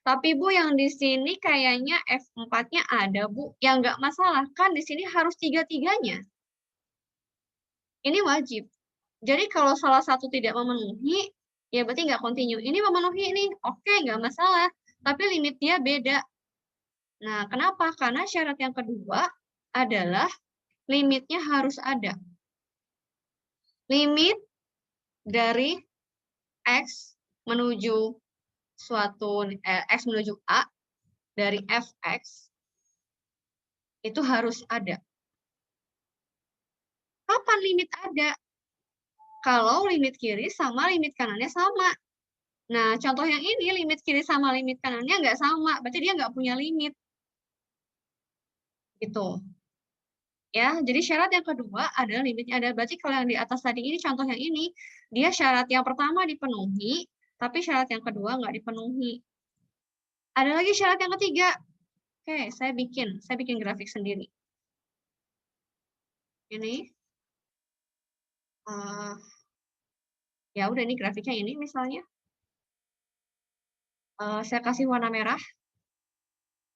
Tapi Bu, yang di sini kayaknya F4-nya ada, Bu. Ya nggak masalah, kan di sini harus tiga-tiganya. Ini wajib. Jadi kalau salah satu tidak memenuhi, ya berarti nggak continue. Ini memenuhi ini, oke, nggak masalah. Tapi limit dia beda. Nah, kenapa? Karena syarat yang kedua adalah limitnya harus ada. Limit dari X menuju suatu X menuju A dari fx itu harus ada. Kapan limit ada? Kalau limit kiri sama limit kanannya sama. Nah, contoh yang ini limit kiri sama limit kanannya nggak sama, berarti dia nggak punya limit. Gitu. Ya, jadi syarat yang kedua adalah limitnya ada. Berarti kalau yang di atas tadi ini, contoh yang ini, dia syarat yang pertama dipenuhi, tapi syarat yang kedua nggak dipenuhi. Ada lagi syarat yang ketiga. Oke, saya bikin grafik sendiri. Ini, ya udah ini grafiknya ini misalnya. Saya kasih warna merah.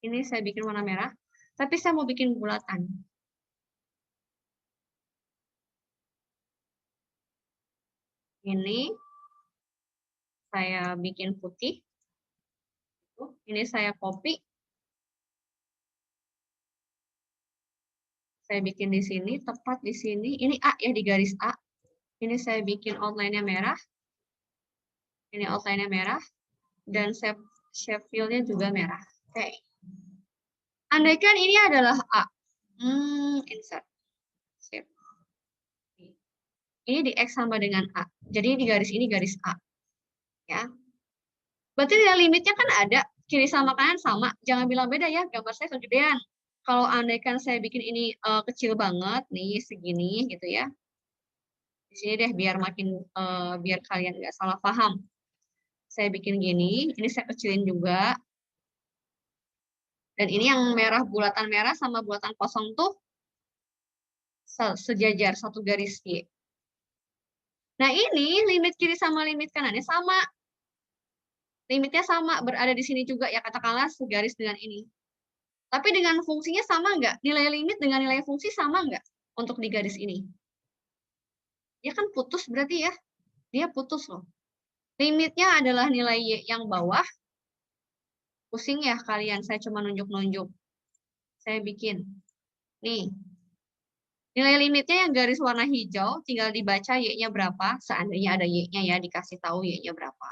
Ini saya bikin warna merah, tapi saya mau bikin bulatan. Ini saya bikin putih. Ini saya copy. Saya bikin di sini, tepat di sini. Ini A ya, di garis A. Ini saya bikin outline-nya merah. Ini outline-nya merah. Dan shape fill-nya juga merah. Oke. Andaikan ini adalah A. Insert. Shape. Ini di X sama dengan A. Jadi di garis ini garis A. Ya. Berarti nilai limitnya kan ada. Kiri sama kanan sama. Jangan bilang beda ya, gambar saya kegedean. Kalau andaikan saya bikin ini kecil banget, nih segini gitu ya. Di sini deh biar makin biar kalian nggak salah paham. Saya bikin gini, ini saya kecilin juga. Dan ini yang merah, bulatan merah sama bulatan kosong tuh sejajar satu garis Y. Nah ini limit kiri sama limit kanannya sama. Limitnya sama, berada di sini juga ya, katakanlah segaris dengan ini. Tapi dengan fungsinya sama nggak? Nilai limit dengan nilai fungsi sama nggak untuk di garis ini? Ya kan putus berarti ya. Dia putus loh. Limitnya adalah nilai Y yang bawah. Pusing ya kalian, saya cuma nunjuk-nunjuk. Saya bikin. Nih. Nilai limitnya yang garis warna hijau, tinggal dibaca Y-nya berapa. Seandainya ada Y-nya ya, dikasih tahu Y-nya berapa.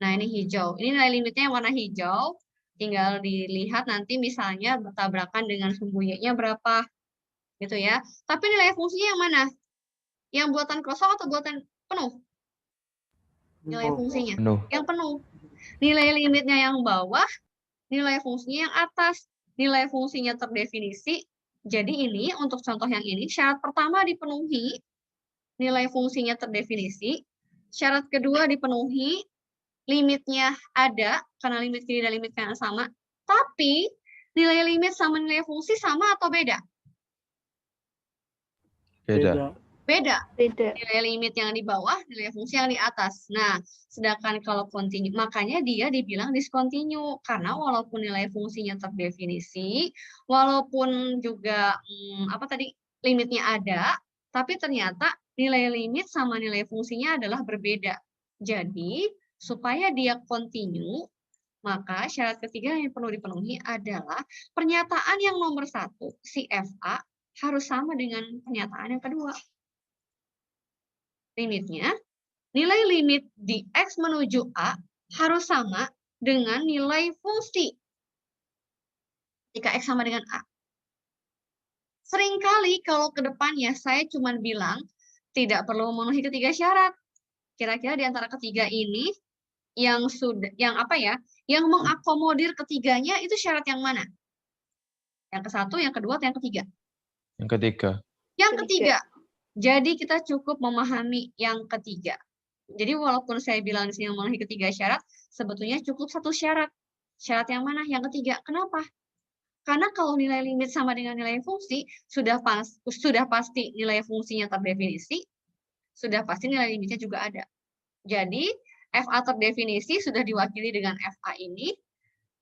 Nah ini hijau. Ini nilai limitnya yang warna hijau. Tinggal dilihat nanti misalnya bertabrakan dengan sumbu Y-nya berapa. Gitu ya. Tapi nilai fungsinya yang mana? Yang buatan kosong atau buatan penuh? Nilai fungsinya. Penuh. Yang penuh. Nilai limitnya yang bawah, nilai fungsinya yang atas. Nilai fungsinya terdefinisi. Jadi ini untuk contoh yang ini, syarat pertama dipenuhi, nilai fungsinya terdefinisi. Syarat kedua dipenuhi, limitnya ada, karena limit kiri dan limit kanan sama, tapi nilai limit sama nilai fungsi sama atau beda? Beda. Beda. Beda. Nilai limit yang di bawah, nilai fungsi yang di atas. Nah, sedangkan kalau continue, makanya dia dibilang discontinue, karena walaupun nilai fungsinya terdefinisi, walaupun juga, limitnya ada, tapi ternyata nilai limit sama nilai fungsinya adalah berbeda. Jadi, supaya dia continue, maka syarat ketiga yang perlu dipenuhi adalah pernyataan yang nomor 1, si FA, harus sama dengan pernyataan yang kedua. Limitnya, nilai limit di X menuju A harus sama dengan nilai fungsi jika X sama dengan A. Seringkali kalau ke depannya saya cuma bilang tidak perlu memenuhi ketiga syarat. Kira-kira di antara ketiga ini yang mengakomodir ketiganya itu syarat yang mana? Yang ke-1, yang kedua, atau yang ketiga? Yang ketiga. Yang ketiga. Jadi kita cukup memahami yang ketiga. Jadi walaupun saya bilang di sini memenuhi ketiga syarat, sebetulnya cukup satu syarat. Syarat yang mana? Yang ketiga. Kenapa? Karena kalau nilai limit sama dengan nilai fungsi, sudah pasti nilai fungsinya terdefinisi, sudah pasti nilai limitnya juga ada. Jadi FA terdefinisi sudah diwakili dengan FA ini,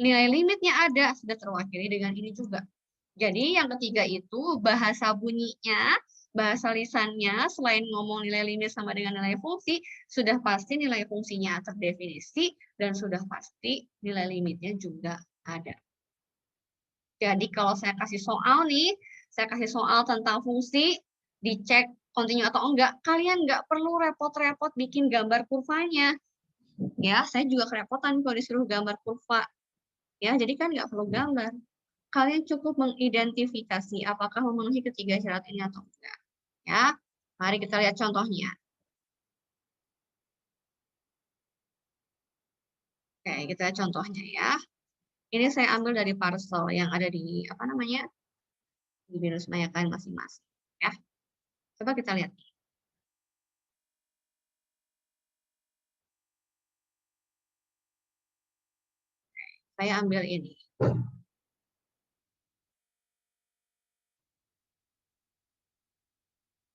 nilai limitnya ada, sudah terwakili dengan ini juga. Jadi yang ketiga itu bahasa bunyinya, bahasa lisannya, selain ngomong nilai limit sama dengan nilai fungsi, sudah pasti nilai fungsinya terdefinisi, dan sudah pasti nilai limitnya juga ada. Jadi kalau saya kasih soal nih, saya kasih soal tentang fungsi, dicek continue atau enggak, kalian nggak perlu repot-repot bikin gambar kurvanya. Ya, saya juga kerepotan kalau disuruh gambar kurva. Ya, jadi kan nggak perlu gambar. Kalian cukup mengidentifikasi apakah memenuhi ketiga syarat ini atau enggak. Ya, mari kita lihat contohnya. Oke, kita lihat contohnya ya. Ini saya ambil dari parcel yang ada di di Binus Maya kalian masing-masing. Ya, coba kita lihat. Saya ambil ini.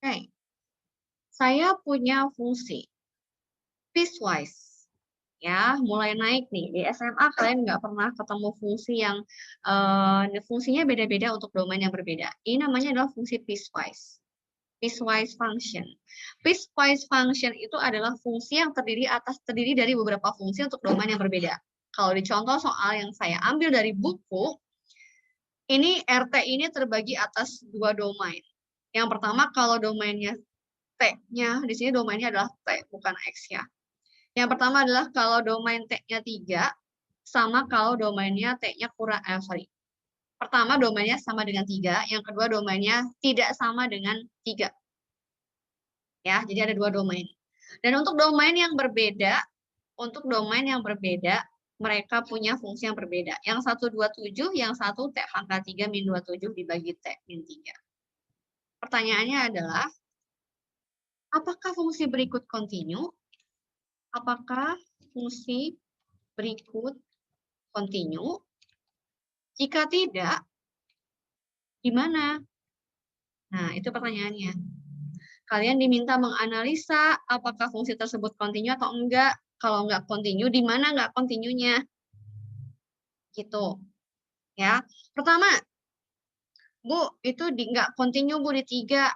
Oke, saya punya fungsi piecewise, ya mulai naik nih di SMA kalian nggak pernah ketemu fungsi yang fungsinya beda-beda untuk domain yang berbeda. Ini namanya adalah fungsi piecewise function. Piecewise function itu adalah fungsi yang terdiri dari beberapa fungsi untuk domain yang berbeda. Kalau di contoh soal yang saya ambil dari buku, Ini RT ini terbagi atas dua domain. Yang pertama kalau domainnya T-nya, di sini domainnya adalah T, bukan X ya. Yang pertama adalah kalau domain T-nya 3, sama kalau domainnya T-nya kurang, Pertama domainnya sama dengan 3, yang kedua domainnya tidak sama dengan 3. Ya, jadi ada dua domain. Dan untuk domain yang berbeda, mereka punya fungsi yang berbeda. Yang satu 27, yang satu T pangkat 3 min 27 dibagi T min 3. Pertanyaannya adalah, apakah fungsi berikut kontinu? Apakah fungsi berikut kontinu? Jika tidak, gimana? Nah, itu pertanyaannya. Kalian diminta menganalisa apakah fungsi tersebut kontinu atau enggak. Kalau enggak kontinu, di mana enggak kontinunya? Gitu. Ya. Pertama, Bu, itu enggak kontinu, Bu, di 3.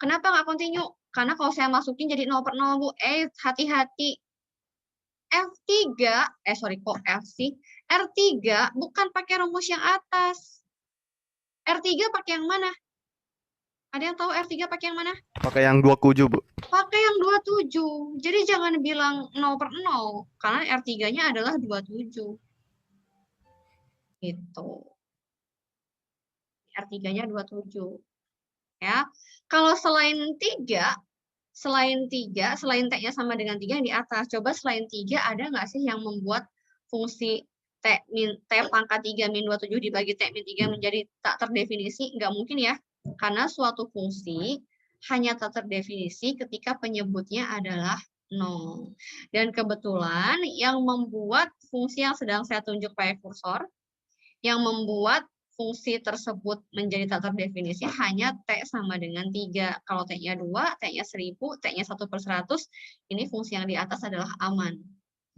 Kenapa enggak kontinu? Karena kalau saya masukin jadi 0 per 0, Bu. Hati-hati. F3, kok F sih? R3 bukan pakai rumus yang atas. R3 pakai yang mana? Ada yang tahu R3 pakai yang mana? Pakai yang 27, Bu. Pakai yang 27. Jadi jangan bilang 0 per 0. Karena R3-nya adalah 27. Gitu. R3-nya 27. Ya. Kalau selain T-nya sama dengan 3 yang di atas. Coba selain 3 ada nggak sih yang membuat fungsi T pangkat 3 min 27 dibagi T min 3 menjadi tak terdefinisi? Nggak mungkin ya. Karena suatu fungsi hanya tak terdefinisi ketika penyebutnya adalah 0. Dan kebetulan yang membuat fungsi yang sedang saya tunjuk pakai kursor, yang membuat fungsi tersebut menjadi tak terdefinisi hanya T sama dengan 3. Kalau T-nya 2, T-nya 1000, T-nya 1 per 100, ini fungsi yang di atas adalah aman.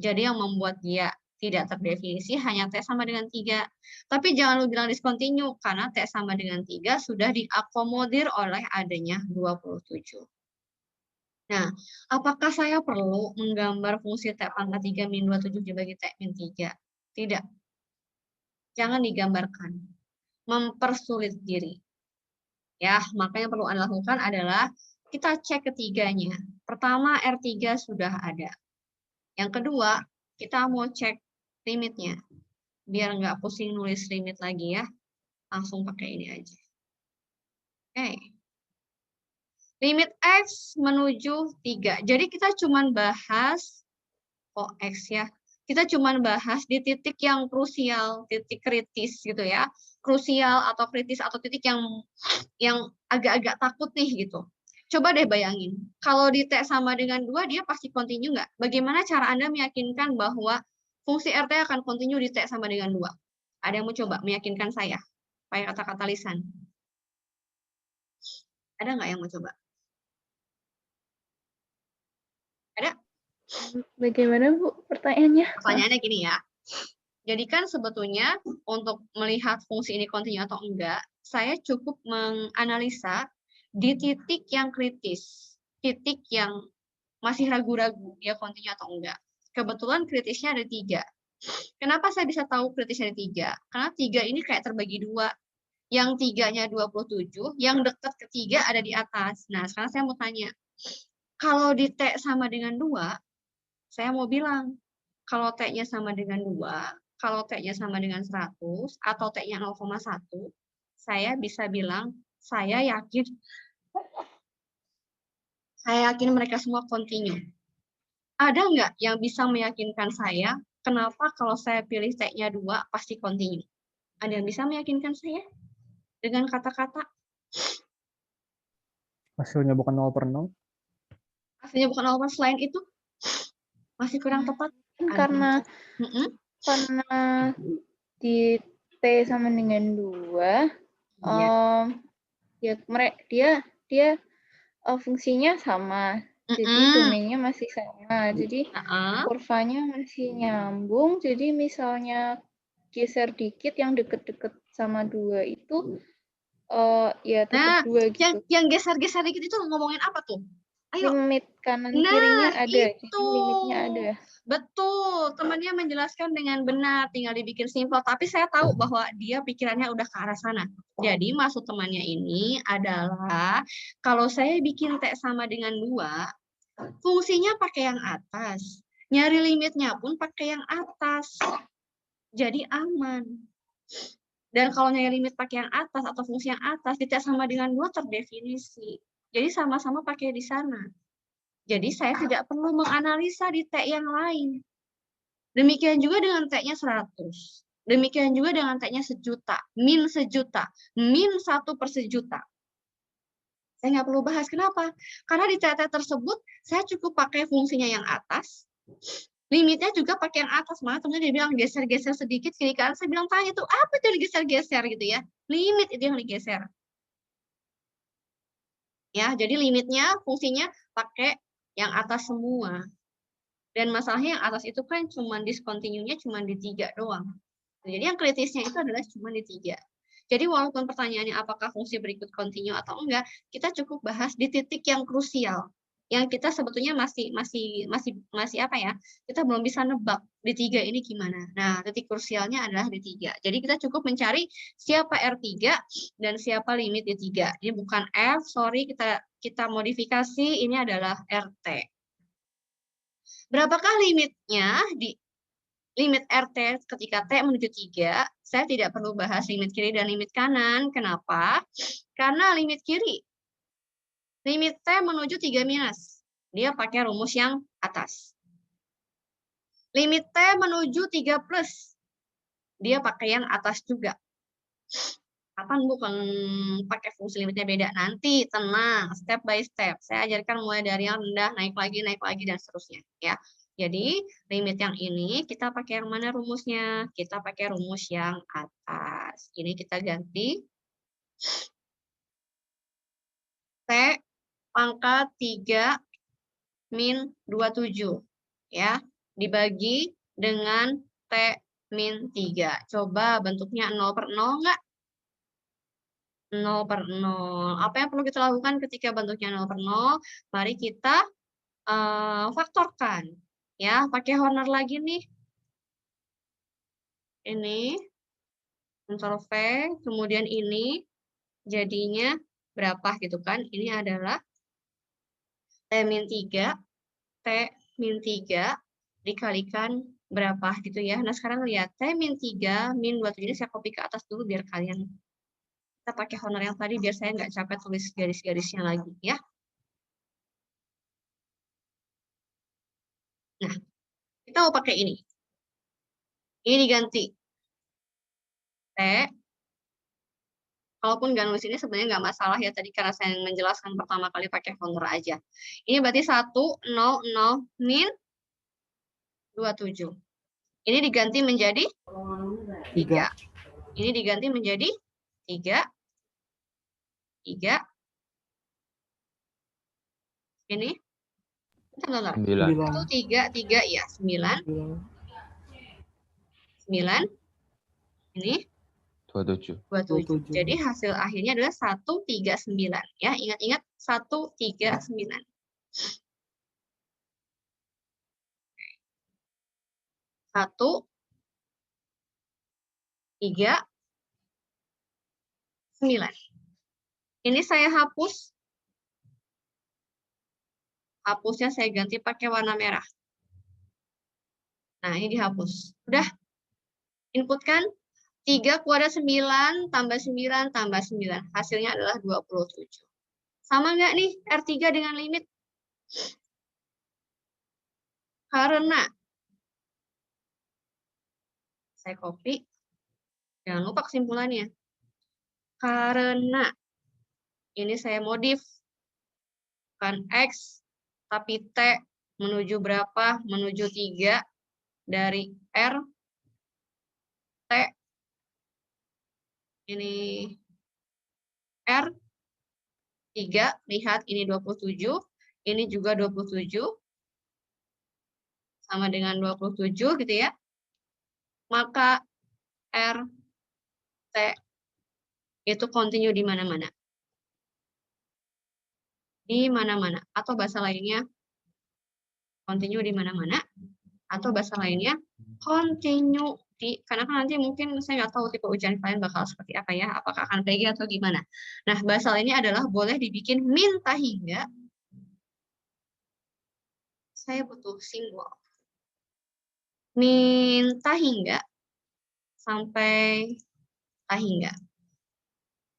Jadi yang membuat dia tidak terdefinisi hanya T sama dengan 3. Tapi jangan lu bilang discontinue, karena T sama dengan 3 sudah diakomodir oleh adanya 27. Nah, apakah saya perlu menggambar fungsi T pangkat 3 min 27 dibagi T min 3? Tidak. Jangan digambarkan. Mempersulit diri. Ya, maka yang perlu Anda lakukan adalah kita cek ketiganya. Pertama, R3 sudah ada. Yang kedua, kita mau cek limitnya. Biar nggak pusing nulis limit lagi ya. Langsung pakai ini aja. Oke. Limit X menuju 3. Jadi kita cuma bahas, X ya. Kita cuma bahas di titik yang krusial, titik kritis gitu ya. Krusial atau kritis atau titik yang agak-agak takut nih gitu. Coba deh bayangin, kalau di T sama dengan 2, dia pasti kontinu nggak? Bagaimana cara Anda meyakinkan bahwa fungsi RT akan kontinu di T sama dengan 2? Ada yang mau coba meyakinkan saya? Pakai kata-kata lisan. Ada nggak yang mau coba? Ada? Bagaimana, Bu, pertanyaannya? Pertanyaannya gini ya. Jadi kan sebetulnya untuk melihat fungsi ini kontinu atau enggak, saya cukup menganalisa di titik yang kritis, titik yang masih ragu-ragu dia kontinu atau enggak. Kebetulan kritisnya ada 3. Kenapa saya bisa tahu kritisnya ada 3? Karena 3 ini kayak terbagi 2. Yang 3-nya 27, yang dekat ke 3 ada di atas. Nah, sekarang saya mau tanya, kalau di T sama dengan 2, saya mau bilang, kalau T-nya sama dengan 2, kalau T-nya sama dengan 100, atau T-nya 0,1, saya bisa bilang, saya yakin mereka semua kontinu. Ada nggak yang bisa meyakinkan saya, kenapa kalau saya pilih T-nya 2, pasti kontinu? Ada yang bisa meyakinkan saya? Dengan kata-kata? Hasilnya bukan 0 per 0. Hasilnya bukan 0 per 0, selain itu? Masih kurang tepat? Karena di T sama dengan 2, dia fungsinya sama. Jadi domainnya masih sama. Jadi kurvanya masih nyambung. Jadi misalnya geser dikit yang deket-deket sama 2 itu ya tetap 2 gitu. Yang geser-geser dikit itu ngomongin apa tuh? Ayo. Limit kanan kirinya ada. Itu. Jadi limitnya ada. Betul, temannya menjelaskan dengan benar, tinggal dibikin simpel. Tapi saya tahu bahwa dia pikirannya udah ke arah sana. Jadi maksud temannya ini adalah, kalau saya bikin T sama dengan 2, fungsinya pakai yang atas. Nyari limitnya pun pakai yang atas. Jadi aman. Dan kalau nyari limit pakai yang atas atau fungsi yang atas, di T sama dengan 2 terdefinisi. Jadi sama-sama pakai di sana. Jadi saya tidak perlu menganalisa di T yang lain. Demikian juga dengan T-nya 100. Demikian juga dengan T-nya 1.000.000, min 1.000.000, min 1/1.000.000. Saya nggak perlu bahas. Kenapa? Karena di T tersebut, saya cukup pakai fungsinya yang atas, limitnya juga pakai yang atas. Malah temennya dia bilang geser-geser sedikit kiri kanan. Saya bilang, tanya itu apa itu digeser-geser gitu ya? Limit itu yang digeser. Ya, jadi limitnya, fungsinya pakai yang atas semua. Dan masalahnya yang atas itu kan cuma discontinue-nya cuma di 3 doang. Jadi yang kritisnya itu adalah cuma di 3. Jadi walaupun pertanyaannya apakah fungsi berikut continue atau enggak, kita cukup bahas di titik yang krusial. Yang kita sebetulnya masih apa ya? Kita belum bisa nebak di 3 ini gimana. Nah, titik krusialnya adalah di 3. Jadi kita cukup mencari siapa R3 dan siapa limit di 3. Ini bukan F, sorry, kita modifikasi, ini adalah RT. Berapakah limitnya di limit RT ketika T menuju 3? Saya tidak perlu bahas limit kiri dan limit kanan. Kenapa? Karena limit kiri, limit T menuju 3 minus. Dia pakai rumus yang atas. Limit T menuju 3 plus. Dia pakai yang atas juga. Kapan bukan pakai fungsi limitnya beda? Nanti, tenang, step by step. Saya ajarkan mulai dari yang rendah, naik lagi, dan seterusnya. Ya. Jadi, limit yang ini, kita pakai yang mana rumusnya? Kita pakai rumus yang atas. Ini kita ganti. T pangkat 3 min 27. Ya. Dibagi dengan T min 3. Coba bentuknya 0/0 enggak? 0/0. Apa yang perlu kita lakukan ketika bentuknya 0/0? Mari kita faktorkan. Ya, pakai Horner lagi nih. Ini, Ctrl V, kemudian ini jadinya berapa gitu kan? Ini adalah T min 3, T min 3 dikalikan berapa gitu ya. Nah, sekarang lihat T min 3 min 27 ini saya copy ke atas dulu biar kalian, kita pakai Horner yang tadi biar saya nggak capek tulis garis-garisnya lagi ya. Nah, kita mau pakai ini. Ini diganti. T. Kalaupun nggak nulis ini sebenarnya nggak masalah ya tadi karena saya menjelaskan pertama kali pakai Horner aja. Ini berarti 100 min 27. Ini diganti menjadi 3. Ini diganti menjadi 3. 3. Ini. Bentar. 1, 3, 3, ya. 9. 9. Ini. 27. Jadi hasil akhirnya adalah 139. Ya, ingat-ingat 139. 1, 3, 9. Ini saya hapus. Hapusnya saya ganti pakai warna merah. Nah, ini dihapus. Udah. Inputkan 3 kuadrat 9 tambah 9 tambah 9. Hasilnya adalah 27. Sama nggak nih R3 dengan limit? Karena saya copy. Jangan lupa kesimpulannya. Karena ini saya modif. Bukan X, tapi T menuju berapa? Menuju 3 dari R. T. Ini R. 3, lihat ini 27. Ini juga 27. Sama dengan 27 gitu ya. Maka R, T itu continue di mana-mana. Di mana-mana. Atau bahasa lainnya, continue di mana-mana. Atau bahasa lainnya, continue. Karena kan nanti mungkin saya nggak tahu tipe ujian kalian bakal seperti apa ya, apakah akan PG atau gimana. Nah, bahasa lainnya adalah boleh dibikin minta hingga. Saya butuh simbol. Minta hingga sampai tak hingga.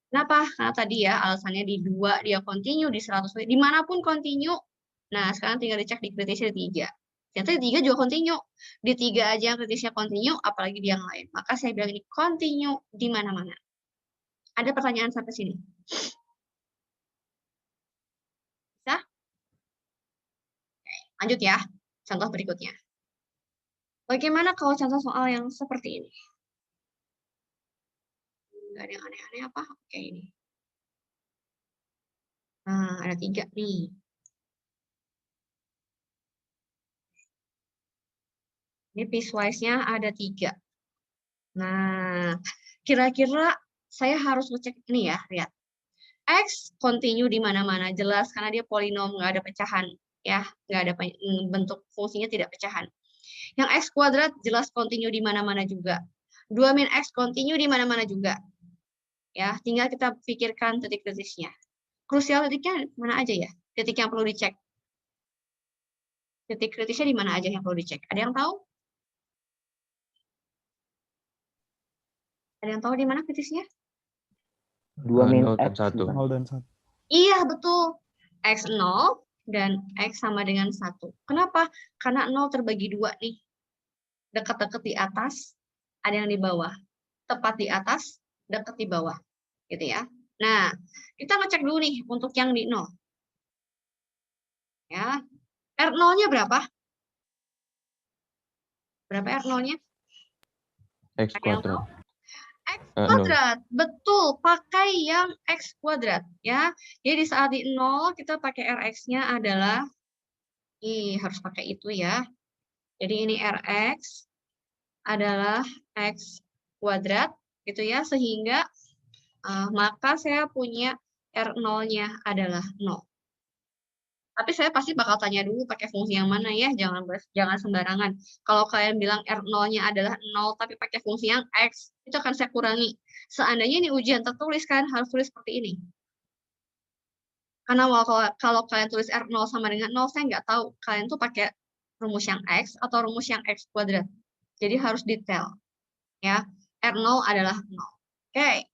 Kenapa? Karena tadi ya alasannya di 2 dia continue, di 100 dimanapun continue. Nah, sekarang tinggal dicek di kritisnya di 3. Ternyata di 3 juga continue. Di 3 aja yang kritisnya continue, apalagi di yang lain. Maka saya bilang ini continue di mana-mana. Ada pertanyaan sampai sini? Bisa? Oke, lanjut ya. Contoh berikutnya. Bagaimana kalau contoh soal yang seperti ini? Nggak ada yang aneh-aneh apa? Oke, ini. Nah, ada 3 nih. Ini piecewise-nya ada 3. Nah, kira-kira saya harus ngecek ini ya, lihat. X continue di mana-mana, jelas karena dia polinom, nggak ada pecahan. Ya, nggak ada bentuk fungsinya tidak pecahan. Yang X kuadrat jelas continue di mana-mana juga. 2 min X continue di mana-mana juga. Ya, tinggal kita pikirkan titik kritisnya. Krusial titiknya mana aja ya? Titik yang perlu dicek. Titik kritisnya di mana aja yang perlu dicek? Ada yang tahu? Ada yang tahu di mana kritisnya? 2 min 0 dan X. 1. 0 dan 1. Iya, betul. X 0 dan X sama dengan 1. Kenapa? Karena 0 terbagi 2 nih. Dekat-dekat di atas, ada yang di bawah. Tepat di atas, dekat di bawah. Gitu ya. Nah, kita ngecek dulu nih untuk yang di 0. Ya. R0-nya berapa? Berapa R0-nya? X kuadrat. X kuadrat, betul, pakai yang X kuadrat ya. Jadi saat di 0 kita pakai Rx-nya adalah harus pakai itu ya. Jadi ini Rx adalah X kuadrat gitu ya, sehingga maka saya punya R0-nya adalah 0. Tapi saya pasti bakal tanya dulu pakai fungsi yang mana ya, jangan sembarangan. Kalau kalian bilang R0-nya adalah 0 tapi pakai fungsi yang X, itu akan saya kurangi. Seandainya ini ujian tertulis kan harus tulis seperti ini. Karena kalau kalian tulis R0 sama dengan 0, saya nggak tahu kalian tuh pakai rumus yang X atau rumus yang X kuadrat. Jadi harus detail. Ya, R0 adalah 0. Oke.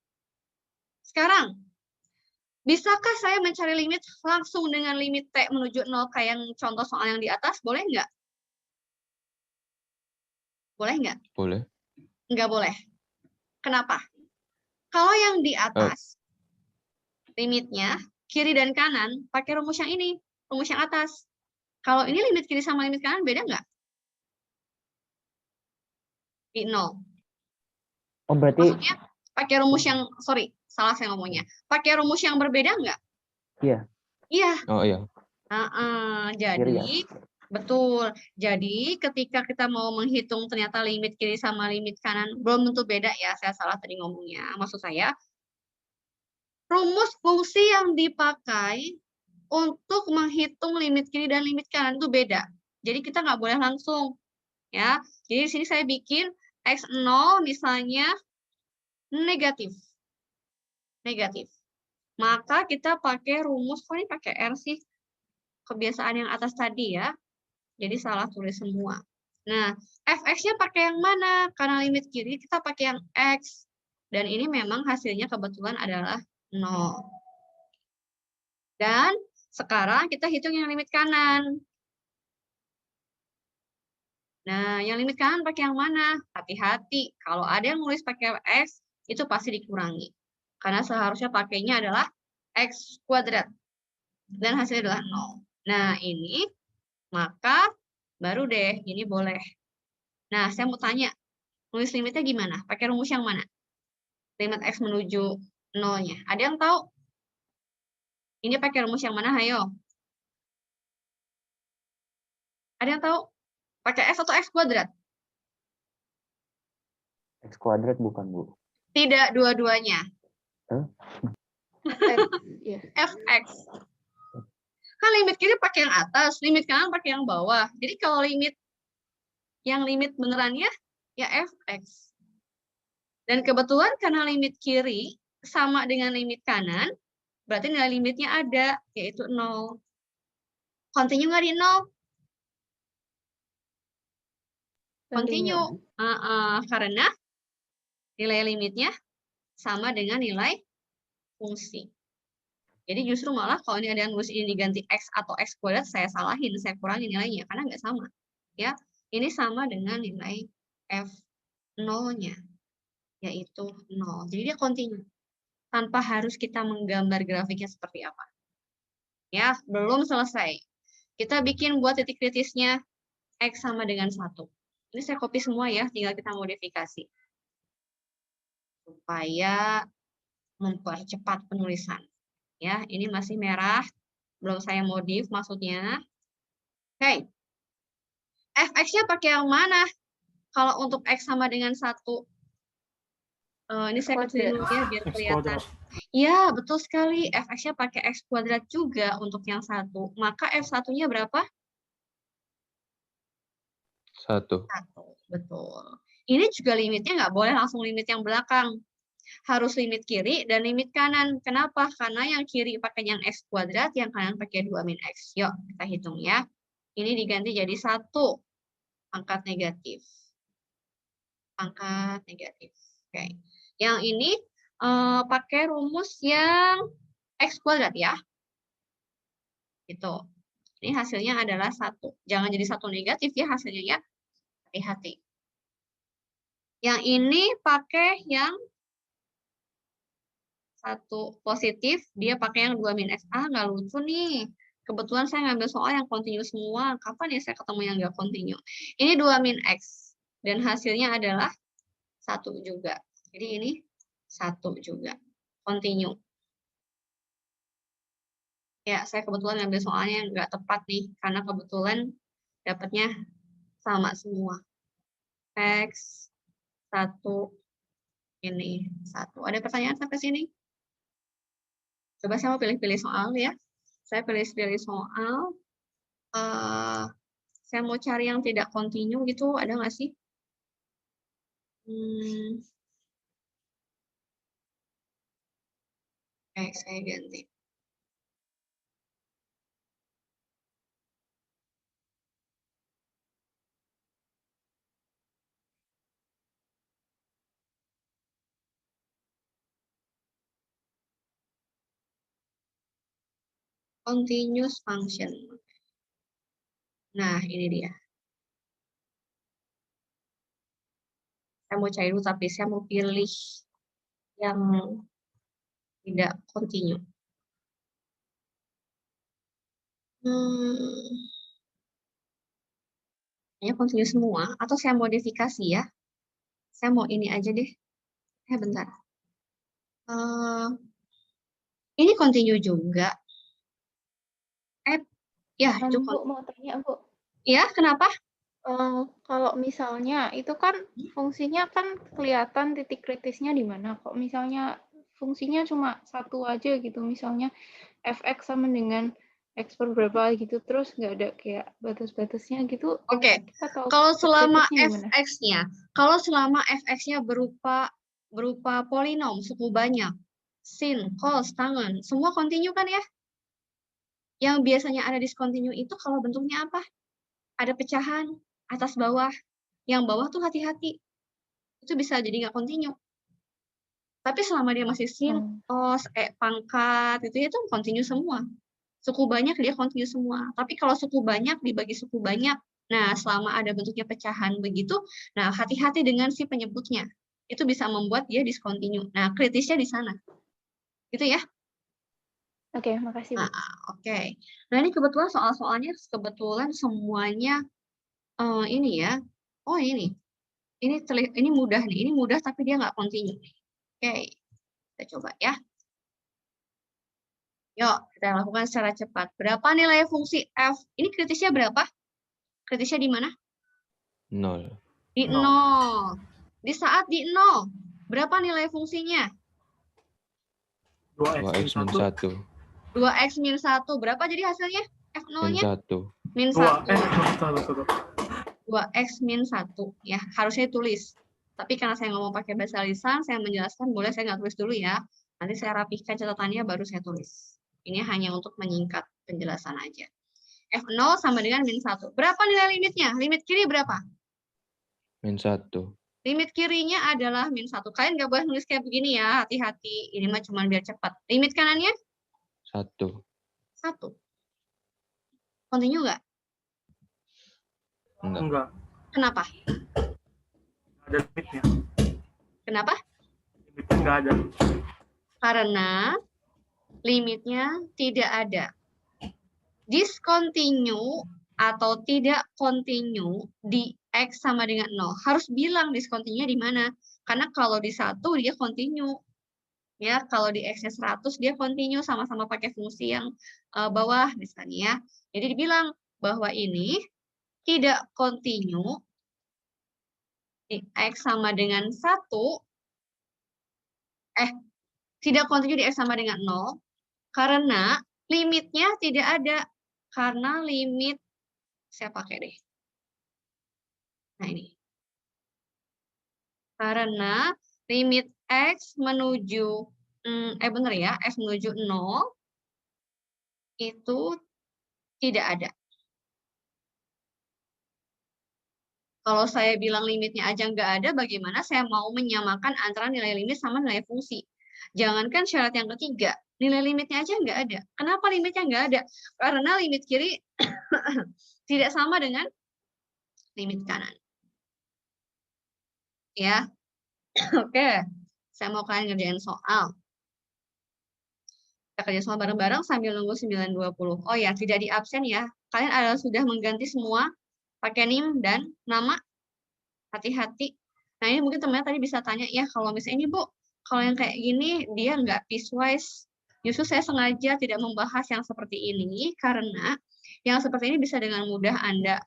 Sekarang bisakah saya mencari limit langsung dengan limit T menuju 0 kayak yang contoh soal yang di atas? Boleh nggak? Boleh nggak? Boleh. Nggak boleh. Kenapa? Kalau yang di atas, limitnya kiri dan kanan pakai rumus yang ini, rumus yang atas. Kalau ini limit kiri sama limit kanan beda nggak? Di 0. Oh, berarti... Maksudnya pakai rumus yang, sorry, salah saya ngomongnya. Pakai rumus yang berbeda nggak? Iya. Iya. Oh iya. Jadi, betul. Jadi, ketika kita mau menghitung ternyata limit kiri sama limit kanan, belum tentu beda ya. Saya salah tadi ngomongnya. Maksud saya, rumus fungsi yang dipakai untuk menghitung limit kiri dan limit kanan itu beda. Jadi, kita nggak boleh langsung. Ya. Jadi, di sini saya bikin X0 misalnya negatif. Maka kita pakai rumus, kok ini pakai R sih? Kebiasaan yang atas tadi ya. Jadi salah tulis semua. Nah, fx-nya pakai yang mana? Karena limit kiri kita pakai yang x. Dan ini memang hasilnya kebetulan adalah 0. Dan sekarang kita hitung yang limit kanan. Nah, yang limit kanan pakai yang mana? Hati-hati. Kalau ada yang nulis pakai x, itu pasti dikurangi. Karena seharusnya pakainya adalah X kuadrat. Dan hasilnya adalah 0. Nah, ini maka baru deh ini boleh. Nah, saya mau tanya, nulis limitnya gimana? Pakai rumus yang mana? Limit X menuju 0-nya. Ada yang tahu? Ini pakai rumus yang mana? Ayo. Ada yang tahu? Pakai X atau X kuadrat? X kuadrat bukan, Bu? Tidak, dua-duanya. Fx. Kan limit kiri pakai yang atas, limit kanan pakai yang bawah. Jadi kalau limit Yang limit benerannya ya fx. Dan kebetulan karena limit kiri sama dengan limit kanan, berarti nilai limitnya ada, yaitu 0. Continue nggak di 0? Continue. Karena nilai limitnya sama dengan nilai fungsi. Jadi justru malah kalau ini ada yang nulis ini diganti X atau X kuadrat, saya salahin, saya kurangi nilainya, karena nggak sama. Ya, ini sama dengan nilai F0-nya, yaitu 0. Jadi dia continue. Tanpa harus kita menggambar grafiknya seperti apa. Ya, belum selesai. Kita bikin buat titik kritisnya X sama dengan 1. Ini saya copy semua ya, tinggal kita modifikasi. Supaya mempercepat penulisan. Ya, ini masih merah, belum saya modif maksudnya. Oke. Fx-nya pakai yang mana? Kalau untuk X sama dengan 1. Ini saya kecilin dulu ya, biar kelihatan. Ya, betul sekali. Fx-nya pakai X kuadrat juga untuk yang 1. Maka F1-nya berapa? 1. Betul. Ini juga limitnya nggak boleh langsung limit yang belakang. Harus limit kiri dan limit kanan. Kenapa? Karena yang kiri pakai yang X kuadrat, yang kanan pakai 2 min X. Yuk, kita hitung ya. Ini diganti jadi 1. Pangkat negatif. Pangkat negatif. Oke. Yang ini pakai rumus yang X kuadrat ya. Gitu. Ini hasilnya adalah 1. Jangan jadi 1 negatif ya hasilnya ya. Hati-hati. Yang ini pakai yang 1 positif, dia pakai yang 2 min X. Nggak lucu nih. Kebetulan saya ngambil soal yang kontinu semua. Kapan ya saya ketemu yang nggak kontinu? Ini 2 min X. Dan hasilnya adalah 1 juga. Jadi ini 1 juga. Kontinu. Ya, saya kebetulan ngambil soalnya yang nggak tepat nih. Karena kebetulan dapatnya sama semua. X, 1, ini 1. Ada pertanyaan sampai sini? Coba saya mau pilih-pilih soal ya. Saya pilih-pilih soal. Saya mau cari yang tidak kontinu gitu. Ada nggak sih? Oke, saya ganti. Continuous function. Nah, ini dia. Saya mau cari dulu, tapi saya mau pilih yang tidak kontinu. Ini kontinu semua, atau saya modifikasi ya. Saya mau ini aja deh. Bentar. Ini kontinu juga. Ya, itu Bu, mau tanya, Bu. Ya, kenapa? Kalau misalnya itu kan fungsinya kan kelihatan titik kritisnya di mana. Kok misalnya fungsinya cuma 1 aja gitu, misalnya fx sama dengan x per berapa gitu, terus nggak ada kayak batas-batasnya gitu. Oke. Kalau selama fx-nya berupa polinom suku banyak, sin, cos, tangen, semua kontinu kan ya? Yang biasanya ada diskontinu itu kalau bentuknya apa? Ada pecahan atas bawah. Yang bawah tuh hati-hati. Itu bisa jadi nggak kontinu. Tapi selama dia masih sin, cos, pangkat, itu kontinu semua. Suku banyak dia kontinu semua. Tapi kalau suku banyak dibagi suku banyak, nah selama ada bentuknya pecahan begitu, nah hati-hati dengan si penyebutnya. Itu bisa membuat dia diskontinu. Nah, kritisnya di sana. Gitu ya. Oke, makasih. Oke. Nah, ini kebetulan soal-soalnya kebetulan semuanya ini ya. Oh, ini. Ini mudah nih. Ini mudah tapi dia nggak kontinu. Oke. Kita coba ya. Yuk, kita lakukan secara cepat. Berapa nilai fungsi f? Ini kritisnya berapa? Kritisnya di mana? 0. Di 0. Di saat di 0, berapa nilai fungsinya? 2x min 1. 2x min 1. Berapa jadi hasilnya? F0-nya? Min 1. Min 1. 2x min 1 ya, harusnya tulis. Tapi karena saya ngomong pakai bahasa lisan, saya menjelaskan boleh saya nggak tulis dulu ya. Nanti saya rapihkan catatannya baru saya tulis. Ini hanya untuk menyingkat penjelasan aja. F0 sama dengan min 1. Berapa nilai limitnya? Limit kiri berapa? Min 1. Limit kirinya adalah min 1. Kalian nggak boleh nulis kayak begini ya, hati-hati. Ini mah cuma biar cepat. Limit kanannya? 1. 1. Continue nggak? Enggak. Kenapa? Ada limitnya. Kenapa? Limitnya nggak ada. Karena limitnya tidak ada. Discontinue atau tidak continue di X sama dengan 0. Harus bilang discontinue di mana. Karena kalau di 1 dia continue. Ya, kalau di X-nya 100 dia continue sama-sama pakai fungsi yang bawah misalnya ya. Jadi dibilang bahwa ini tidak continue di X sama dengan 1. Tidak continue di X sama dengan 0. Karena limitnya tidak ada. Karena limit, saya pakai deh. Nah ini. Karena limit X menuju, benar ya, X menuju 0, itu tidak ada. Kalau saya bilang limitnya aja nggak ada, bagaimana saya mau menyamakan antara nilai limit sama nilai fungsi? Jangankan syarat yang ketiga, nilai limitnya aja nggak ada. Kenapa limitnya nggak ada? Karena limit kiri tidak sama dengan limit kanan. Ya, oke. Saya mau kalian ngerjain soal. Kita kerja soal bareng-bareng sambil nunggu 9.20. Oh ya, tidak di absen ya. Kalian sudah mengganti semua pakai NIM dan nama. Hati-hati. Nah, ini mungkin teman-teman tadi bisa tanya, ya kalau misalnya ini Bu, kalau yang kayak gini, dia nggak piecewise. Justru saya sengaja tidak membahas yang seperti ini, karena yang seperti ini bisa dengan mudah Anda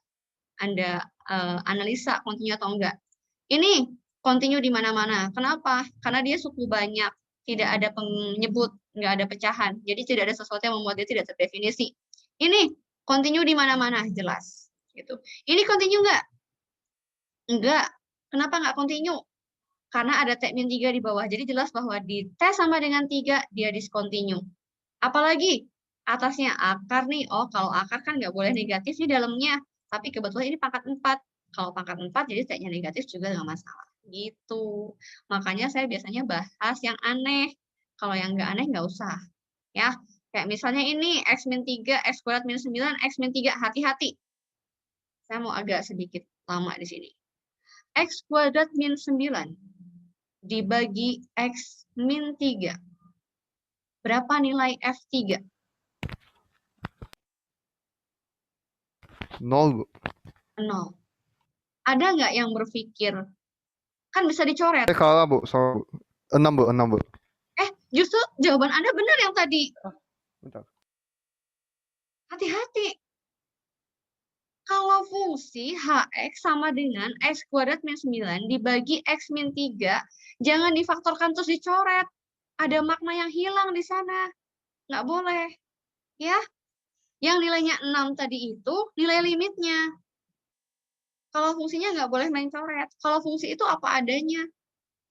analisa continue atau enggak. Ini continue di mana-mana. Kenapa? Karena dia suku banyak, tidak ada penyebut, nggak ada pecahan. Jadi tidak ada sesuatu yang membuat dia tidak terdefinisi. Ini continue di mana-mana, jelas. Gitu. Ini continue nggak? Enggak. Kenapa nggak continue? Karena ada tag min 3 di bawah. Jadi jelas bahwa di T sama dengan 3, dia discontinue. Apalagi atasnya akar nih. Oh, kalau akar kan nggak boleh negatif di dalamnya. Tapi kebetulan ini pangkat 4. Kalau pangkat 4, jadi tagnya negatif juga nggak masalah. Gitu. Makanya saya biasanya bahas yang aneh. Kalau yang nggak aneh, nggak usah. Ya, kayak misalnya ini X min 3, X kuadrat min 9, X min 3. Hati-hati. Saya mau agak sedikit lama di sini. X kuadrat min 9 dibagi X min 3. Berapa nilai F3? 0, Bu. 0. Ada nggak yang berpikir, kan bisa dicoret? Kalah, Bu. So, 6, Bu. 6, Bu. Justru jawaban Anda benar yang tadi. Bentar. Hati-hati. Kalau fungsi Hx sama dengan X kuadrat min 9 dibagi X min 3, jangan difaktorkan terus dicoret. Ada makna yang hilang di sana. Nggak boleh. Ya. Yang nilainya 6 tadi itu nilai limitnya. Kalau fungsinya nggak boleh main coret. Kalau fungsi itu apa adanya.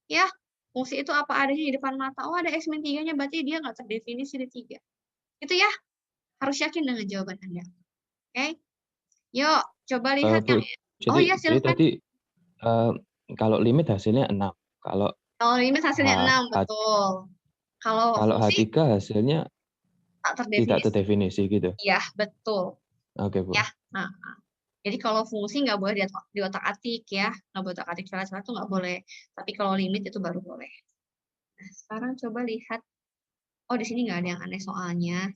Ya. Fungsi itu apa adanya di depan mata. Oh, ada X min 3-nya, berarti dia nggak terdefinisi di 3. Itu ya. Harus yakin dengan jawaban Anda. Oke. Yuk, coba lihat Bu, yang... jadi, ya, silakan. Jadi tadi kalau limit hasilnya 6. Kalau limit hasilnya 6, betul. Kalau fungsi, H3 hasilnya tidak terdefinisi gitu. Iya, betul. Oke, Bu. Ya. Jadi kalau fungsi nggak boleh di otak-atik ya. Nggak boleh otak-atik, cara-cara itu nggak boleh. Tapi kalau limit itu baru boleh. Nah, sekarang coba lihat. Oh, di sini nggak ada yang aneh soalnya.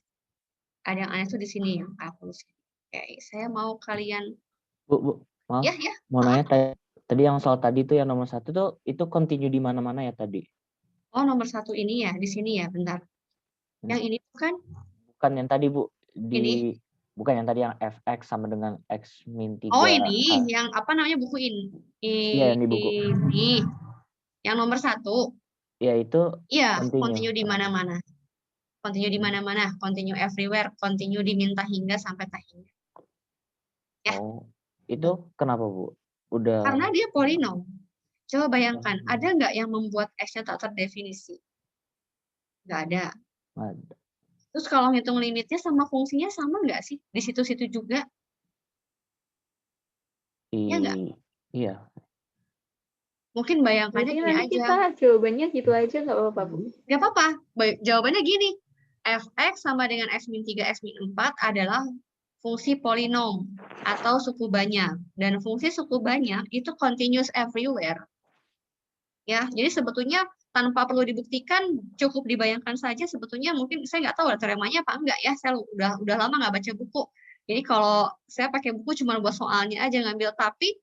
Ada yang aneh tuh di sini yang aku. Oke, saya mau kalian... Bu, maaf. Ya. Mau nanya tadi yang soal tadi tuh yang nomor 1 tuh itu continue di mana-mana ya tadi? Oh, nomor 1 ini ya, di sini ya, bentar. Yang ini bukan? Bukan yang tadi, Bu. Ini? Bukan yang tadi yang fx sama dengan x min 3. Oh, ini yang apa namanya buku ini? Iya, yang di buku. Ini. Yang nomor 1. Iya, itu iya, continue di mana-mana. Continue di mana-mana, continue everywhere, continue diminta hingga sampai tak hingga. Ya. Oh, Itu kenapa, Bu? Udah. Karena dia polinom. Coba bayangkan, ada nggak yang membuat X-nya tak terdefinisi? Nggak ada. Ada. Terus kalau ngitung limitnya sama fungsinya sama nggak sih? Di situ-situ juga? Iya nggak? Iya. Mungkin bayangkannya Berarti gini nanti aja. kita jawabannya gitu aja nggak apa-apa, Bu? Nggak apa-apa. Jawabannya gini. Fx sama dengan x-3, x-4 adalah fungsi polinom atau suku banyak. Dan fungsi suku banyak itu continuous everywhere. Ya, jadi sebetulnya tanpa perlu dibuktikan, cukup dibayangkan saja. Sebetulnya mungkin saya nggak tahu teoremanya apa enggak ya. Saya udah lama nggak baca buku. Jadi kalau saya pakai buku cuma buat soalnya aja ngambil. Tapi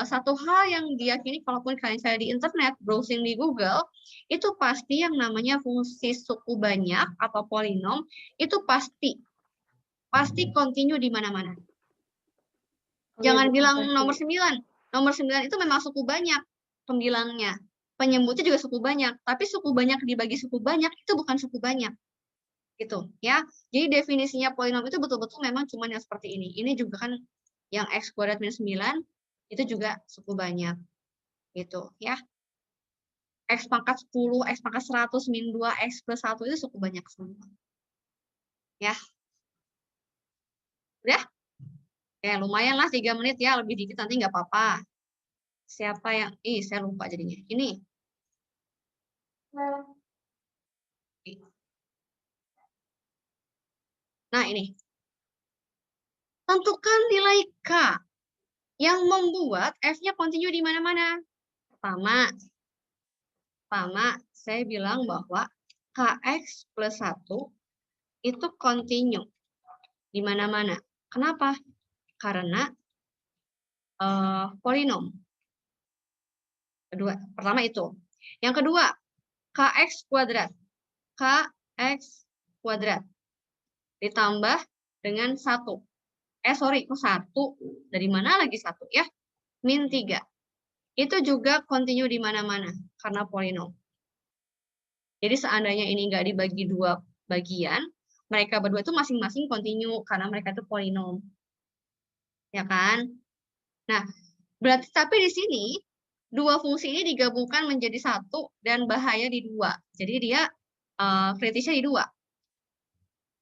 satu hal yang diyakini, kalaupun kalian cari di internet, browsing di Google, itu pasti yang namanya fungsi suku banyak atau polinom itu pasti continue di mana-mana. Jangan bilang nomor 9. Nomor 9 itu memang suku banyak pembilangnya. Penyebutnya juga suku banyak, tapi suku banyak dibagi suku banyak itu bukan suku banyak. Gitu ya. Jadi definisinya polinom itu betul-betul memang cuma yang seperti ini. Ini juga kan yang x kuadrat minus 9 itu juga suku banyak. Gitu ya. X pangkat 10, X pangkat 100, min 2, X plus 1 itu suku banyak semua. Ya. Udah? Ya, lumayan lah 3 menit ya, lebih dikit nanti nggak apa-apa. Siapa yang, saya lupa jadinya. Ini. Nah, ini. Tentukan nilai K yang membuat F-nya continue di mana-mana. Pertama, saya bilang bahwa Kx plus 1 itu continue di mana-mana. Kenapa? Karena polinom. Pertama itu. Yang kedua, Kx kuadrat. Kx kuadrat. Ditambah dengan 1. Kok 1? Dari mana lagi 1 ya? Min 3. Itu juga continue di mana-mana karena polinom. Jadi seandainya ini nggak dibagi 2 bagian, mereka berdua itu masing-masing continue karena mereka itu polinom. Ya kan? Nah, berarti tapi di sini 2 fungsi ini digabungkan menjadi 1 dan bahaya di 2. Jadi dia kritisnya di 2.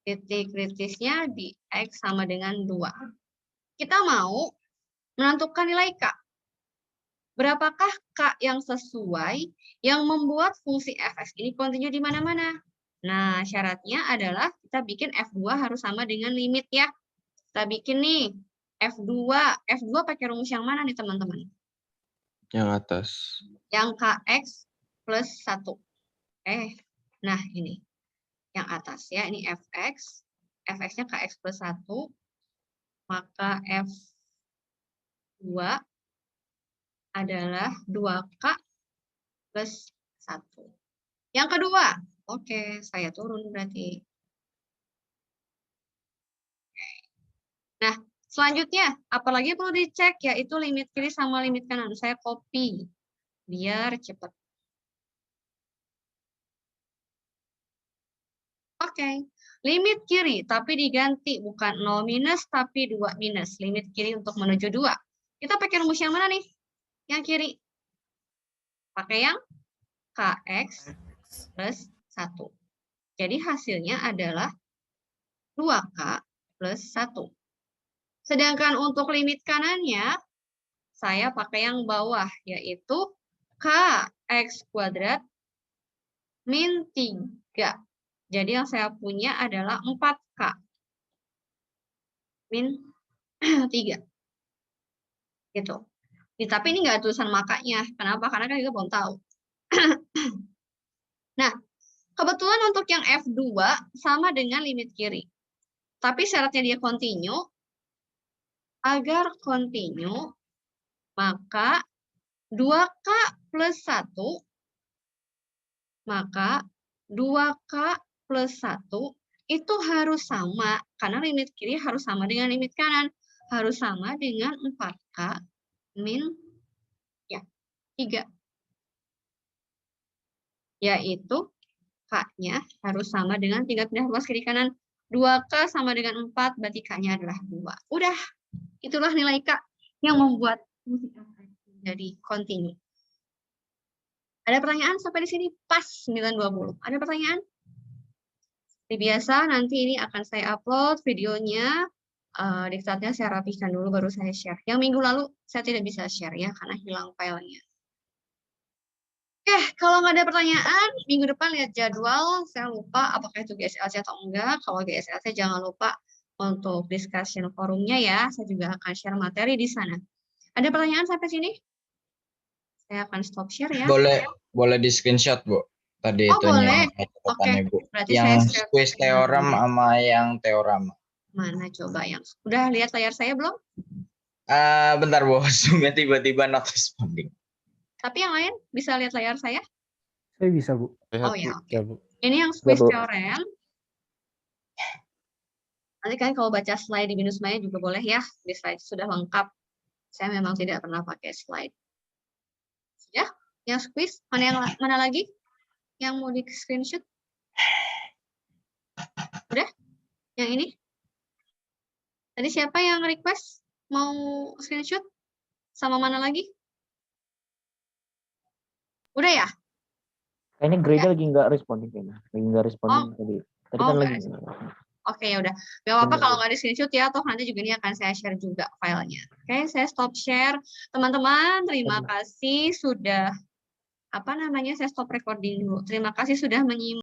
Titik kritisnya di X sama dengan 2. Kita mau menentukan nilai K. Berapakah K yang sesuai yang membuat fungsi fx ini continue di mana-mana? Nah, syaratnya adalah kita bikin F2 harus sama dengan limit ya. Kita bikin nih F2 pakai rumus yang mana nih teman-teman? Yang atas. Yang Kx plus 1. Nah ini. Yang atas ya, ini fx. Fx-nya Kx plus 1. Maka F2 adalah 2K plus 1. Yang kedua, oke, saya turun berarti. Nah, selanjutnya, apalagi perlu dicek, yaitu limit kiri sama limit kanan. Saya copy, biar cepat. Oke, limit kiri, tapi diganti. Bukan 0 minus, tapi 2 minus. Limit kiri untuk menuju 2. Kita pakai rumus yang mana nih? Yang kiri. Pakai yang Kx plus 1. Jadi hasilnya adalah 2K plus 1. Sedangkan untuk limit kanannya, saya pakai yang bawah, yaitu Kx kuadrat min 3. Jadi yang saya punya adalah 4K min 3. Gitu. Tapi ini nggak tulisan makanya. Kenapa? Karena kan kita belum tahu. Nah, kebetulan untuk yang F2 sama dengan limit kiri. Tapi syaratnya dia continue. Agar continue, maka 2K plus 1, maka 2K plus 1 itu harus sama. Karena limit kiri harus sama dengan limit kanan. Harus sama dengan 4K min 3. Yaitu K-nya harus sama dengan 3 pindah luas kiri kanan. 2K sama dengan 4, berarti K-nya adalah 2. Udah, itulah nilai K. yang membuat fungsi fx jadi continue. Ada pertanyaan sampai di sini? Pas 9.20. Ada pertanyaan? Seperti biasa, nanti ini akan saya upload videonya. Diktatnya saya rapihkan dulu, baru saya share. Yang minggu lalu saya tidak bisa share ya, karena hilang filenya. Oke, kalau nggak ada pertanyaan, minggu depan lihat jadwal. Saya lupa apakah itu GSLC atau enggak. Kalau GSLC jangan lupa untuk discussion forumnya ya. Saya juga akan share materi di sana. Ada pertanyaan sampai sini? Saya akan stop share ya. Boleh di screenshot, Bu. Tadi Oh, itu boleh. Oke. Bu. Berarti Yang saya squeeze theorem sama yang teorema. Mana coba yang udah lihat layar saya belum? Bentar, Bu. Zoom-nya tiba-tiba not responding. Tapi yang lain bisa lihat layar saya? Saya bisa, Bu. Oh ya, oke. Ya, Bu. Ini yang squeeze theorem. Nanti kan kalau baca slide di Binus Maya juga boleh ya. Di slide sudah lengkap. Saya memang tidak pernah pakai slide. Ya, yang squeeze. Mana lagi? Yang mau di screenshot? Udah? Yang ini? Tadi siapa yang request mau screenshot? Sama mana lagi? Udah ya? Kayaknya grade lagi nggak responding kayaknya. Lagi nggak responding tadi. Tadi kan lagi. Oke, ya udah. Gak apa-apa kalau nggak di screenshot ya, toh nanti juga ini akan saya share juga filenya. Oke, saya stop share. Teman-teman, terima kasih sudah saya stop recording dulu. Terima kasih sudah menyimak.